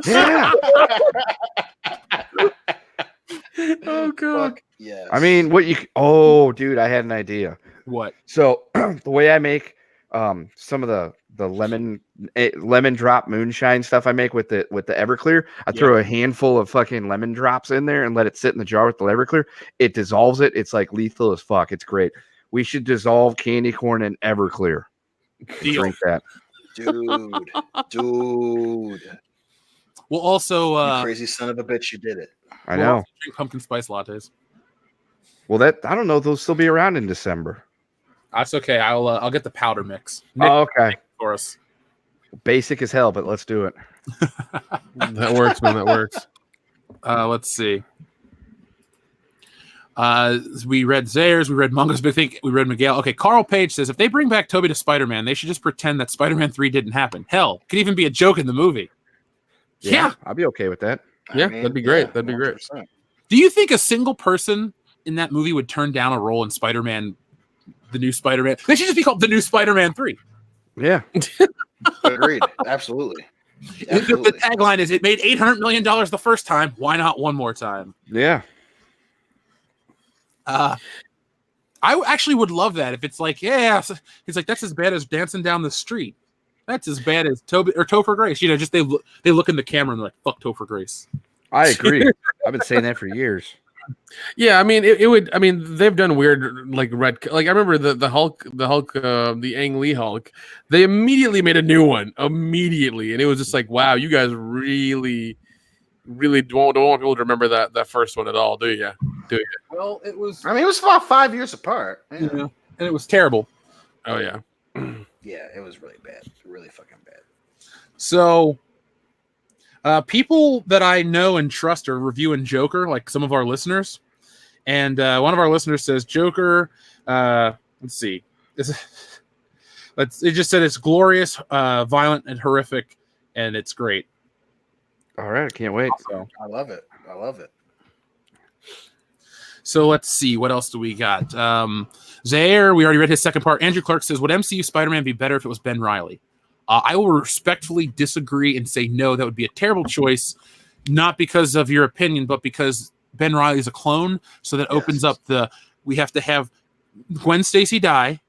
Yeah. Oh god. Fuck yes. I mean, dude, I had an idea. What? So the way I make some of the lemon drop moonshine stuff I make with the Everclear, I throw a handful of fucking lemon drops in there and let it sit in the jar with the Everclear. It dissolves it. It's like lethal as fuck. It's great. We should dissolve candy corn in Everclear. Drink that. Dude. We'll also You crazy son of a bitch, you did it. I know. Drink pumpkin spice lattes. Well, I don't know. They'll still be around in December. That's okay. I'll get the powder mix. Okay. For us. Basic as hell, but let's do it. That works, man. That works. Let's see. We read Zayers, we read Mungo's Big Thing, we read Miguel. Okay, Carl Page says if they bring back Toby to Spider-Man, they should just pretend that Spider-Man 3 didn't happen. Hell, it could even be a joke in the movie. Yeah. I'll be okay with that. Yeah, that'd be great. That'd be great. Do you think a single person in that movie would turn down a role in Spider-Man, the new Spider-Man? They should just be called the new Spider-Man 3. Yeah. Agreed. Absolutely. The tagline is, it made $800 million the first time. Why not one more time? Yeah. I actually would love that if it's like, yeah, he's like, that's as bad as dancing down the street. That's as bad as Topher Grace. You know, just they look in the camera and they're like, fuck Topher Grace. I agree. I've been saying that for years. Yeah, I mean, it would. I mean, they've done weird, like I remember the Hulk, the Ang Lee Hulk. They immediately made a new one immediately, and it was just like, wow, you guys really don't want people to remember that first one at all, do you? Well, it was. I mean, it was about 5 years apart. Yeah. Yeah, and it was terrible. Oh yeah. Yeah, it was really bad. Really fucking bad. So, people that I know and trust are reviewing Joker, like some of our listeners. And one of our listeners says, Joker, let's see. It just said it's glorious, violent, and horrific, and it's great. All right. I can't wait. So, I love it. I love it. So let's see. What else do we got? Zaire, we already read his second part. Andrew Clark says, would MCU Spider-Man be better if it was Ben Reilly? I will respectfully disagree and say no, that would be a terrible choice, not because of your opinion, but because Ben Reilly is a clone, so that opens up we have to have Gwen Stacy die,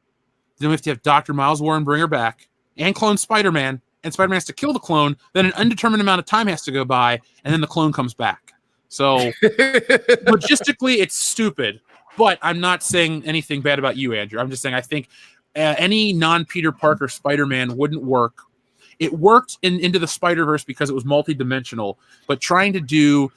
then we have to have Dr. Miles Warren bring her back, and clone Spider-Man, and Spider-Man has to kill the clone, then an undetermined amount of time has to go by, and then the clone comes back. So, logistically, it's stupid, but I'm not saying anything bad about you, Andrew. I'm just saying I think any non-Peter Parker Spider-Man wouldn't work. It worked Into the Spider-Verse because it was multi-dimensional, but trying to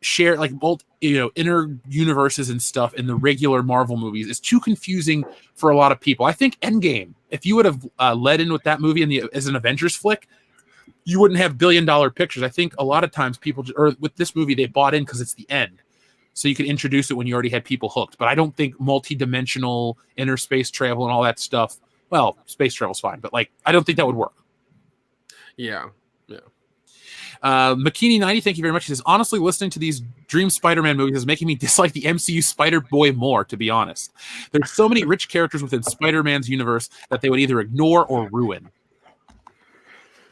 share like both, inner universes and stuff in the regular Marvel movies is too confusing for a lot of people. I think Endgame, if you would have led in with that movie as an Avengers flick, you wouldn't have billion-dollar pictures. I think a lot of times with this movie, they bought in because it's the end. So you could introduce it when you already had people hooked. But I don't think multi-dimensional inner space travel and all that stuff. Well, space travel's fine, but I don't think that would work. Yeah. McKinney90, thank you very much. He says, honestly, listening to these Dream Spider-Man movies is making me dislike the MCU Spider-Boy more, to be honest. There's so many rich characters within Spider-Man's universe that they would either ignore or ruin.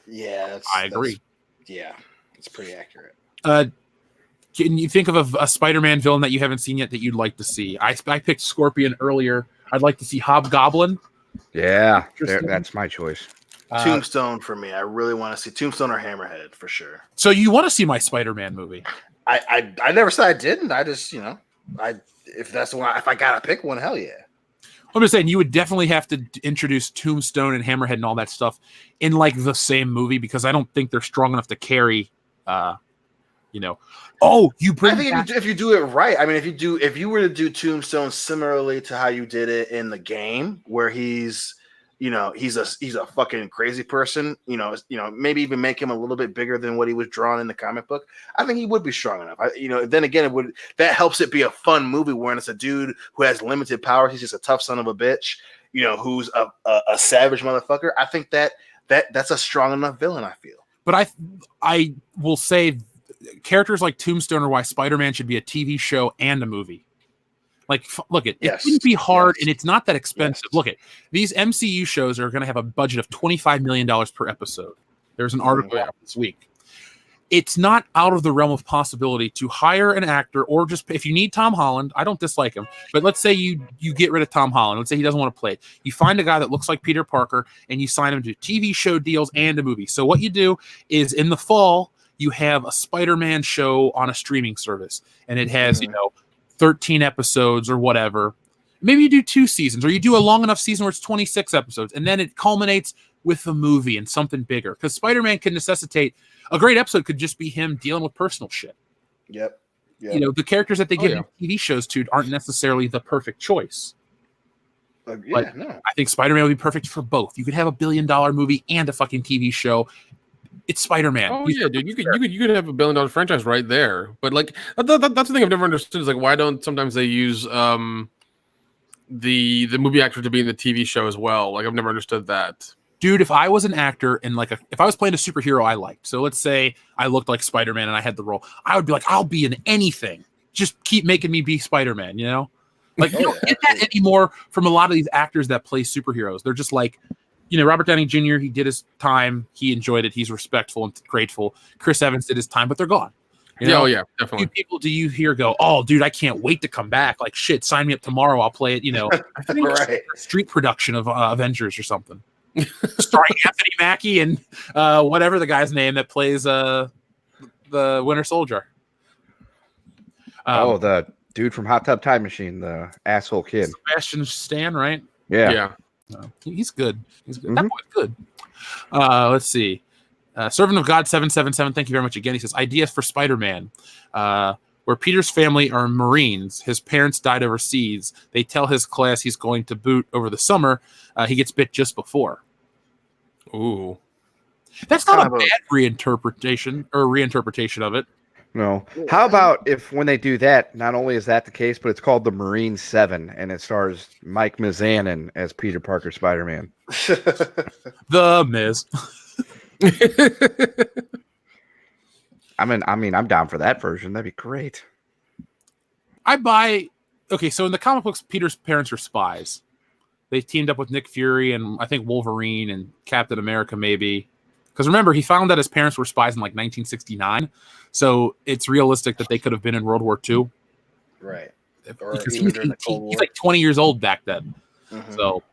Yeah, I agree. It's pretty accurate. Can you think of a Spider-Man villain that you haven't seen yet that you'd like to see? I picked Scorpion earlier. I'd like to see Hobgoblin. Yeah, that's my choice. Tombstone for me. I really want to see Tombstone or Hammerhead for sure. So you want to see my Spider-Man movie? I never said I didn't. I just, if that's the one, if I gotta pick one, hell yeah. I'm just saying you would definitely have to introduce Tombstone and Hammerhead and all that stuff in the same movie because I don't think they're strong enough to carry. Oh, you bring. I think if you do it right, I mean, if you were to do Tombstone similarly to how you did it in the game, where he's a fucking crazy person, maybe even make him a little bit bigger than what he was drawn in the comic book. I think he would be strong enough. Then again, that helps it be a fun movie when it's a dude who has limited powers. He's just a tough son of a bitch, who's a savage motherfucker. I think that's a strong enough villain. I feel. But I will say, characters like Tombstone are why Spider-Man should be a TV show and a movie. Look, it wouldn't be hard, and it's not that expensive. Yes. Look, these MCU shows are going to have a budget of $25 million per episode. There's an article out this week. It's not out of the realm of possibility to hire an actor, or just if you need Tom Holland, I don't dislike him, but let's say you get rid of Tom Holland. Let's say he doesn't want to play it. You find a guy that looks like Peter Parker, and you sign him to TV show deals and a movie. So what you do is in the fall, you have a Spider-Man show on a streaming service, and it has, 13 episodes or whatever. Maybe you do 2 seasons, or you do a long enough season where it's 26 episodes, and then it culminates with a movie and something bigger. Because Spider-Man can necessitate a great episode could just be him dealing with personal shit. Yep. The characters that they give TV shows to aren't necessarily the perfect choice. No. I think Spider-Man would be perfect for both. You could have a $1 billion movie and a fucking TV show. It's Spider-Man. Oh yeah, dude. You could have a $1 billion franchise right there. But that's the thing I've never understood is why don't sometimes they use the movie actor to be in the TV show as well? I've never understood that. Dude, if I was an actor and if I was playing a superhero I liked, so let's say I looked like Spider-Man and I had the role, I would be like, I'll be in anything. just keep making me be Spider-Man, you know? Like, you don't get that anymore from a lot of these actors that play superheroes. They're just like, you know, Robert Downey Jr., he did his time. He enjoyed it. He's respectful and grateful. Chris Evans did his time, but they're gone. You know? Oh, yeah, definitely. Few people do you hear go, oh, dude, I can't wait to come back. Like, shit, sign me up tomorrow. I'll play it, you know. I think Right. street production of Avengers or something. Starring Anthony Mackie and whatever the guy's name that plays the Winter Soldier. The dude from Hot Tub Time Machine, the asshole kid. Sebastian Stan, right? Yeah. He's good. He's good. Mhm. That boy's good. Let's see. Servant of God 777. Thank you very much again. He says ideas for Spider-Man. Where Peter's family are Marines. His parents died overseas. They tell his class he's going to boot over the summer. He gets bit just before. Ooh. That's not a bad reinterpretation of it. No. How about if when they do that, not only is that the case, but it's called the Marine 7, and it stars Mike Mizanin as Peter Parker Spider-Man. The Miz. I'm down for that version. That'd be great. Okay, so in the comic books, Peter's parents are spies. They teamed up with Nick Fury and I think Wolverine and Captain America maybe. Because remember, he found that his parents were spies in like 1969. So it's realistic that they could have been in World War II. Right. Because he's like 20 years old back then. Mm-hmm. So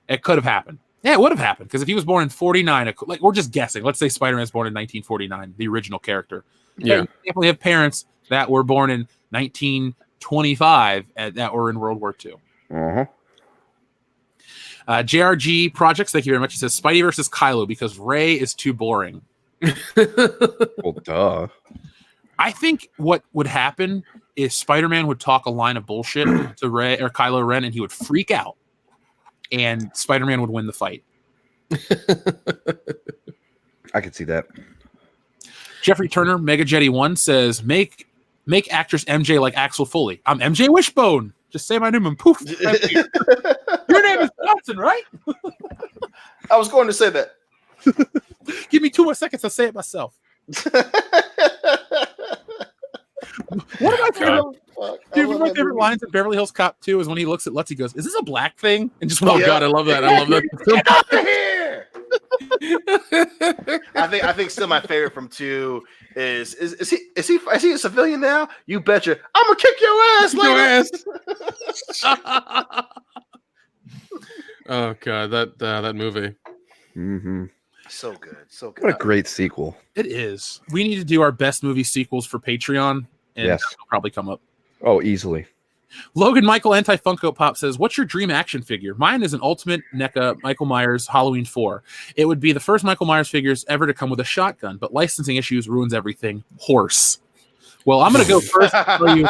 it could have happened. Yeah, it would have happened. Because if he was born in 49, like we're just guessing. Let's say Spider-Man's born in 1949, the original character. Yeah. You definitely have parents that were born in 1925 that were in World War II. Uh-huh. JRG Projects, thank you very much. He says Spidey versus Kylo because Rey is too boring. Well, duh. I think what would happen is Spider-Man would talk a line of bullshit to Rey or Kylo Ren, and he would freak out, and Spider-Man would win the fight. I could see that. Jeffrey Turner, Mega Jetty 1 says, make actress MJ like Axel Foley. I'm MJ Wishbone. Just say my name and poof. Your name is Johnson, right? I was going to say that. Give me 2 more seconds to say it myself. One of my favorite lines in Beverly Hills Cop 2 is when he looks at Lutz, he goes, "Is this a black thing?" And just God, I love that. I love that. Get out of here! I think still my favorite from 2 is he a civilian now? You betcha. I'm gonna kick your ass, Oh god, that movie. Mm-hmm. So good. What a great sequel. It is. We need to do our best movie sequels for Patreon, and Yes. that'll probably come up. Oh, easily. Logan Michael Anti Funko Pop says, "What's your dream action figure?" Mine is an Ultimate NECA Michael Myers Halloween 4. It would be the first Michael Myers figures ever to come with a shotgun, but licensing issues ruins everything. Horse. Well, I'm going to go first for you.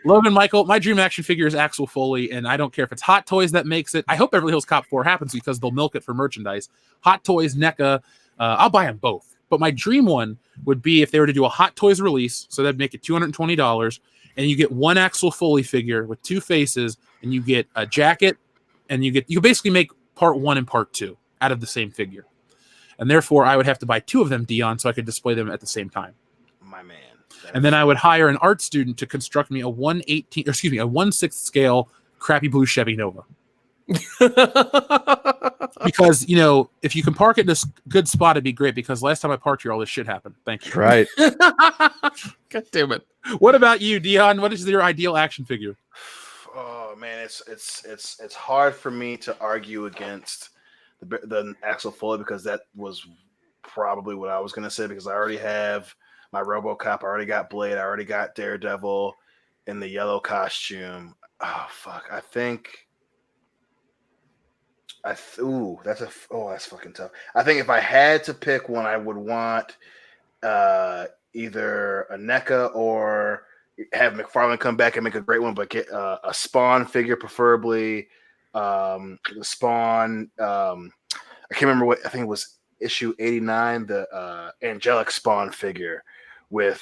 Logan Michael, my dream action figure is Axel Foley, and I don't care if it's Hot Toys that makes it. I hope Beverly Hills Cop 4 happens because they'll milk it for merchandise. Hot Toys, NECA, I'll buy them both. But my dream one would be if they were to do a Hot Toys release, so that'd make it $220, and you get one Axel Foley figure with 2 faces, and you get a jacket, and you basically make part 1 and part 2 out of the same figure. And therefore, I would have to buy 2 of them, Dion, so I could display them at the same time. My man. And then I would hire an art student to construct me a 1/6 scale crappy blue Chevy Nova. Because, you know, if you can park it in a good spot, it'd be great. Because last time I parked here, all this shit happened. Thank you. Right. God damn it. What about you, Dion? What is your ideal action figure? Oh man, it's hard for me to argue against the Axel Foley because that was probably what I was gonna say because I already have my RoboCop. I already got Blade. I already got Daredevil in the yellow costume. Oh fuck! I think. That's fucking tough. I think if I had to pick one, I would want either a NECA or have McFarlane come back and make a great one, but get a Spawn figure, preferably. The Spawn. I can't remember what. I think it was issue 89, the angelic Spawn figure with.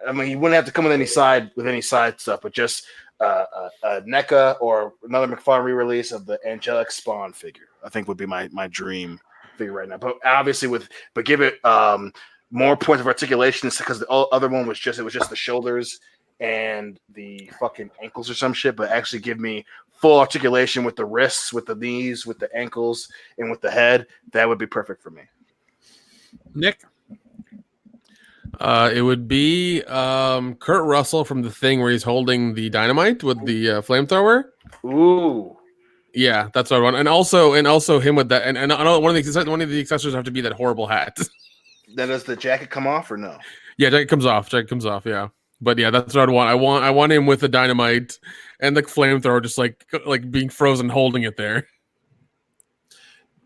I mean, he wouldn't have to come with any side stuff, but just a NECA or another McFarlane re-release of the angelic Spawn figure. I think would be my dream figure right now. But obviously, give it more points of articulation because the other one was just the shoulders and the fucking ankles or some shit, but actually give me full articulation with the wrists, with the knees, with the ankles, and with the head. That would be perfect for me. Nick? It would be Kurt Russell from The Thing, where he's holding the dynamite with the flamethrower. Ooh. Yeah, that's what I want. And also him with that. And I know one of the accessories have to be that horrible hat. Then does the jacket come off or no? Yeah, jacket comes off. Yeah. But yeah, that's what I'd want. I want him with the dynamite and the flamethrower, just like being frozen, holding it there.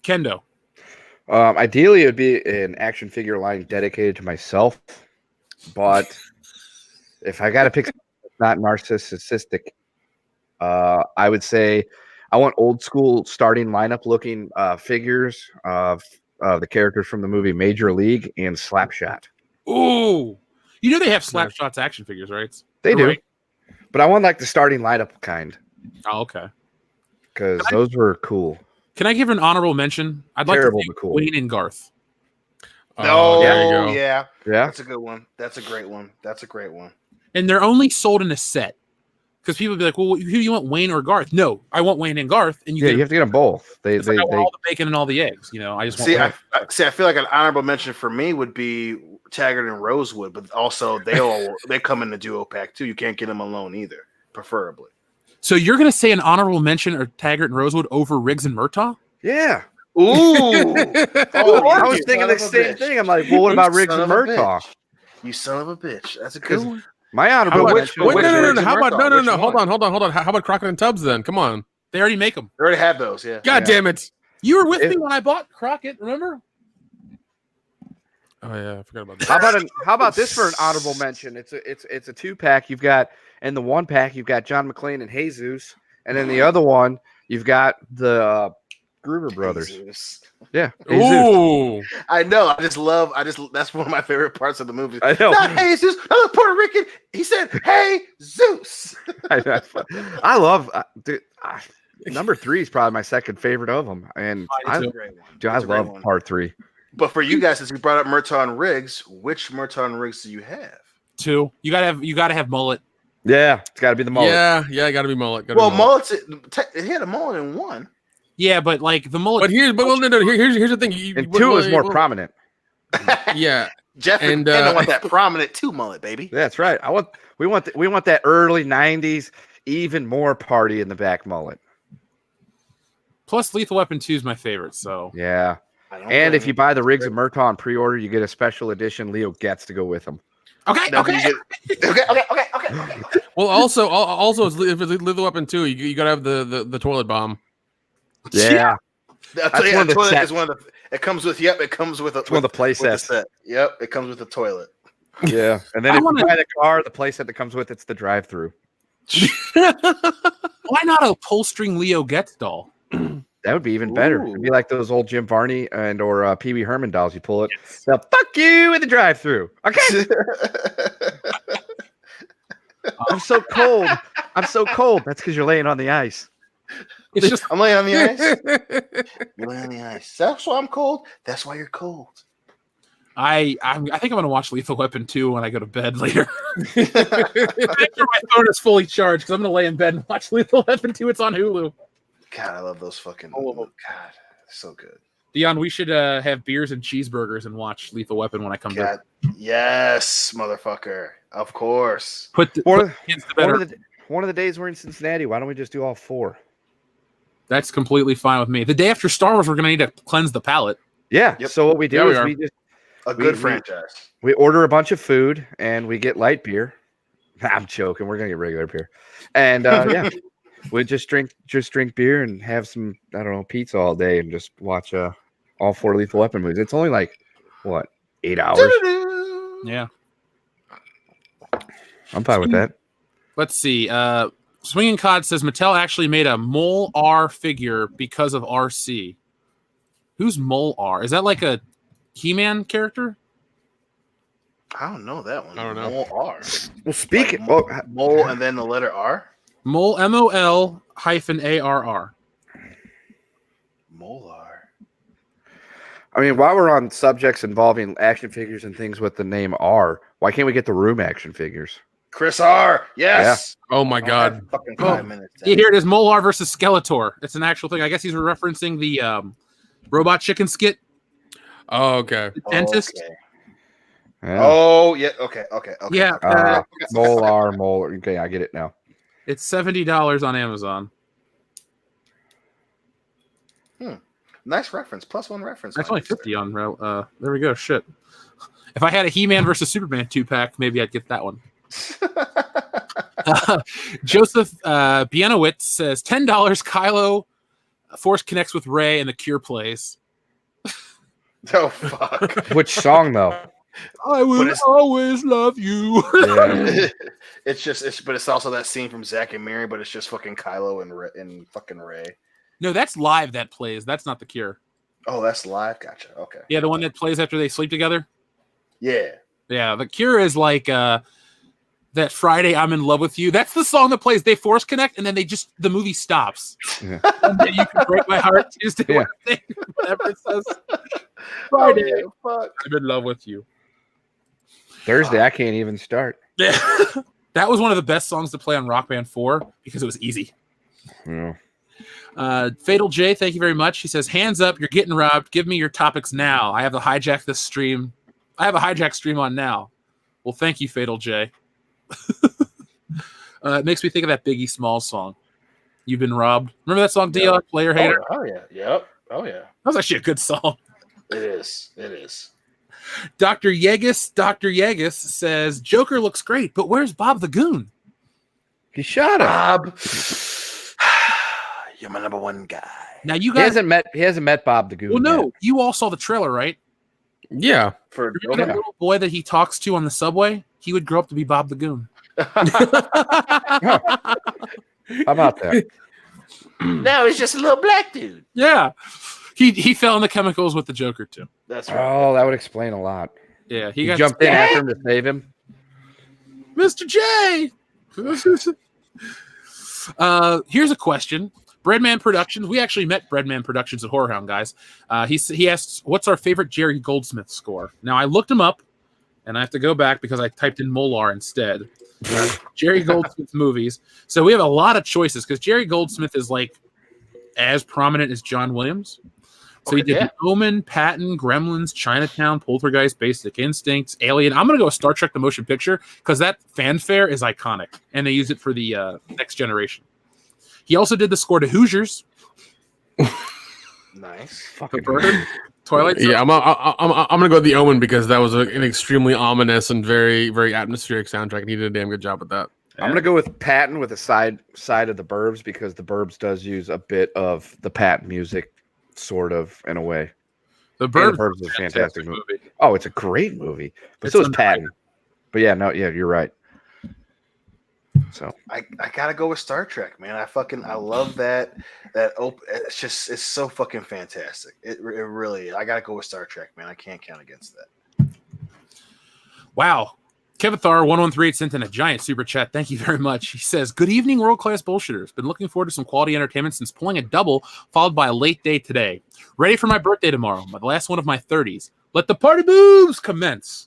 Kendo? Ideally, it would be an action figure line dedicated to myself. But if I got to pick something that's not narcissistic, I would say I want old school starting lineup looking figures of the characters from the movie Major League and Slapshot. Ooh. You know they have Slapshot's action figures, right? They do. Right. But I want like the starting lineup kind Oh, okay. because those were cool. Can I give an honorable mention? I'd like Terrible to but cool. Wayne and Garth. Oh, there you go. yeah. Yeah. That's a good one. That's a great one. And they're only sold in a set. Because people be like, well, who do you want, Wayne or Garth? No, I want Wayne and Garth. And You have to get them both. They I want all the bacon and all the eggs. I just want I feel like an honorable mention for me would be Taggart and Rosewood, but also they come in the duo pack too. You can't get them alone either, preferably. So you're going to say an honorable mention or Taggart and Rosewood over Riggs and Murtaugh? Yeah. Ooh. I was thinking the same thing. I'm like, well, what about Riggs and Murtaugh? You son of a bitch. That's a good one. My honorable mention. No. How about no. Hold on. How about Crockett and Tubbs then? Come on. They already make them. They already have those, yeah. God damn it. You were with me when I bought Crockett, remember? Oh yeah, I forgot about that. How about this for an honorable mention? It's a 2-pack. You've got in the 1-pack you've got John McClane and Jesus, and in the other one you've got the Gruber brothers. Jesus. Yeah. Ooh. I know. That's one of my favorite parts of the movie. I know. Not hey Zeus, I'm a Puerto Rican. He said, "Hey Zeus." I love number 3 is probably my second favorite of them, and I love part 3. But for you guys, since you brought up Murtaugh and Riggs, which Murtaugh and Riggs do you have? 2. You gotta have mullet. Yeah, it's got to be the mullet. Yeah, got to be mullet. Mullet's he had a mullet in 1. Yeah, but like the mullet. But here's the thing. And 2 is more prominent. Yeah, Jeff and I want that prominent 2 mullet, baby. That's right. We want that early '90s, even more party in the back mullet. Plus, Lethal Weapon 2 is my favorite. So yeah. And if you buy the Riggs and Murtaugh on pre-order, you get a special edition Leo Getz to go with them. Okay. Well, also, if it's Lethal Weapon 2, you gotta have the toilet bomb. Yeah. It comes with one of the play sets. Yep, it comes with the toilet. Yeah. And then if you buy the car, the play set that comes with it's the drive-through. Why not a pull-string Leo Getz doll? That would be even better. It'd be like those old Jim Varney and or Pee Wee Herman dolls. You pull it. So fuck you in the drive-through. Okay. I'm so cold. That's because you're laying on the ice. It's just I'm laying on the ice. You're laying on the ice. That's why I'm cold. That's why you're cold. I think I'm gonna watch Lethal Weapon 2 when I go to bed later. Make sure my phone is fully charged because I'm gonna lay in bed and watch Lethal Weapon 2. It's on Hulu. God, I love those fucking. Oh, God, so good. Dion, we should have beers and cheeseburgers and watch Lethal Weapon when I come back. Yes, motherfucker. Of course. Put kids to bed. One of the days we're in Cincinnati, why don't we just do all 4? That's completely fine with me. The day after Star Wars, we're gonna need to cleanse the palate. Yeah. Yep. So what we do is we just good franchise. We order a bunch of food and we get light beer. I'm joking. We're gonna get regular beer, and yeah. We just drink beer and have some, I don't know, pizza all day and just watch all 4 Lethal Weapon movies. It's only like, what, 8 hours? Yeah. I'm fine with that. Let's see. Swinging Cod says Mattel actually made a Mole R figure because of RC. Who's Mole R? Is that like a He-Man character? I don't know that one. I don't know. Mole R. Well, speaking Mole and then the letter R. Mole MOL-ARR. Molar. I mean, while we're on subjects involving action figures and things with the name R, why can't we get the Room action figures? Chris R. Yes. Oh my I don't have god. fucking Oh, 5 minutes. Yeah, here it is, Molar versus Skeletor. It's an actual thing. I guess he's referencing the robot chicken skit. Oh, okay. The dentist. Okay. Yeah. Oh yeah. Okay. Yeah, Molar. Okay, I get it now. it's $70 on Amazon. Nice reference. +1 reference. That's only 50 on. There we go. Shit. If I had a He-Man versus Superman 2-pack, maybe I'd get that one. Joseph Bienowitz says $10. Kylo Force connects with Rey and the Cure plays. Oh fuck. Which song though? I will always love you. Yeah. But it's also that scene from Zack and Miri, but it's just fucking Kylo and fucking Rey. No, that's live that plays. That's not the Cure. Oh, that's live. Gotcha. Okay. Yeah, the one that plays after they sleep together. Yeah. Yeah, the Cure is like that Friday I'm in love with you. That's the song that plays. They force connect and then the movie stops. Yeah. Someday you can break my heart. Tuesday, Yeah. Wednesday, whatever it says. Friday, Fuck. I'm in love with you. Thursday, I can't even start. Yeah. That was one of the best songs to play on Rock Band 4 because it was easy. Yeah. Fatal J, thank you very much. He says, hands up, you're getting robbed. Give me your topics now. I have a hijack stream on now. Well, thank you, Fatal J. It makes me think of that Biggie Smalls song. You've been robbed. Remember that song, Dion? Player Hater? Oh yeah. Yep. Oh yeah. That was actually a good song. It is. Dr. Yegus says, Joker looks great, but where's Bob the Goon? He shot him. Bob. You're my number one guy. Now you He guys hasn't met Bob the Goon. Well, no, yet. you all saw the trailer, right? Yeah. For Remember that little boy that he talks to on the subway? He would grow up to be Bob the Goon. How about that? now he's just a little black dude. Yeah. He fell in the chemicals with the Joker too. That's right. Oh, that would explain a lot. Yeah, He jumped in after him to save him. Mr. J. Here's a question. Breadman Productions. We actually met Breadman Productions at Horror Hound, guys. He asks, what's our favorite Jerry Goldsmith score? Now, I looked him up, and I have to go back because I typed in Molar instead. Jerry Goldsmith movies. So we have a lot of choices because Jerry Goldsmith is like as prominent as John Williams. So he did The Omen, Patton, Gremlins, Chinatown, Poltergeist, Basic Instincts, Alien. I'm going to go with Star Trek The Motion Picture because that fanfare is iconic, and they use it for the Next Generation. He also did the score to Hoosiers. Nice. The Burger, Twilight Zone. Yeah, I'm gonna go with The Omen because that was an extremely ominous and very, very atmospheric soundtrack, and he did a damn good job with that. I'm gonna go with Patton with the side of the Burbs because the Burbs does use a bit of the Patton music, sort of in a way. The Burbs, Burbs is a fantastic movie. Oh, it's a great movie, but It's so is underrated. Patton. But yeah, you're right. So I gotta go with Star Trek, man. I love that it's so fucking fantastic. It really is. I gotta go with Star Trek, man. I can't count against that. Wow. Kevin Thar 1138 sent in a giant super chat. Thank you very much. He says, good evening, world-class bullshitters. Been looking forward to some quality entertainment since pulling a double followed by a late day today. Ready for my birthday tomorrow, the last one of my 30s. Let the party moves commence.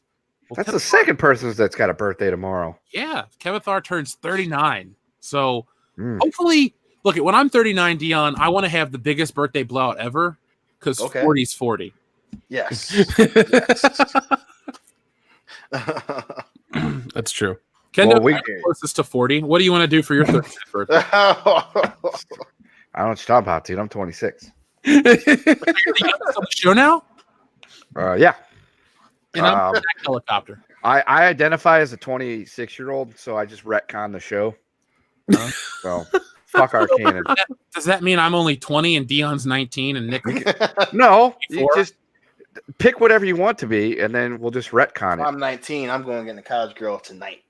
Well, that's the second person that's got a birthday tomorrow. Yeah, Kevin Thar turns 39. So hopefully, look, when I'm 39, Dion, I want to have the biggest birthday blowout ever because 40's 40. Yes. That's true. Kendo, Well, closest to 40. What do you want to do for your 30th birthday? I don't know what you're talking about, dude. I'm 26. You're the youngest on the show now? Yeah. And I'm that helicopter. I identify as a 26-year-old, so I just retcon the show. So fuck our canon. Does that mean I'm only 20 and Dion's 19 and Nick? No, you 24? just pick whatever you want to be, and then we'll just retcon it. I'm 19. I'm going to get a college girl tonight.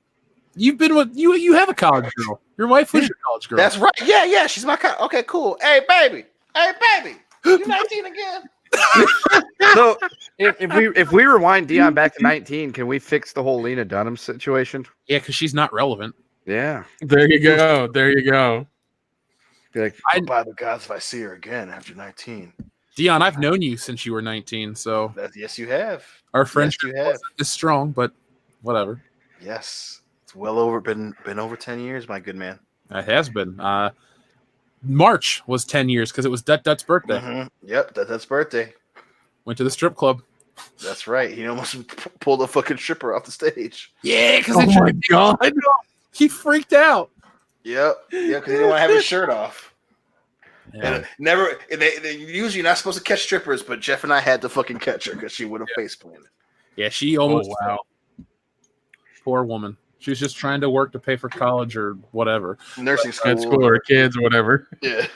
You've been with you have a college girl. Your wife was your college girl. That's right. Yeah. She's my okay, cool. Hey, baby. You 19 again? So if we rewind Dion back to 19, can we fix the whole Lena Dunham situation? Yeah, because she's not relevant. Yeah. There you go. Be like, By the gods, if I see her again after 19. Dion, I've known you since you were 19, so Yes, you have. our friendship you have. is strong, but whatever. Yes. It's been over 10 years, my good man. It has been. March was 10 years because it was Dut's birthday. Mm-hmm. Yep, that's birthday. Went to the strip club. That's right. He almost pulled a fucking stripper off the stage. Yeah, because Oh my god! he freaked out. Yep. Yeah, because he didn't want to have his shirt off. Yeah. And they usually not supposed to catch strippers, but Jeff and I had to fucking catch her because she would have face planted. Yeah, she almost. Oh wow! Poor woman. She was just trying to work to pay for college or whatever. Nursing school. At school or kids or whatever. Yeah.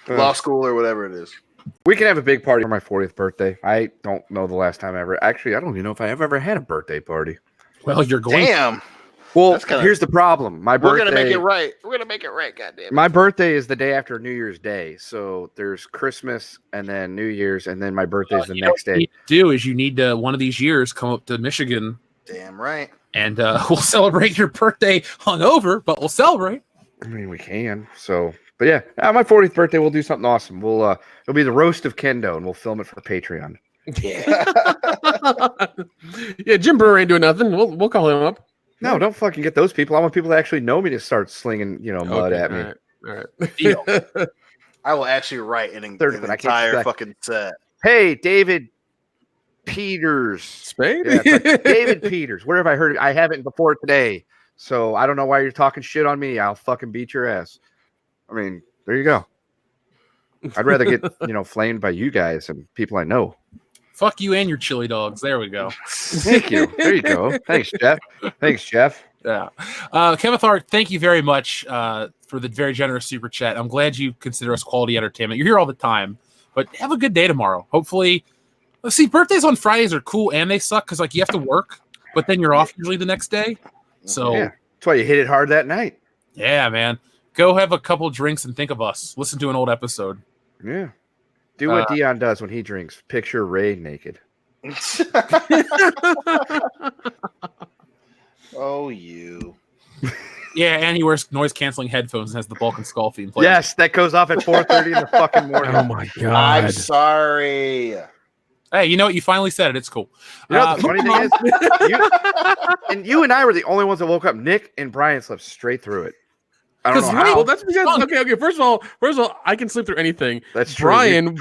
Law school or whatever it is. We can have a big party for my 40th birthday. I don't know the last time ever. Actually, I don't even know if I have ever had a birthday party. Well, you're going. Damn. Well, here's the problem. My birthday. We're gonna make it right. We're gonna make it right. Goddamn. My birthday is the day after New Year's Day, so there's Christmas and then New Year's, and then my birthday is the next day. What you need to do is you need to one of these years come up to Michigan. Damn right. And we'll celebrate your birthday hungover, but we'll celebrate. I mean, we can. So, but yeah, my 40th birthday, we'll do something awesome. We'll it'll be the roast of Kendo, and we'll film it for Patreon. Yeah. Yeah, Jim Brewer ain't doing nothing. We'll call him up. No, don't fucking get those people. I want people to actually know me to start slinging, mud at me. All right. Deal. I will actually write an Third one, I can't entire expect- fucking set. Hey, David Peters. Spade? Yeah, it's like, David Peters. Where have I heard it? I haven't before today. So I don't know why you're talking shit on me. I'll fucking beat your ass. I mean, there you go. I'd rather get, flamed by you guys and people I know. Fuck you and your chili dogs. There we go. Thank you. There you go. Thanks, Jeff. Yeah. Kevin Tharp, thank you very much for the very generous super chat. I'm glad you consider us quality entertainment. You're here all the time, but have a good day tomorrow. Hopefully, let's see, birthdays on Fridays are cool and they suck because you have to work, but then you're off usually the next day. So yeah, that's why you hit it hard that night. Yeah, man. Go have a couple drinks and think of us. Listen to an old episode. Yeah. Do what Dion does when he drinks. Picture Ray naked. Oh, you. Yeah, and he wears noise-canceling headphones and has the Balkan Skull theme playing. Yes, that goes off at 4:30 in the fucking morning. Oh my god! I'm sorry. Hey, you know what? You finally said it. It's cool. The funny thing is, you and I were the only ones that woke up. Nick and Brian slept straight through it. I don't know how. Well, that's because okay. First of all, I can sleep through anything. That's true. Brian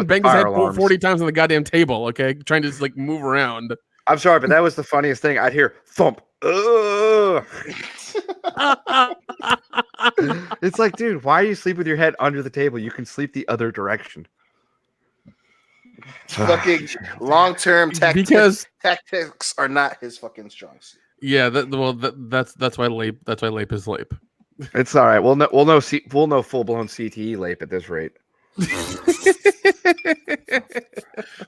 banged his head alarms 40 times on the goddamn table. Okay, trying to just move around. I'm sorry, but that was the funniest thing. I'd hear thump. It's like, dude, why do you sleep with your head under the table? You can sleep the other direction. Fucking long-term Because tactics are not his fucking strong suit. Yeah, that's why Lape. That's why Lape is Lape. It's all right. We'll know full-blown CTE Lape at this rate.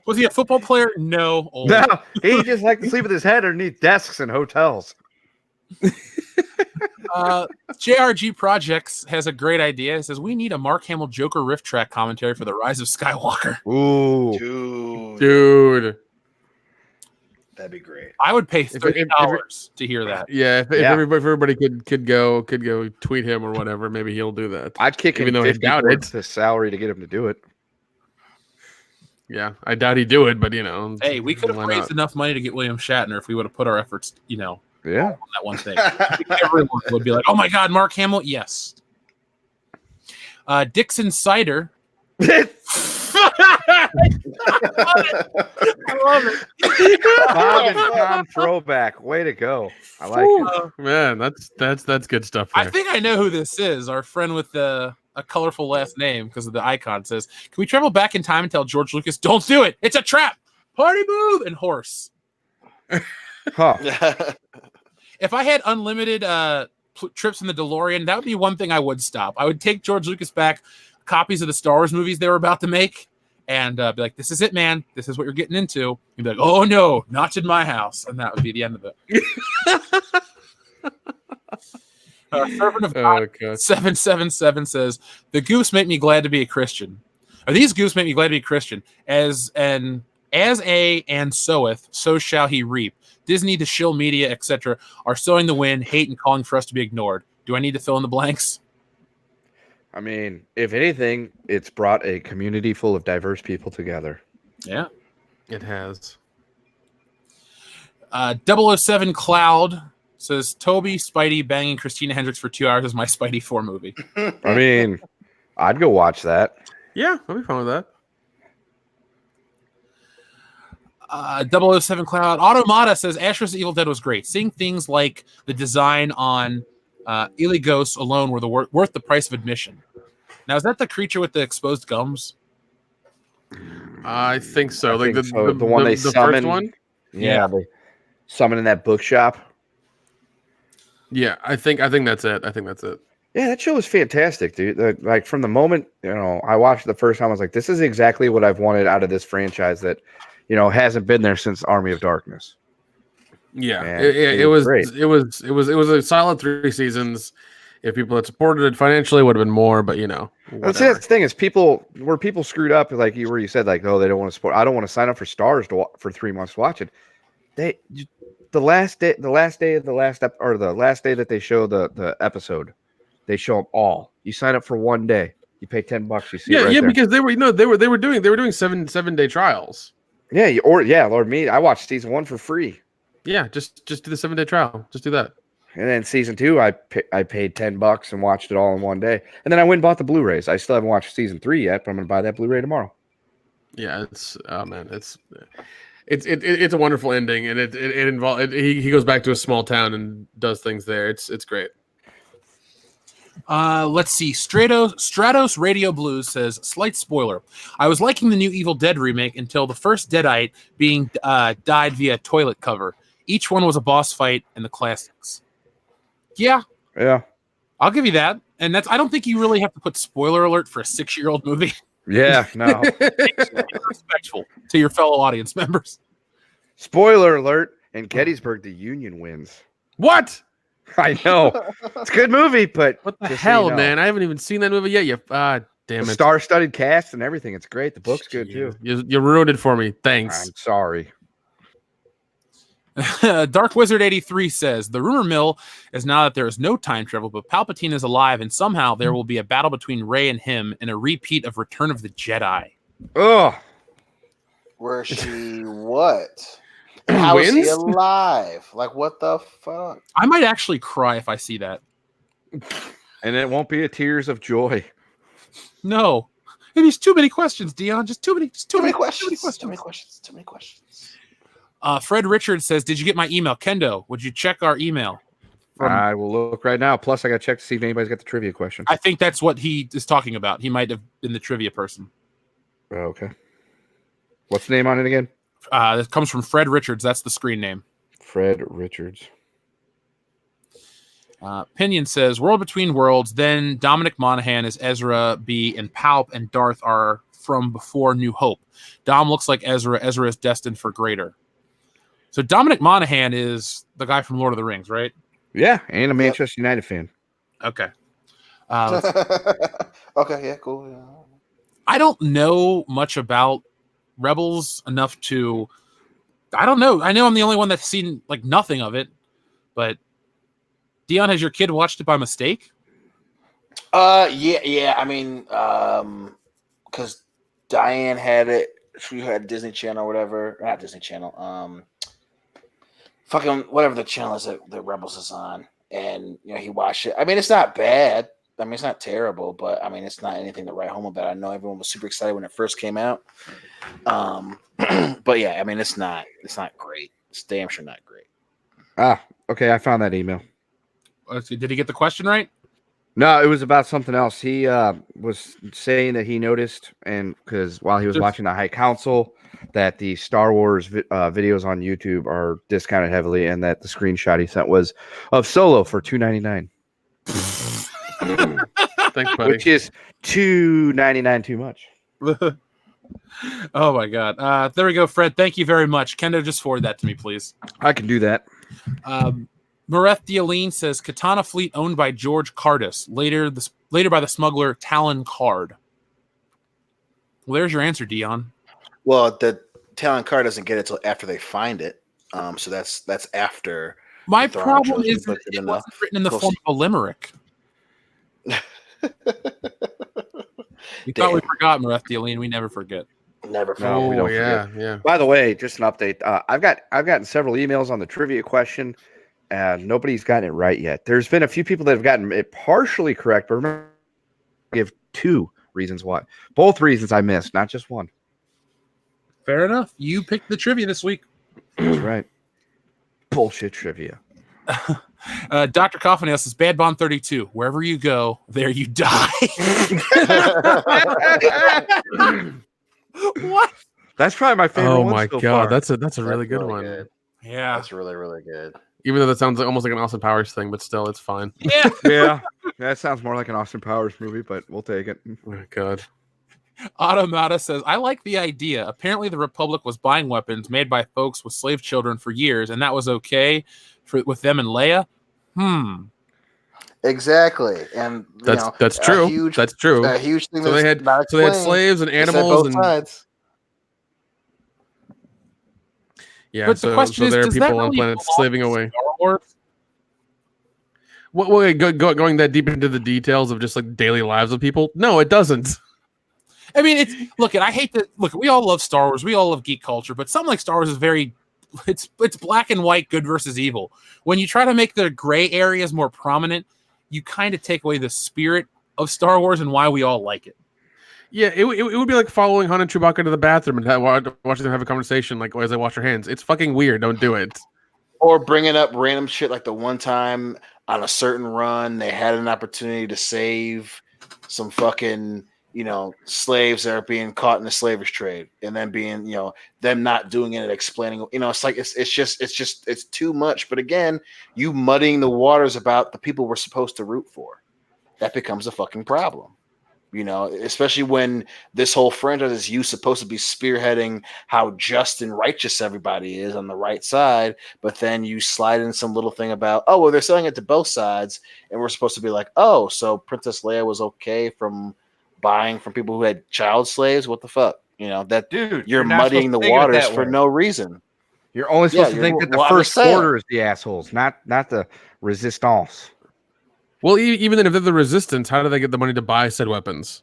Was he a football player? No. Old. No, he just liked to sleep with his head underneath desks in hotels. JRG Projects has a great idea. It says we need a Mark Hamill Joker riff track commentary for the Rise of Skywalker. Ooh, dude, that'd be great. I would pay $30 to hear that. Yeah, if everybody could go tweet him or whatever, maybe he'll do that. I'd kick him, even though he doubted his salary to get him to do it. Yeah, I doubt he'd do it, but hey, we could have raised enough money to get William Shatner if we would have put our efforts, yeah, on that one thing. Everyone would be like, "Oh my God, Mark Hamill!" Yes. Dixon Cider. I love it. Bob and Tom throwback. Way to go. I like it. Man, that's good stuff there. I think I know who this is. Our friend with a colorful last name because of the icon says, "Can we travel back in time and tell George Lucas, don't do it? It's a trap. Party move and horse." Huh. If I had unlimited trips in the DeLorean, that would be one thing I would stop. I would take George Lucas back copies of the Star Wars movies they were about to make and be like, "This is it, man. This is what you're getting into." He'd be like, "Oh no, not in my house," and that would be the end of it. Servant of God 777 says, "The goose make me glad to be a Christian. Or these goose make me glad to be a Christian. As a and soweth, so shall he reap. Disney, the shill media, etc., are sowing the wind, hate, and calling for us to be ignored. Do I need to fill in the blanks?" I mean, if anything, it's brought a community full of diverse people together. Yeah, it has. 007 Cloud says Toby Spidey banging Christina Hendricks for 2 hours is my Spidey 4 movie. I mean, I'd go watch that. Yeah, I'll be fine with that. 007 Cloud Automata says Ash vs. Evil Dead was great. Seeing things like the design on Iligos alone were worth the price of admission. Now, is that the creature with the exposed gums? I think so. I Like think so. The one they summon. first one. Yeah, they summon in that bookshop. Yeah, I think that's it. I think that's it. Yeah, that show was fantastic, dude. Like from the moment I watched it the first time, I was like, "This is exactly what I've wanted out of this franchise that, hasn't been there since Army of Darkness." Yeah, Man, it was great. it was a solid 3 seasons. If people had supported it financially, it would have been more. But That's it. The thing is, people screwed up, like where you said, like, oh, they don't want to support. I don't want to sign up for Stars for 3 months to watch it. The last day that they show the episode, they show them all. You sign up for 1 day, you pay $10. You see, it right there. Because they were doing 7-day trials. Yeah, Lord me, I watched season 1 for free. Yeah, just do the 7-day trial. Just do that. And then season 2, I paid $10 and watched it all in 1 day. And then I went and bought the Blu-rays. I still haven't watched season 3 yet, but I'm going to buy that Blu-ray tomorrow. Yeah, it's a wonderful ending, and it involves he goes back to a small town and does things there. It's great. Let's see. Stratos Radio Blues says, slight spoiler. I was liking the new Evil Dead remake until the first Deadite being died via toilet cover. Each one was a boss fight in the classics. Yeah. I'll give you that. And I don't think you really have to put spoiler alert for a 6-year-old movie. Yeah, no. Respectful to your fellow audience members. Spoiler alert, in Gettysburg, the Union wins. What? I know. It's a good movie, but what the hell, man? I haven't even seen that movie yet. Damn it. Star-studded cast and everything. It's great. The book's good, too. You ruined it for me. Thanks. I'm sorry. Dark Wizard 83 says the rumor mill is now that there is no time travel, but Palpatine is alive, and somehow there will be a battle between Rey and him in a repeat of Return of the Jedi. Oh, where she what? How is he alive? Like what the fuck? I might actually cry if I see that. And it won't be a tears of joy. No, there's too many questions, Dion. Just too many questions. Too many questions. Fred Richards says, did you get my email? Kendo, would you check our email? I will look right now. Plus, I got to check to see if anybody's got the trivia question. I think that's what he is talking about. He might have been the trivia person. Oh, okay. What's the name on it again? It comes from Fred Richards. That's the screen name. Fred Richards. Pinion says, World Between Worlds, then Dominic Monaghan as Ezra B, and Palp and Darth are from before New Hope. Dom looks like Ezra. Ezra is destined for greater. So Dominic Monaghan is the guy from Lord of the Rings, right? Yeah, and a Manchester United fan. Okay. Okay, yeah, cool. Yeah. I don't know much about Rebels enough to... I don't know. I know I'm the only one that's seen like nothing of it, but Dion, has your kid watched it by mistake? Yeah. I mean, because Diane had it. She had Disney Channel or whatever. Not Disney Channel. Fucking whatever the channel is that Rebels is on, and he watched it. I mean, it's not bad. I mean, it's not terrible, but I mean, it's not anything to write home about. I know everyone was super excited when it first came out. But yeah, I mean, it's not great. It's damn sure not great. Okay, I found that email. Did he get the question right? No, it was about something else. He was saying that he noticed, and because while he was watching the High Council, that the Star Wars videos on YouTube are discounted heavily, and that the screenshot he sent was of Solo for $2.99. Thanks, buddy. Which is $2.99 too much. Oh my God! There we go, Fred. Thank you very much. Kendo, just forward that to me, please. I can do that. Mareth Dialine says Katana fleet owned by George Cardis, later by the smuggler Talon Card. Well, there's your answer, Dion. Well, the Talon Card doesn't get it till after they find it. So that's after. My problem is that it wasn't written in the form of a limerick. We thought we forgot, Mareth Dialine. We never forget. Never forget. No, we don't forget. Yeah. By the way, just an update. I've gotten several emails on the trivia question. nobody's gotten it right yet. There's been a few people that have gotten it partially correct, but remember, I give 2 reasons why. Both reasons I missed, not just one. Fair enough. You picked the trivia this week. That's right. Bullshit trivia. Dr. Coffin says, Bad Bond 32. Wherever you go, there you die. What? That's probably my favorite one. Oh my so god, far. that's a really good one. Good. Yeah. That's really, really good. Even though that sounds like almost like an Austin Powers thing, but still, it's fine. Yeah. Yeah, that sounds more like an Austin Powers movie, but we'll take it. Oh god. Automata says, I like the idea. Apparently, the Republic was buying weapons made by folks with slave children for years, and that was okay with them and Leia. Exactly, and That's true. That's true. A huge thing. So they had slaves and animals and sides. yeah. But the question is, there are does that people on really planets belong slaving to away. Star Wars? Going that deep into the details of just like daily lives of people? No, it doesn't. I mean, I hate to look. We all love Star Wars. We all love geek culture, but something like Star Wars is very, it's black and white, good versus evil. When you try to make the gray areas more prominent, you kind of take away the spirit of Star Wars and why we all like it. Yeah, it would be like following Han and Chewbacca to the bathroom and watching them have a conversation like as they wash their hands. It's fucking weird. Don't do it. Or bringing up random shit like the one time on a certain run they had an opportunity to save some fucking slaves that are being caught in the slavery trade, and then being them not doing it and explaining. It's like it's too much. But again, you muddying the waters about the people we're supposed to root for, that becomes a fucking problem. Especially when this whole franchise is you supposed to be spearheading how just and righteous everybody is on the right side, but then you slide in some little thing about, oh, well, they're selling it to both sides, and we're supposed to be like, oh, so Princess Leia was okay from buying from people who had child slaves? What the fuck? That Dude, you're muddying the waters for no reason. You're only supposed to think that the First Order is the assholes, not the Resistance. Well, even if they're the Resistance, how do they get the money to buy said weapons?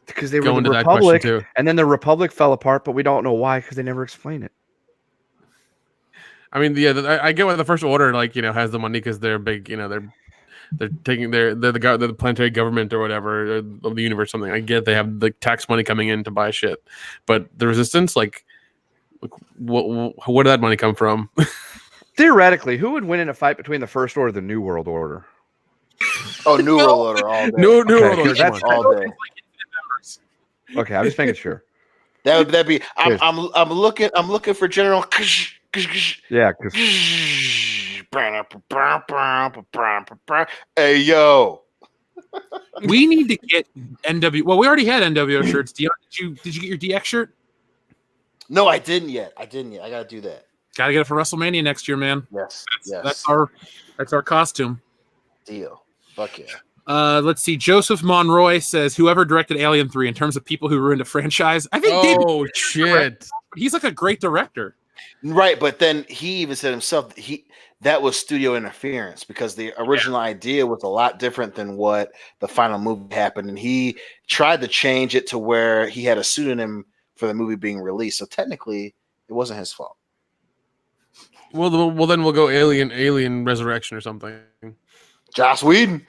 Because they were the Republic, and then the Republic fell apart, but we don't know why because they never explain it. I mean, yeah, I get why the First Order has the money because they're big. They're taking they're the planetary government or whatever of the universe. Something I get. They have the tax money coming in to buy shit, but the Resistance, where did that money come from? Theoretically, who would win in a fight between the First Order and the New World Order? Oh, New World Order all day. New World Order. That's all day. Okay, I'm just making sure. That'd be. I'm looking for General. Yeah. Hey yo. We need to get NW. Well, we already had NWO shirts. Did you get your DX shirt? No, I didn't yet. I gotta do that. Gotta get it for WrestleMania next year, man. Yes. That's our costume. Deal. Fuck yeah. Let's see. Joseph Monroy says, whoever directed Alien 3 in terms of people who ruined a franchise. I think David shit. He's like a great director. Right, but then he even said himself that was studio interference because the original idea was a lot different than what the final movie happened, and he tried to change it to where he had a pseudonym for the movie being released. So technically, it wasn't his fault. Well, then we'll go Alien Resurrection or something. Joss Whedon.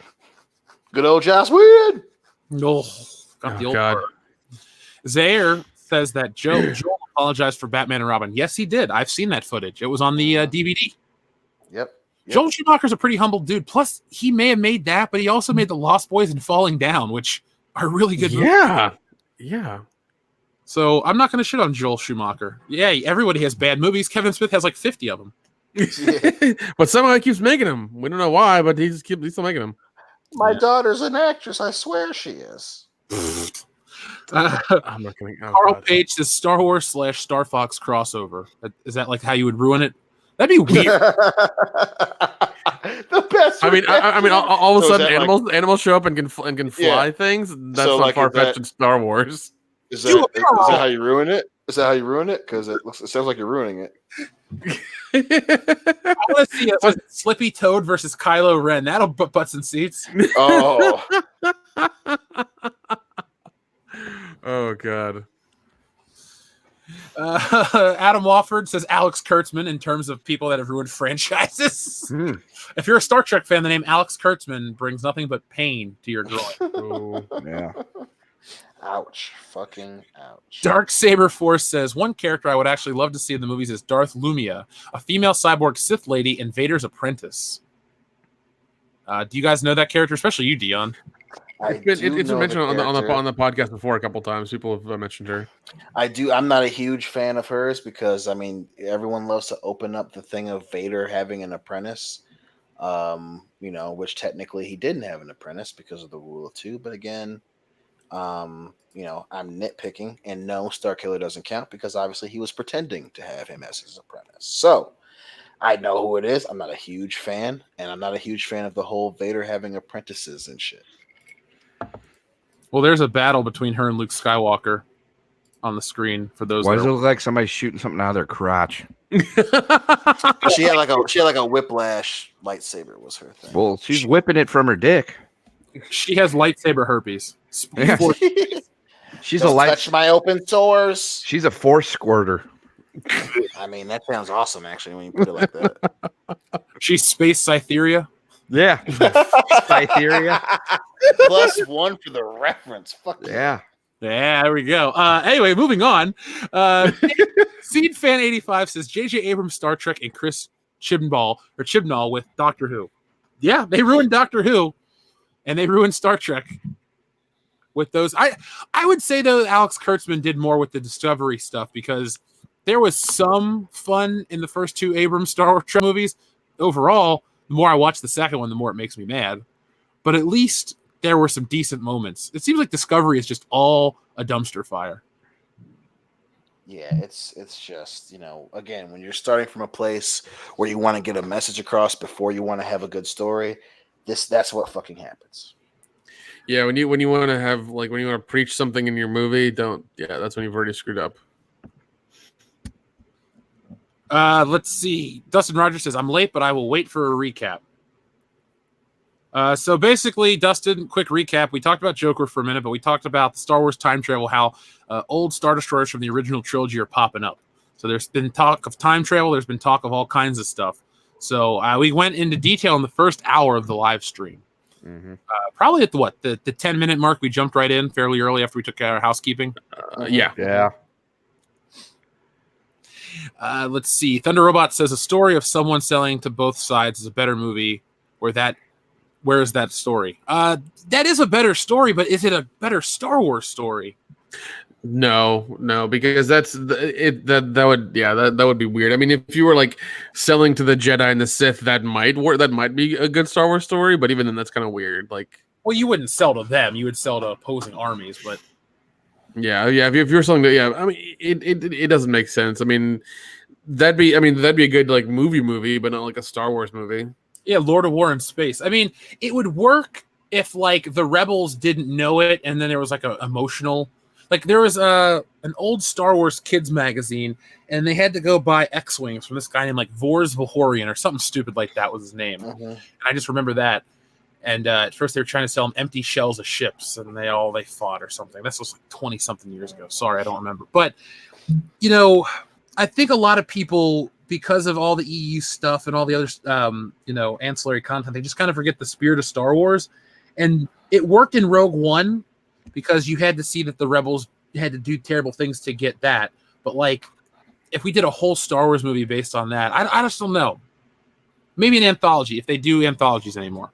Good old Joss Whedon. No, got the old God. part. Zaire says that Joel apologized for Batman and Robin. Yes, he did. I've seen that footage. It was on the DVD. Yep. Joel Schumacher's a pretty humble dude. Plus, he may have made that, but he also made The Lost Boys and Falling Down, which are really good movies. Yeah. So I'm not going to shit on Joel Schumacher. Yeah, everybody has bad movies. Kevin Smith has like 50 of them. But somehow he keeps making them. We don't know why, but he's still making them. My daughter's an actress. I swear she is. I'm not gonna. Carl Page says Star Wars / Star Fox crossover. Is that like how you would ruin it? That'd be weird. The best. I mean, all of a sudden, like, animals show up and can fly things. That's so not far fetched in Star Wars. Is that how you ruin it? Is that how you ruin it? Because it sounds like you're ruining it. I want to see a Slippy Toad versus Kylo Ren. That'll put butts in seats. Oh. Oh God. Adam Wofford says Alex Kurtzman in terms of people that have ruined franchises. Hmm. If you're a Star Trek fan, the name Alex Kurtzman brings nothing but pain to your groin. Oh. Yeah. Ouch. Fucking ouch. Dark Saber Force says one character I would actually love to see in the movies is Darth Lumia, a female cyborg Sith lady and Vader's apprentice. Do you guys know that character, especially you, Dion? It's been mentioned on the podcast before a couple times. People have mentioned her. I do. I'm not a huge fan of hers because I mean everyone loves to open up the thing of Vader having an apprentice. Which technically he didn't have an apprentice because of the rule of two. But again, I'm nitpicking, and no, Starkiller doesn't count because obviously he was pretending to have him as his apprentice. So I know who it is. I'm not a huge fan, and I'm not a huge fan of the whole Vader having apprentices and shit. Well, there's a battle between her and Luke Skywalker on the screen for those. Why does it look like somebody's shooting something out of their crotch? She had like a whiplash lightsaber was her thing. Well, she's whipping it from her dick. She has lightsaber herpes. Yeah. She's Just touch my open sores. She's a force squirter. I mean, that sounds awesome, actually, when you put it like that. She's Space Cytheria. Yeah. Cytheria. +1 for the reference. Fuck Yeah. Yeah, there we go. Anyway, moving on. Seed Fan 85 says J.J. Abrams, Star Trek, and Chris Chibnall with Doctor Who. Yeah, they ruined Doctor Who, and they ruined Star Trek with those. I would say though, Alex Kurtzman did more with the Discovery stuff because there was some fun in the first two Abrams Star Trek movies. Overall, the more I watch the second one, the more it makes me mad. But at least there were some decent moments. It seems like Discovery is just all a dumpster fire. Yeah, it's just, again, when you're starting from a place where you want to get a message across before you want to have a good story, that's what fucking happens. Yeah, when you want to have when you want to preach something in your movie, that's when you've already screwed up. Let's see. Dustin Rogers says, I'm late, but I will wait for a recap. So basically, Dustin, quick recap. We talked about Joker for a minute, but we talked about the Star Wars time travel, how old Star Destroyers from the original trilogy are popping up. So there's been talk of time travel. There's been talk of all kinds of stuff. So we went into detail in the first hour of the live stream. Mm-hmm. Probably at the 10-minute mark, we jumped right in fairly early after we took our housekeeping. Yeah. Let's see. Thunder Robot says a story of someone selling to both sides is a better movie. Where is that story? That is a better story, but is it a better Star Wars story? No, because that would be weird. I mean, if you were selling to the Jedi and the Sith, that might work. That might be a good Star Wars story, but even then, that's kind of weird. Well, you wouldn't sell to them; you would sell to opposing armies. But yeah. If you're selling to, I mean, it doesn't make sense. I mean, that'd be a good movie, but not like a Star Wars movie. Yeah, Lord of War in space. I mean, it would work if the rebels didn't know it, and then there was a emotional. There was an old Star Wars kids magazine, and they had to go buy X-wings from this guy named Vors Vahorian or something stupid like that was his name. Mm-hmm. And I just remember that. And at first they were trying to sell him empty shells of ships, and they fought or something. This was 20-something years ago. Sorry, I don't remember. But I think a lot of people, because of all the EU stuff and all the other ancillary content, they just kind of forget the spirit of Star Wars. And it worked in Rogue One, because you had to see that the rebels had to do terrible things to get that. But if we did a whole Star Wars movie based on that, I just don't know. Maybe an anthology, if they do anthologies anymore.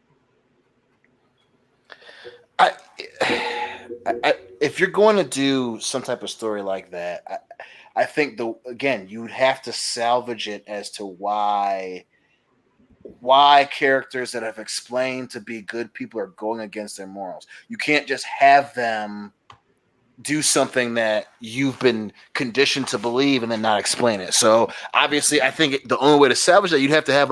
If you're going to do some type of story like that, I think you would have to salvage it as to why characters that have explained to be good people are going against their morals. You can't just have them do something that you've been conditioned to believe and then not explain it. So obviously, I think the only way to salvage that, you'd have to have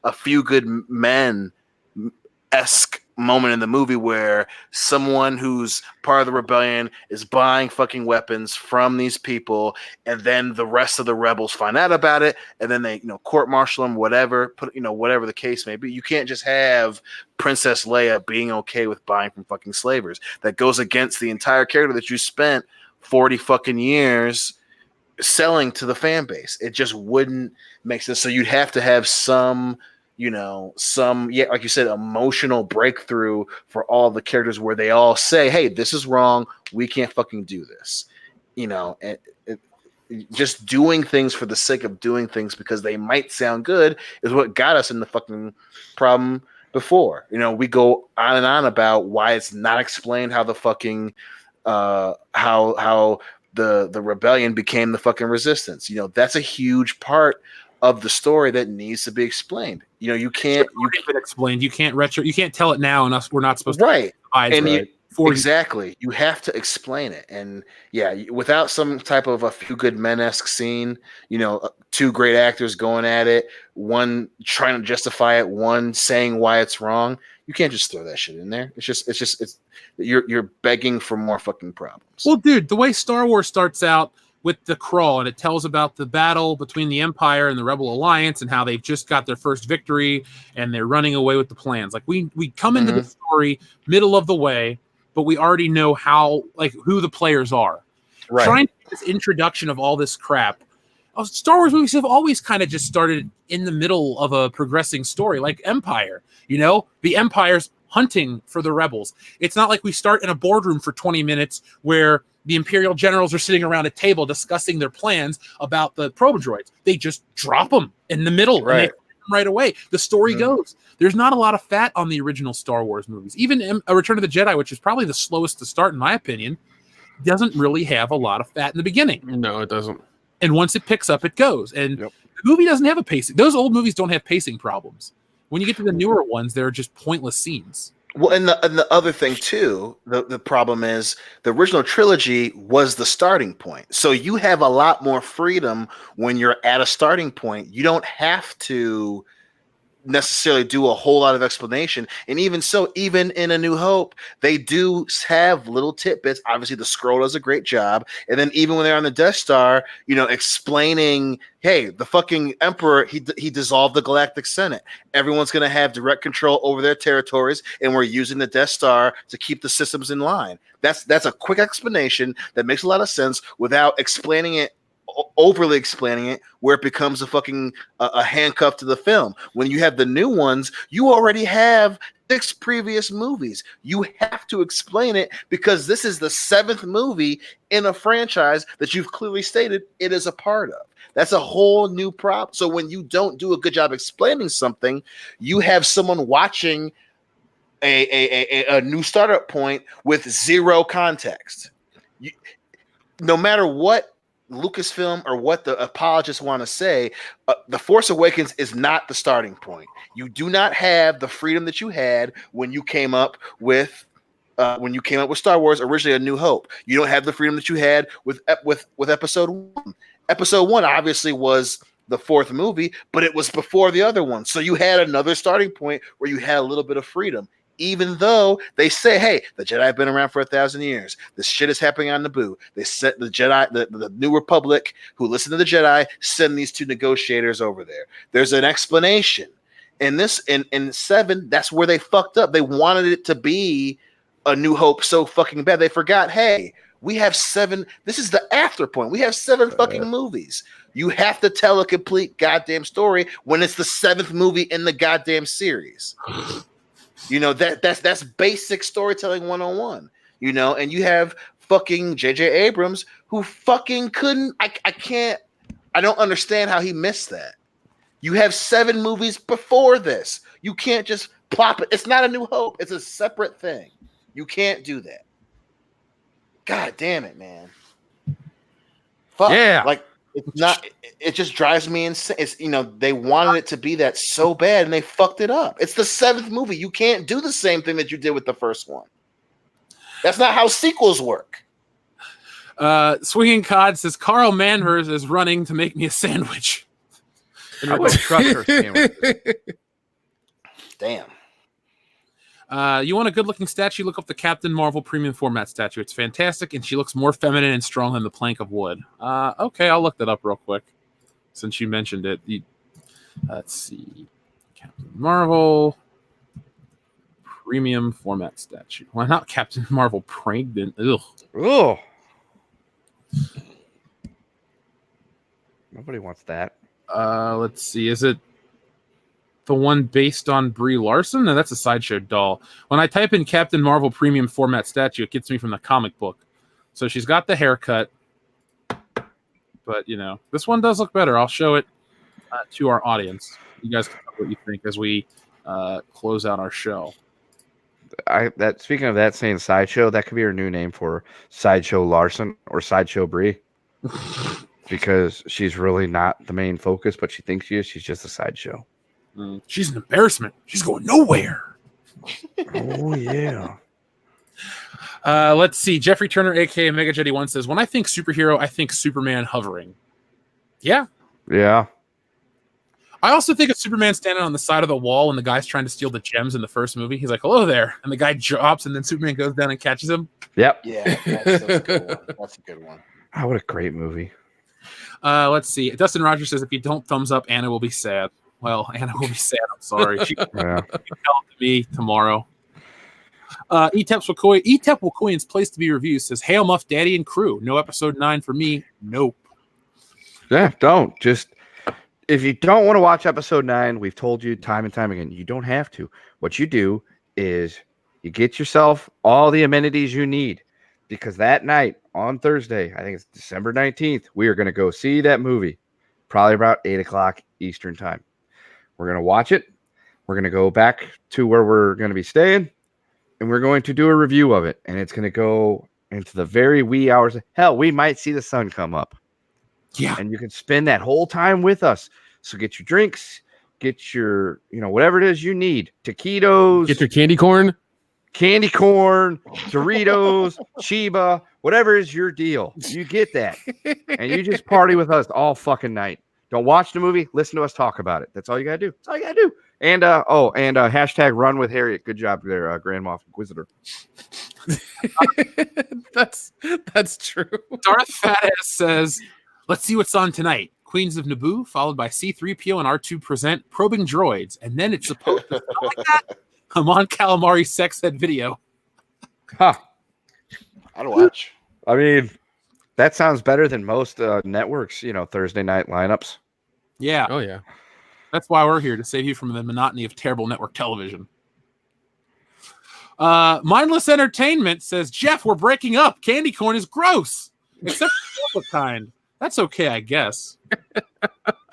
a Few Good Men-esque moment in the movie where someone who's part of the rebellion is buying fucking weapons from these people, and then the rest of the rebels find out about it, and then they court-martial them, whatever the case may be. You can't just have Princess Leia being okay with buying from fucking slavers. That goes against the entire character that you spent 40 fucking years selling to the fan base. It just wouldn't make sense. So you'd have to have some, like you said, emotional breakthrough for all the characters where they all say, hey, this is wrong. We can't fucking do this. And just doing things for the sake of doing things because they might sound good is what got us in the fucking problem before. We go on and on about why it's not explained how the fucking how the rebellion became the fucking resistance. That's a huge part of the story that needs to be explained. You can't been explained. You can't tell it now, and we're not supposed right. to. Exactly. You have to explain it. And yeah, without some type of a Few Good Men-esque scene, two great actors going at it, one trying to justify it, one saying why it's wrong. You can't just throw that shit in there. It's you're begging for more fucking problems. Well, dude, the way Star Wars starts out with the crawl, and it tells about the battle between the Empire and the Rebel Alliance and how they've just got their first victory and they're running away with the plans. Like we come into the story middle of the way, but we already know who the players are. Right. Trying to get this introduction of all this crap. Star Wars movies have always kind of just started in the middle of a progressing story, like Empire. The Empire's hunting for the rebels. It's not like we start in a boardroom for 20 minutes where the Imperial generals are sitting around a table discussing their plans about the probe droids. They just drop them in the middle and they fight them right away. The story goes. There's not a lot of fat on the original Star Wars movies. Even A Return of the Jedi, which is probably the slowest to start in my opinion, doesn't really have a lot of fat in the beginning. No, it doesn't. And once it picks up, it goes. And the movie doesn't have a pacing. Those old movies don't have pacing problems. When you get to the newer ones, they're just pointless scenes. Well, and the other thing too, the problem is the original trilogy was the starting point. So you have a lot more freedom when you're at a starting point. You don't have to necessarily do a whole lot of explanation. And even so, even in A New Hope, they do have little tidbits. Obviously, the Skrull does a great job. And then even when they're on the Death Star, explaining, hey, the fucking Emperor, he dissolved the Galactic Senate. Everyone's going to have direct control over their territories, and we're using the Death Star to keep the systems in line. That's a quick explanation that makes a lot of sense without overly explaining it where it becomes a handcuff to the film. When you have the new ones, you already have 6 previous movies. You have to explain it because this is the 7th movie in a franchise that you've clearly stated it is a part of. That's a whole new problem. So when you don't do a good job explaining something, you have someone watching a new startup point with zero context. No matter what Lucasfilm or what the apologists want to say, The Force Awakens is not the starting point. You do not have the freedom that you had when you came up with Star Wars originally, A New Hope. You don't have the freedom that you had with Episode 1. Episode 1 obviously was the 4th movie, but it was before the other one. So you had another starting point where you had a little bit of freedom. Even though they say, hey, the Jedi have been around for 1,000 years. This shit is happening on Naboo. They sent the Jedi, the New Republic, who listen to the Jedi, send these 2 negotiators over there. There's an explanation. In 7, that's where they fucked up. They wanted it to be A New Hope so fucking bad. They forgot, hey, we have 7. This is the after point. We have 7 fucking movies. You have to tell a complete goddamn story when it's the 7th movie in the goddamn series. That's basic storytelling 101, and you have fucking J.J. Abrams who fucking couldn't, I don't understand how he missed that. You have 7 movies before this. You can't just plop it. It's not A New Hope. It's a separate thing. You can't do that. God damn it, man. Fuck. Yeah. Like, it's not. It just drives me insane. It's they wanted it to be that so bad, and they fucked it up. It's the 7th movie. You can't do the same thing that you did with the first one. That's not how sequels work. Swinging Cod says Carl Manhurst is running to make me a sandwich. I would trust her sandwich. Damn. You want a good-looking statue? Look up the Captain Marvel premium format statue. It's fantastic, and she looks more feminine and strong than the plank of wood. Okay, I'll look that up real quick, since you mentioned it. Let's see. Captain Marvel premium format statue. Why not Captain Marvel pregnant? Ugh. Oh. Nobody wants that. Let's see. Is it the one based on Brie Larson? No, that's a Sideshow doll. When I type in Captain Marvel premium format statue, it gets me from the comic book. So she's got the haircut. But, this one does look better. I'll show it to our audience. You guys can tell what you think as we close out our show. Speaking of that, saying Sideshow, that could be her new name for Sideshow Larson or Sideshow Brie. Because she's really not the main focus, but she thinks she is. She's just a sideshow. She's an embarrassment. She's going nowhere. Oh, yeah. Let's see. Jeffrey Turner, a.k.a. Mega Jetty 1 says, when I think superhero, I think Superman hovering. Yeah. Yeah. I also think of Superman standing on the side of the wall when the guy's trying to steal the gems in the first movie. He's like, hello there. And the guy drops, and then Superman goes down and catches him. Yep. Yeah, that's a good one. That's a good one. Oh, what a great movie. Let's see. Dustin Rogers says, if you don't thumbs up, Anna will be sad. Well, Anna will be sad. I'm sorry. She can tell it to me tomorrow. Etep Wakoyan's place to be reviewed says, Hail Muff Daddy and crew. No episode 9 for me. Nope. Yeah, don't. Just, if you don't want to watch episode 9, we've told you time and time again, you don't have to. What you do is you get yourself all the amenities you need. Because that night on Thursday, I think it's December 19th, we are going to go see that movie. Probably about 8 o'clock Eastern time. We're going to watch it. We're going to go back to where we're going to be staying. And we're going to do a review of it. And it's going to go into the very wee hours. Hell, we might see the sun come up. Yeah. And you can spend that whole time with us. So get your drinks, get your, whatever it is you need. Taquitos. Get your candy corn, Doritos, Chiba, whatever is your deal. You get that. And you just party with us all fucking night. Don't watch the movie. Listen to us talk about it. That's all you got to do. That's all you got to do. And, hashtag run with Harriet. Good job there, Grand Moff Inquisitor. That's true. Darth Fatass says, let's see what's on tonight. Queens of Naboo, followed by C-3PO and R2 present Probing Droids. And then it's supposed to sound like that. Amon Calamari sex head video. Huh. I'd watch. I mean, that sounds better than most networks, Thursday night lineups. Yeah. Oh, yeah. That's why we're here, to save you from the monotony of terrible network television. Mindless Entertainment says, Jeff, we're breaking up. Candy corn is gross. Except for the kind. That's okay, I guess.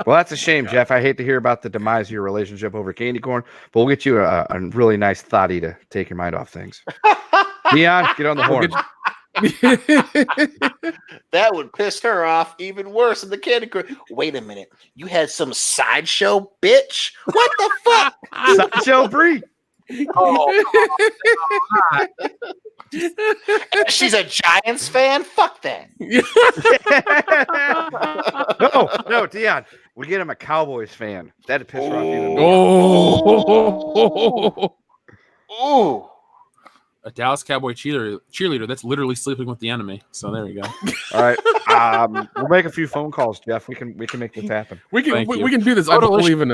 Well, that's a shame, Jeff. I hate to hear about the demise of your relationship over candy corn, but we'll get you a really nice thotty to take your mind off things. Dion, get on the horn. That would piss her off even worse than the candy corn. Wait a minute. You had some sideshow bitch? What the fuck? Sideshow Brie. Oh, She's a Giants fan? Fuck that. No, Dion. We get him a Cowboys fan. That'd piss her off even more. Ooh. a Dallas Cowboy cheerleader that's literally sleeping with the enemy. So there you go. All right. We'll make a few phone calls, Jeff. We can make this happen. We can do this. I believe in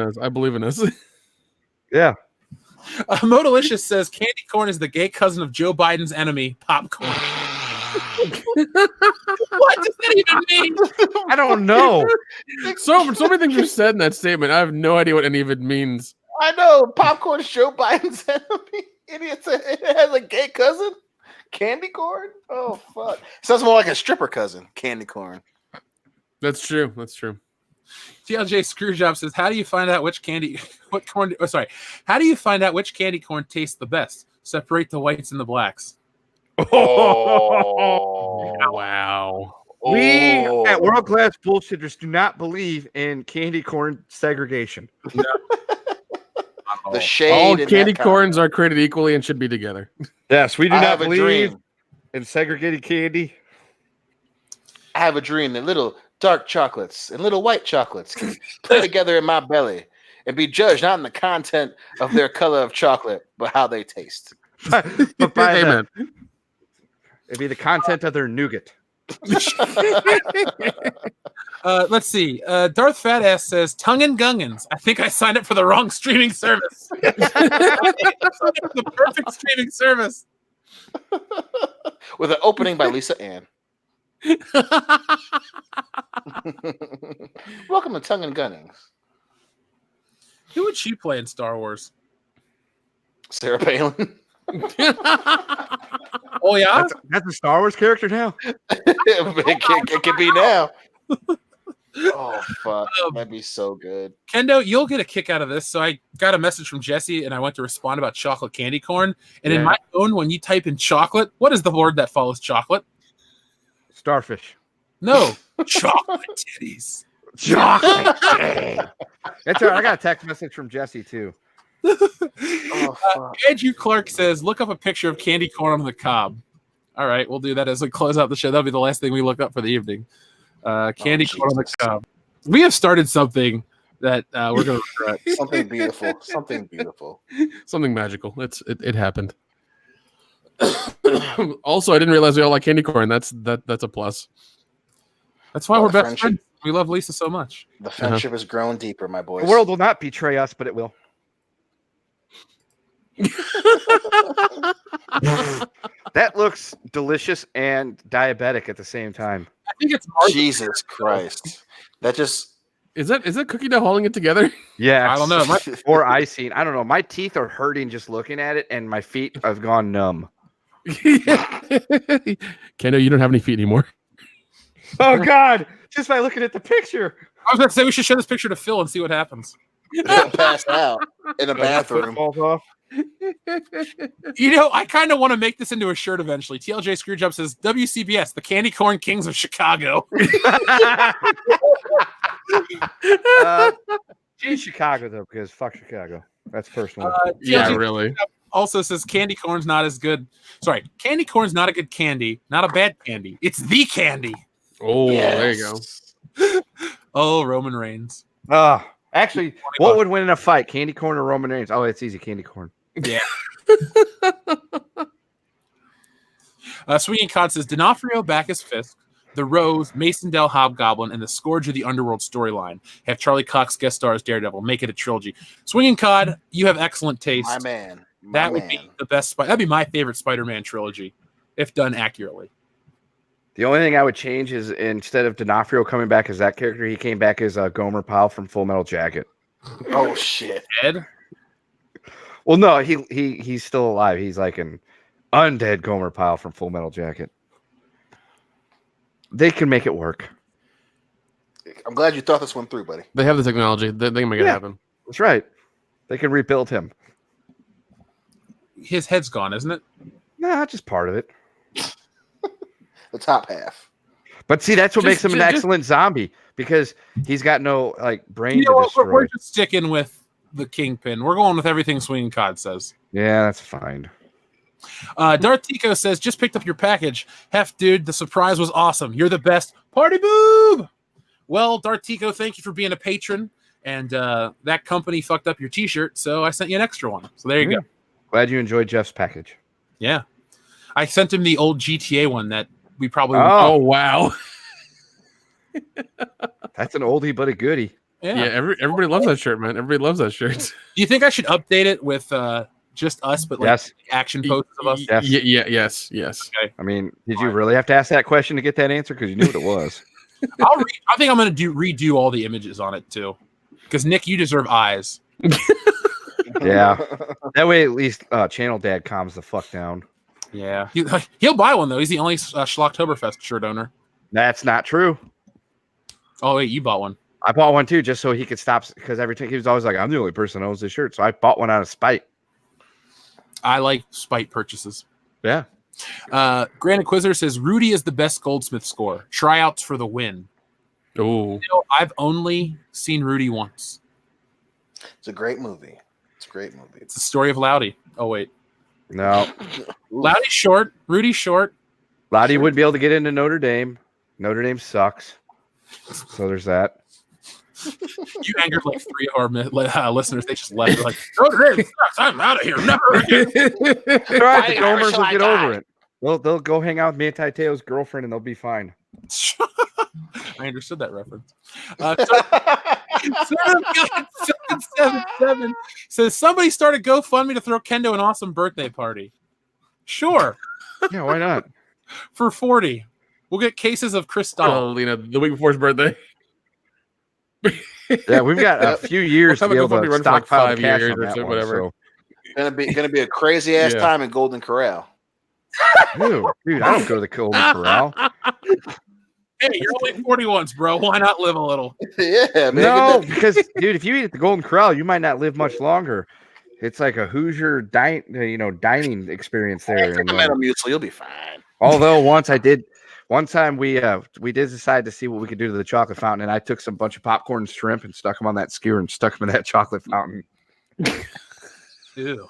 us. Yeah. Modalicious says candy corn is the gay cousin of Joe Biden's enemy, popcorn. What does that even mean? I don't know. So many things are said in that statement. I have no idea what any of it means. I know. Popcorn is Joe Biden's enemy. Idiots. It has a gay cousin. Candy corn? Oh, fuck. Sounds more like a stripper cousin. Candy corn. That's true. TLJ Screwjob says, how do you find out which candy corn tastes the best? Separate the whites and the blacks. Oh. Wow. We at World Class Bullshitters do not believe in candy corn segregation. No. The shade. All candy corns are created equally and should be together. Yes, we do not believe dream. in segregated candy. I have a dream that little dark chocolates and little white chocolates can play together in my belly and be judged not in the content of their color of chocolate, but how they taste. But by Amen. it'd be the content of their nougat. Let's see. Darth Fatass says, tongue and gungans. I think I signed up for the wrong streaming service. The perfect streaming service. With an opening by Lisa Ann. Welcome to Tongue and Gunnings. Who would she play in Star Wars? Sarah Palin. Oh yeah, That's a Star Wars character now. it could be now. Oh fuck, that'd be so good. Kendo, you'll get a kick out of this. So I got a message from Jesse, and I went to respond about chocolate candy corn. And in my phone, when you type in chocolate, what is the word that follows chocolate? Starfish. No, chocolate titties. Chocolate. That's all right. I got a text message from Jesse too. Andrew Clark says, look up a picture of candy corn on the cob. All right, we'll do that as we close out the show. That'll be the last thing we look up for the evening. Candy corn on the cob. We have started something that we're going to regret. Something beautiful. Something beautiful. Something magical. It happened. Also, I didn't realize we all like candy corn. That's a plus. That's why we're best friends. We love Lisa so much. The friendship has grown deeper, my boys. The world will not betray us, but it will. That looks delicious and diabetic at the same time. I think it's Jesus Christ. That just is that cookie dough holding it together? Yeah, I don't know. Or icing. I don't know. My teeth are hurting just looking at it, and my feet have gone numb. Kendo, you don't have any feet anymore. Oh God! Just by looking at the picture. I was going to say we should show this picture to Phil and see what happens. pass out in a bathroom. Falls off. You know, I kind of want to make this into a shirt eventually. TLJ Screwjob says, WCBS, the Candy Corn Kings of Chicago. Geez, Chicago, though, because fuck Chicago. That's personal. Yeah, TLJ really. Also says candy corn's not as good. Sorry, candy corn's not a good candy, not a bad candy. It's the candy. Oh, there you go. Oh, Roman Reigns. Actually, what would win in a fight? Candy corn or Roman Reigns? Oh, it's easy. Candy corn. Yeah. Swinging Cod says D'Onofrio, Bacchus Fisk, the Rose, Mason Dell Hobgoblin, and the Scourge of the Underworld storyline. Have Charlie Cox guest star as Daredevil. Make it a trilogy. Swinging Cod, you have excellent taste. My man. That would be the best. That'd be my favorite Spider-Man trilogy, if done accurately. The only thing I would change is instead of D'Onofrio coming back as that character, he came back as Gomer Pyle from Full Metal Jacket. Oh shit! Ed? Well, no, he's still alive. He's like an undead Gomer Pyle from Full Metal Jacket. They can make it work. I'm glad you thought this one through, buddy. They have the technology. They can make it happen. That's right. They can rebuild him. His head's gone, isn't it? Nah, just part of it. The top half. But see, that's what makes him an excellent zombie because he's got no like brain to destroy. We're just sticking with the Kingpin. We're going with everything Swinging Cod says. Yeah, that's fine. Darth Tico says, just picked up your package. Hef, dude, the surprise was awesome. You're the best. Party boob! Well, Darth Tico, thank you for being a patron. And that company fucked up your t-shirt, so I sent you an extra one. So there you go. Glad you enjoyed Jeff's package. Yeah. I sent him the old GTA one that we probably... Oh, wow. That's an oldie but a goodie. Yeah, everybody loves that shirt, man. Everybody loves that shirt. Do you think I should update it with just us, but like action poses of us? Yes. Okay. I mean, did you really have to ask that question to get that answer? Because you knew what it was. I think I'm going to redo all the images on it, too. Because, Nick, you deserve eyes. Yeah. That way, at least Channel Dad calms the fuck down. Yeah. He'll buy one, though. He's the only Schlocktoberfest shirt owner. That's not true. Oh, wait, you bought one. I bought one, too, just so he could stop. Because every time he was always like, I'm the only person who owns this shirt. So I bought one out of spite. I like spite purchases. Yeah. Grand Inquisitor says, Rudy is the best Goldsmith score. Tryouts for the win. Oh. I've only seen Rudy once. It's a great movie. It's the story of Loudy. Oh, wait. No. Loudy's short. Rudy's short. Loudy wouldn't be able to get into Notre Dame. Notre Dame sucks. So there's that. You angered like 3 of our listeners. They just left. They're like, Notre Dame sucks. I'm out of here. Never again. All right, the Gomers will get over it. They'll go hang out with Manti Te'o's girlfriend and they'll be fine. I understood that reference. 777 says somebody started GoFundMe to throw Kendo an awesome birthday party. Sure. Yeah, why not? For 40. We'll get cases of Cristal. The week before his birthday. Yeah, we've got a few years We'll to be have a able to GoFundMe run for like stockpile 5 cash years on or that so, one. whatever. So, Gonna be a crazy ass Yeah. time in Golden Corral. dude, I don't go to the Golden Corral. Hey, you're only 41s, bro. Why not live a little? Yeah, man. No, because dude, if you eat at the Golden Corral, you might not live much longer. It's like a Hoosier dining experience there. And Metal Mutual, you'll be fine. although one time we did decide to see what we could do to the chocolate fountain, and I took some bunch of popcorn and shrimp and stuck them on that skewer and stuck them in that chocolate fountain. Ew.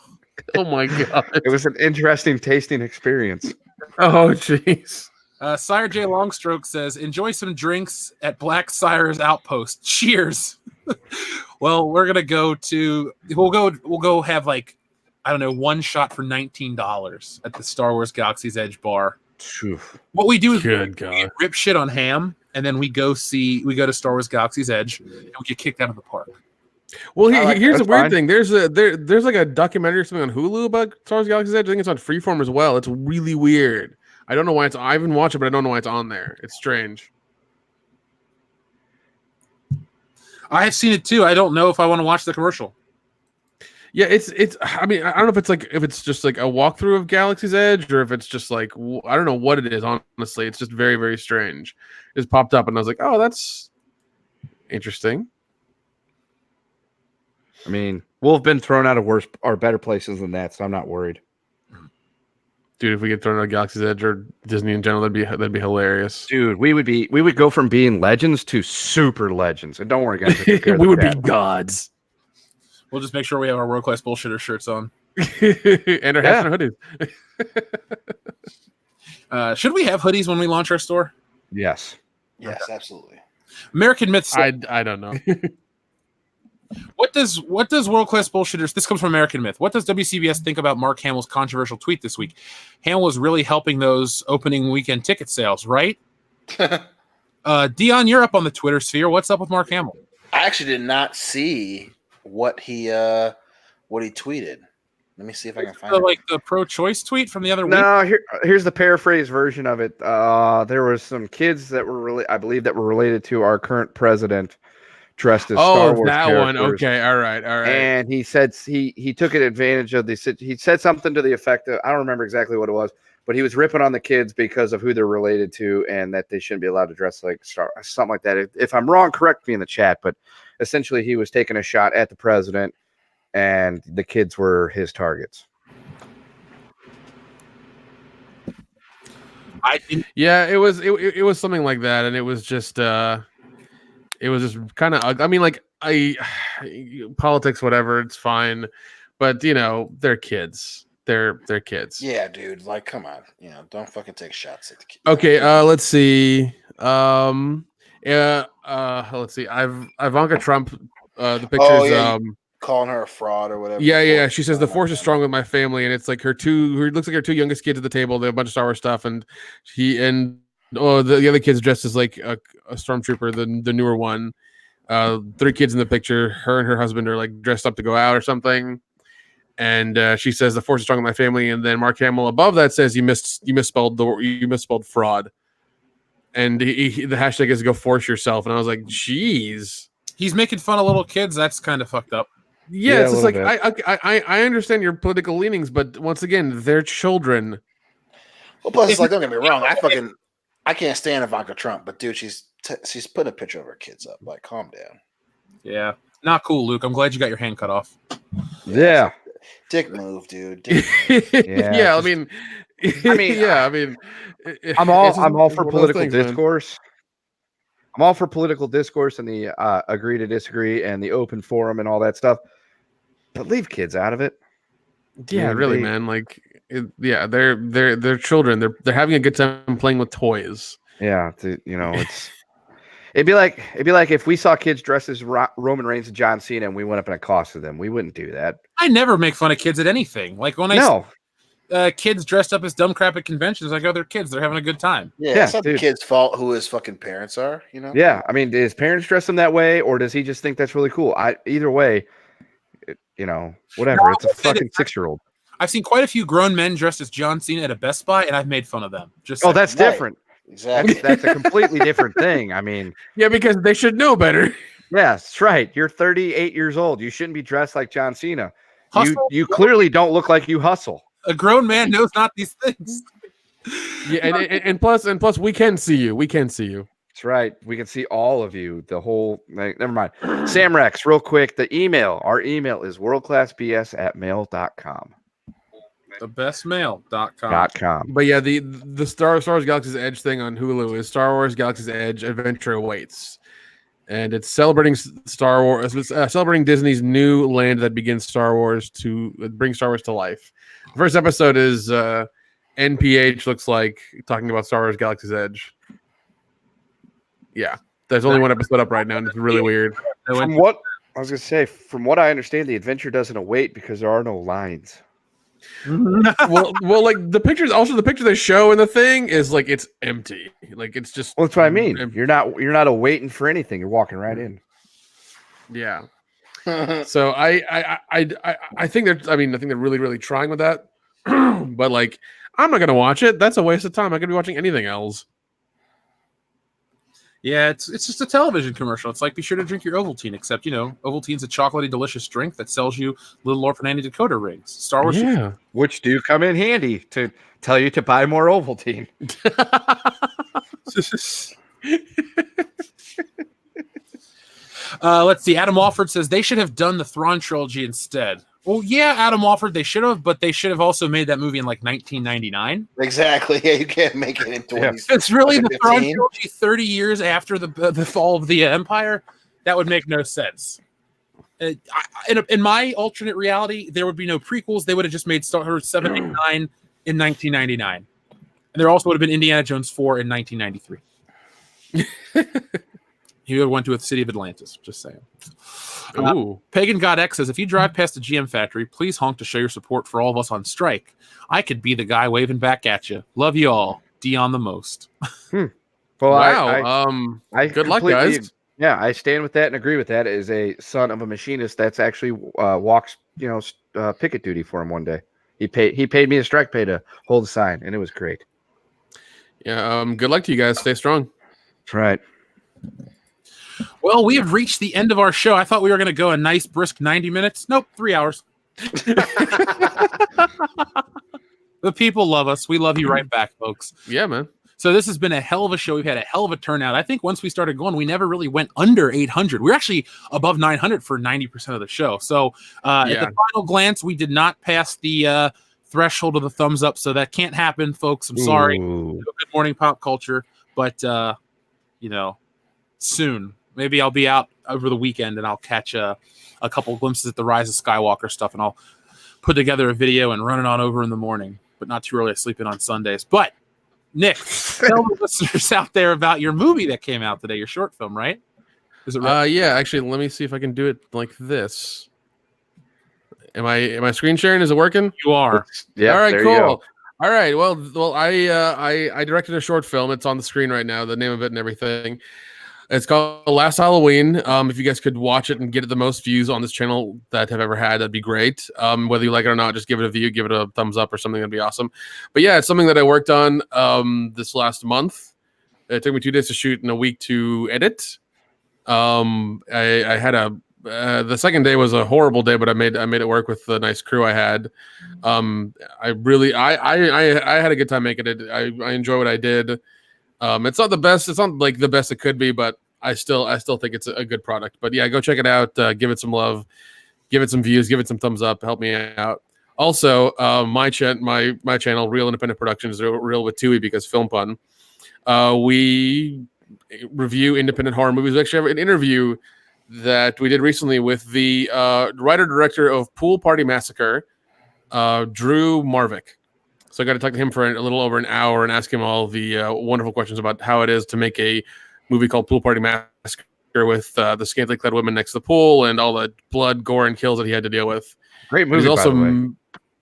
Oh my god. It was an interesting tasting experience. Oh jeez. Sire J Longstroke says, "Enjoy some drinks at Black Sire's Outpost. Cheers." Well, we're gonna we'll go have like, I don't know, one shot for $19 at the Star Wars Galaxy's Edge bar. Phew. What we do is Good we God. rip shit on Ham, and then we go to Star Wars Galaxy's Edge, and we get kicked out of the park. Well, I like here's that. a weird Fine. thing. There's like a documentary or something on Hulu about Star Wars Galaxy's Edge. I think it's on Freeform as well. It's really weird. I don't know why I haven't watched it, but I don't know why it's on there. It's strange. I have seen it too. I don't know if I want to watch the commercial. Yeah, it's. I mean, I don't know if it's just like a walkthrough of Galaxy's Edge, or if it's just like I don't know what it is. Honestly, it's just very, very strange. It's popped up, and I was like, oh, that's interesting. I mean, we'll have been thrown out of worse or better places than that, so I'm not worried. Dude, if we get thrown out of Galaxy's Edge or Disney in general, that'd be hilarious. Dude, we would go from being legends to super legends. And don't worry, guys. We would be gods. We'll just make sure we have our World Class Bullshitter shirts on. And our hats and our hoodies. Should we have hoodies when we launch our store? Yes. Yes, absolutely. American Myth says, I don't know. What does World Class Bullshitters? This comes from American Myth. What does WCBS think about Mark Hamill's controversial tweet this week? Hamill was really helping those opening weekend ticket sales, right? Dion, you're up on the Twitter sphere. What's up with Mark Hamill? I actually did not see what he tweeted. Let me see if I can find it. Like the pro-choice tweet from the other week. No, here's the paraphrase version of it. There was some kids that were related to our current president dressed as Star Wars that characters. one. Okay, all right. And he said he took advantage of the. He said something to the effect of, I don't remember exactly what it was, but he was ripping on the kids because of who they're related to and that they shouldn't be allowed to dress like something like that. If I'm wrong, correct me in the chat. But essentially, he was taking a shot at the president, and the kids were his targets. Yeah, it was something like that, and it was just kind of. I mean, like politics, whatever. It's fine, but they're kids. They're kids. Yeah, dude. Like, come on. Don't fucking take shots at the kids. Okay. Let's see. Let's see. Ivanka Trump. The pictures. Oh, yeah, calling her a fraud or whatever. Yeah. She says the force is strong with my family, and it's like it looks like her two youngest kids at the table. They have a bunch of Star Wars stuff, and the other kids dressed as like a stormtrooper, the newer one. 3 kids in the picture. Her and her husband are like dressed up to go out or something. And she says the force is strong with my family, and then Mark Hamill above that says you misspelled fraud, and the hashtag is go force yourself. And I was like, geez, he's making fun of little kids. That's kind of fucked up. Yeah, it's just like I understand your political leanings, but once again, they're children. Well, plus it's like, don't get me wrong, I can't stand Ivanka Trump, but dude, she's putting a picture of her kids up. Like, calm down. Yeah, not cool, Luke. I'm glad you got your hand cut off. Yeah. Dick move, dude. Yeah, I mean, I'm all for political discourse. I'm all for political discourse and the agree to disagree and the open forum and all that stuff, but leave kids out of it. Yeah, really, man. Like, they're children. They're having a good time playing with toys. Yeah, it's. It'd be like if we saw kids dressed as Roman Reigns and John Cena and we went up and accosted them. We wouldn't do that. I never make fun of kids at anything. Like when kids dressed up as dumb crap at conventions, I go, they're kids. They're having a good time. Yeah, it's not the kid's fault who his fucking parents are, Yeah, I mean, do his parents dress him that way, or does he just think that's really cool? Either way, whatever. No, it's a fucking 6-year-old. I've seen quite a few grown men dressed as John Cena at a Best Buy, and I've made fun of them. That's different. Exactly. That's a completely different thing. I mean, Yeah, because they should know better. yes, that's right. You're 38 years old. You shouldn't be dressed like John Cena. Hustle. You clearly don't look like you hustle. A grown man knows not these things. Yeah, and plus, we can see you. We can see you. That's right. We can see all of you. The whole. Never mind. Sam Rex, real quick. The email. Our email is worldclassbs@mail.com. Thebestmail.com. But yeah, the Star Wars Galaxy's Edge thing on Hulu is Star Wars Galaxy's Edge Adventure Awaits, and it's celebrating Star Wars, celebrating Disney's new land that begins Star Wars to bring Star Wars to life. The first episode is NPH looks like talking about Star Wars Galaxy's Edge. Yeah, there's only one episode up right now, and it's really weird. From what I was gonna say, from what I understand, the adventure doesn't await because there are no lines. well, like the pictures. Also, the picture they show in the thing is like it's empty. Like it's just. Well, that's what I mean. You're not awaiting for anything. You're walking right in. Yeah. So I think they're. I think they're really really trying with that. But like, I'm not gonna watch it. That's a waste of time. I'm gonna be watching anything else. Yeah, it's just a television commercial. It's like, be sure to drink your Ovaltine, except, Ovaltine's a chocolatey, delicious drink that sells you Little Orphan Annie Dakota rings. Star Wars. Yeah. Which do come in handy to tell you to buy more Ovaltine. Let's see. Adam Walford says they should have done the Thrawn trilogy instead. Well, yeah, Adam Walford, they should have, but they should have also made that movie in like 1999. Exactly. Yeah, you can't make it in 20. It's really the Thrawn trilogy 30 years after the fall of the Empire. That would make no sense. In my alternate reality, there would be no prequels. They would have just made Star Wars 7 and 9 in 1999. And there also would have been Indiana Jones 4 in 1993. He would have went to a city of Atlantis. Just saying. Pagan God X says, if you drive past the GM factory, please honk to show your support for all of us on strike. I could be the guy waving back at you. Love you all. Dion the most. Well, wow. I good luck, guys. Yeah, I stand with that and agree with that. As a son of a machinist, that's actually walks, picket duty for him one day. He paid me a strike pay to hold a sign, and it was great. Yeah. Good luck to you guys. Stay strong. That's right. Well, we have reached the end of our show. I thought we were going to go a nice, brisk 90 minutes. Nope, 3 hours. The people love us. We love you right back, folks. Yeah, man. So this has been a hell of a show. We've had a hell of a turnout. I think once we started going, we never really went under 800. We're actually above 900 for 90% of the show. So at the final glance, we did not pass the threshold of the thumbs up. So that can't happen, folks. I'm sorry. Good morning, pop culture. But, soon. Maybe I'll be out over the weekend and I'll catch a couple glimpses at the Rise of Skywalker stuff, and I'll put together a video and run it on over in the morning, but not too early to sleep in on Sundays. But Nick, tell the listeners out there about your movie that came out today, your short film, right? Is it right? Yeah, actually, let me see if I can do it like this. Am I screen sharing? Is it working? You are. Yeah. All right, there cool. You go. All right. Well, I directed a short film. It's on the screen right now, the name of it and everything. It's called Last Halloween. If you guys could watch it and get the most views on this channel that have ever had, that'd be great. Whether you like it or not, just give it a view, give it a thumbs up or something. That'd be awesome. But yeah, it's something that I worked on this last month. It took me 2 days to shoot and a week to edit. I had the second day was a horrible day, but I made it work with the nice crew I had. I had a good time making it. I enjoy what I did. It's not the best. It's not like the best it could be, but I still think it's a good product. But yeah, go check it out. Give it some love. Give it some views. Give it some thumbs up. Help me out. Also, my channel, Real Independent Productions, Real with Tui because Film Pun. We review independent horror movies. We actually have an interview that we did recently with the writer-director of Pool Party Massacre, Drew Marvick. So I got to talk to him for a little over an hour and ask him all the wonderful questions about how it is to make a movie called Pool Party Massacre with the scantily clad women next to the pool and all the blood, gore, and kills that he had to deal with. Great movie, also, by the way.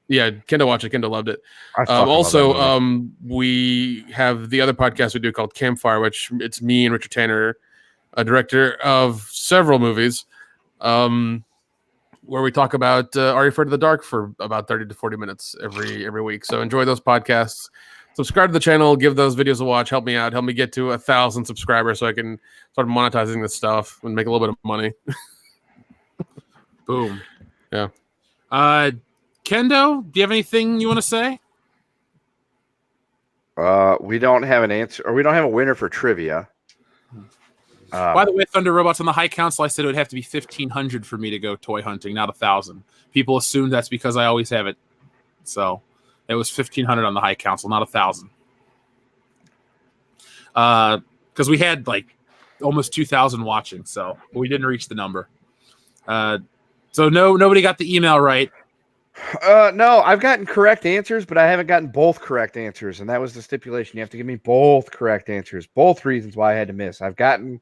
Yeah, Kendall watched it. Kendall loved it. Also, we have the other podcast we do called Campfire, which it's me and Richard Tanner, a director of several movies, where we talk about Are You Afraid of the Dark for about 30 to 40 minutes every week. So enjoy those podcasts. subscribe to the channel, give those videos a watch, help me out, help me get to 1,000 subscribers so I can start monetizing this stuff and make a little bit of money. Boom. Yeah. Kendo, do you have anything you want to say? We don't have an answer, or we don't have a winner for trivia. By the way, Thunder Robots on the High Council, I said it would have to be 1,500 for me to go toy hunting, not 1,000. People assume that's because I always have it. So it was 1,500 on the High Council, not 1,000. Because we had like almost 2,000 watching, so we didn't reach the number. So nobody got the email right. No, I've gotten correct answers, but I haven't gotten both correct answers, and that was the stipulation. You have to give me both correct answers, both reasons why I had to miss. I've gotten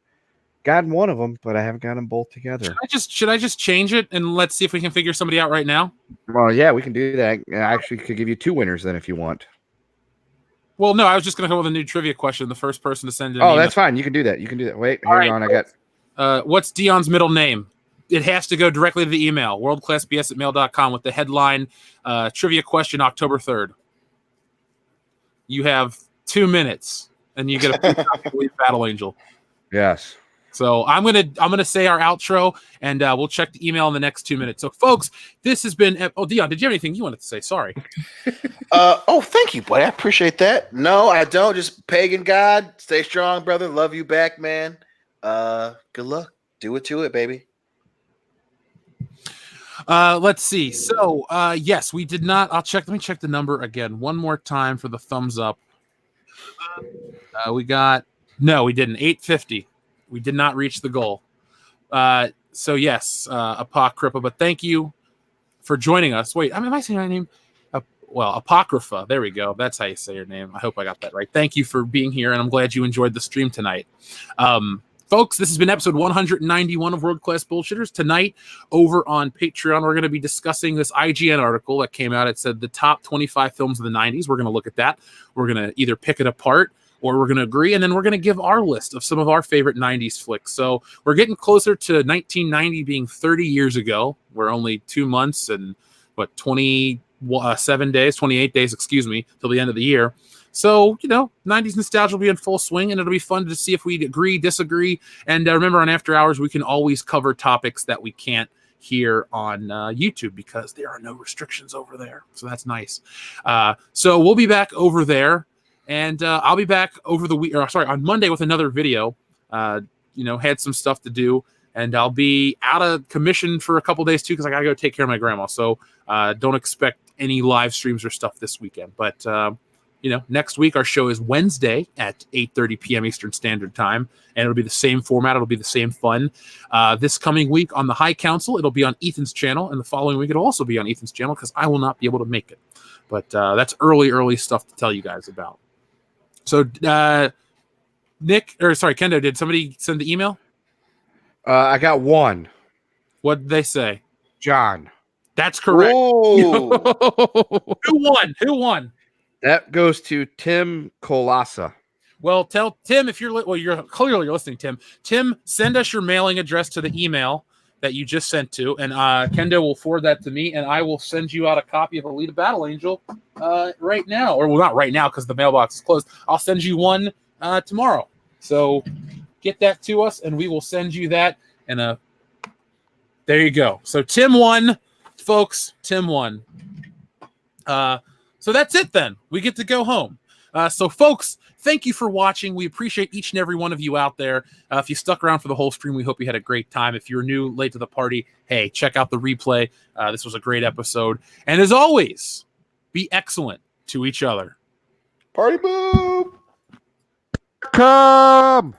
one of them, but I haven't gotten them both together. Should I just change it and let's see if we can figure somebody out right now? Well, yeah, we can do that. I actually could give you two winners then if you want. Well, no, I was just going to go with a new trivia question. The first person to send it. Oh, that's fine. You can do that. Wait, hang on. I got. What's Dion's middle name? It has to go directly to the email, worldclassbs@mail.com, with the headline trivia question October 3rd. You have 2 minutes, and you get a free Battle Angel. Yes. So I'm gonna say our outro, and we'll check the email in the next 2 minutes. So, folks, this has been. Oh, Dion, did you have anything you wanted to say? Sorry. Thank you, boy. I appreciate that. No, I don't. Just pagan God. Stay strong, brother. Love you back, man. Good luck. Do it to it, baby. Let's see. So, yes, we did not. Let me check the number again one more time for the thumbs up. We didn't. 850. We did not reach the goal. So yes, Apocrypha, but thank you for joining us. Wait, am I saying your name? Apocrypha. There we go. That's how you say your name. I hope I got that right. Thank you for being here, and I'm glad you enjoyed the stream tonight. Folks, this has been episode 191 of World Class Bullshitters. Tonight, over on Patreon, we're going to be discussing this IGN article that came out. It said the top 25 films of the 90s. We're going to look at that. We're going to either pick it apart or we're going to agree, and then we're going to give our list of some of our favorite 90s flicks. So we're getting closer to 1990 being 30 years ago. We're only 2 months and, 28 days, till the end of the year. So, 90s nostalgia will be in full swing, and it'll be fun to see if we agree, disagree. And remember, on After Hours, we can always cover topics that we can't hear on YouTube because there are no restrictions over there. So that's nice. So we'll be back over there, and I'll be back on Monday with another video. Had some stuff to do, and I'll be out of commission for a couple days too because I got to go take care of my grandma. So don't expect any live streams or stuff this weekend. But next week our show is Wednesday at 8:30 p.m. Eastern Standard Time, and it'll be the same format. It'll be the same fun. This coming week on the High Council, it'll be on Ethan's channel, and the following week it'll also be on Ethan's channel because I will not be able to make it. But that's early stuff to tell you guys about. So, Kendo, did somebody send the email? I got one. What did they say? John. That's correct. Who Who won? That goes to Tim Colasa. Well, tell Tim if you're clearly listening, Tim. Tim, send us your mailing address to the email that you just sent to, and Kendo will forward that to me, and I will send you out a copy of Alita Battle Angel right now. Or, well, not right now because the mailbox is closed. I'll send you one tomorrow. So get that to us, and we will send you that. And there you go. So Tim won, folks. Tim won. So that's it then. We get to go home. So, folks, thank you for watching. We appreciate each and every one of you out there. If you stuck around for the whole stream, we hope you had a great time. If you're new, late to the party, hey, check out the replay. This was a great episode. And as always, be excellent to each other. Party boop! Come!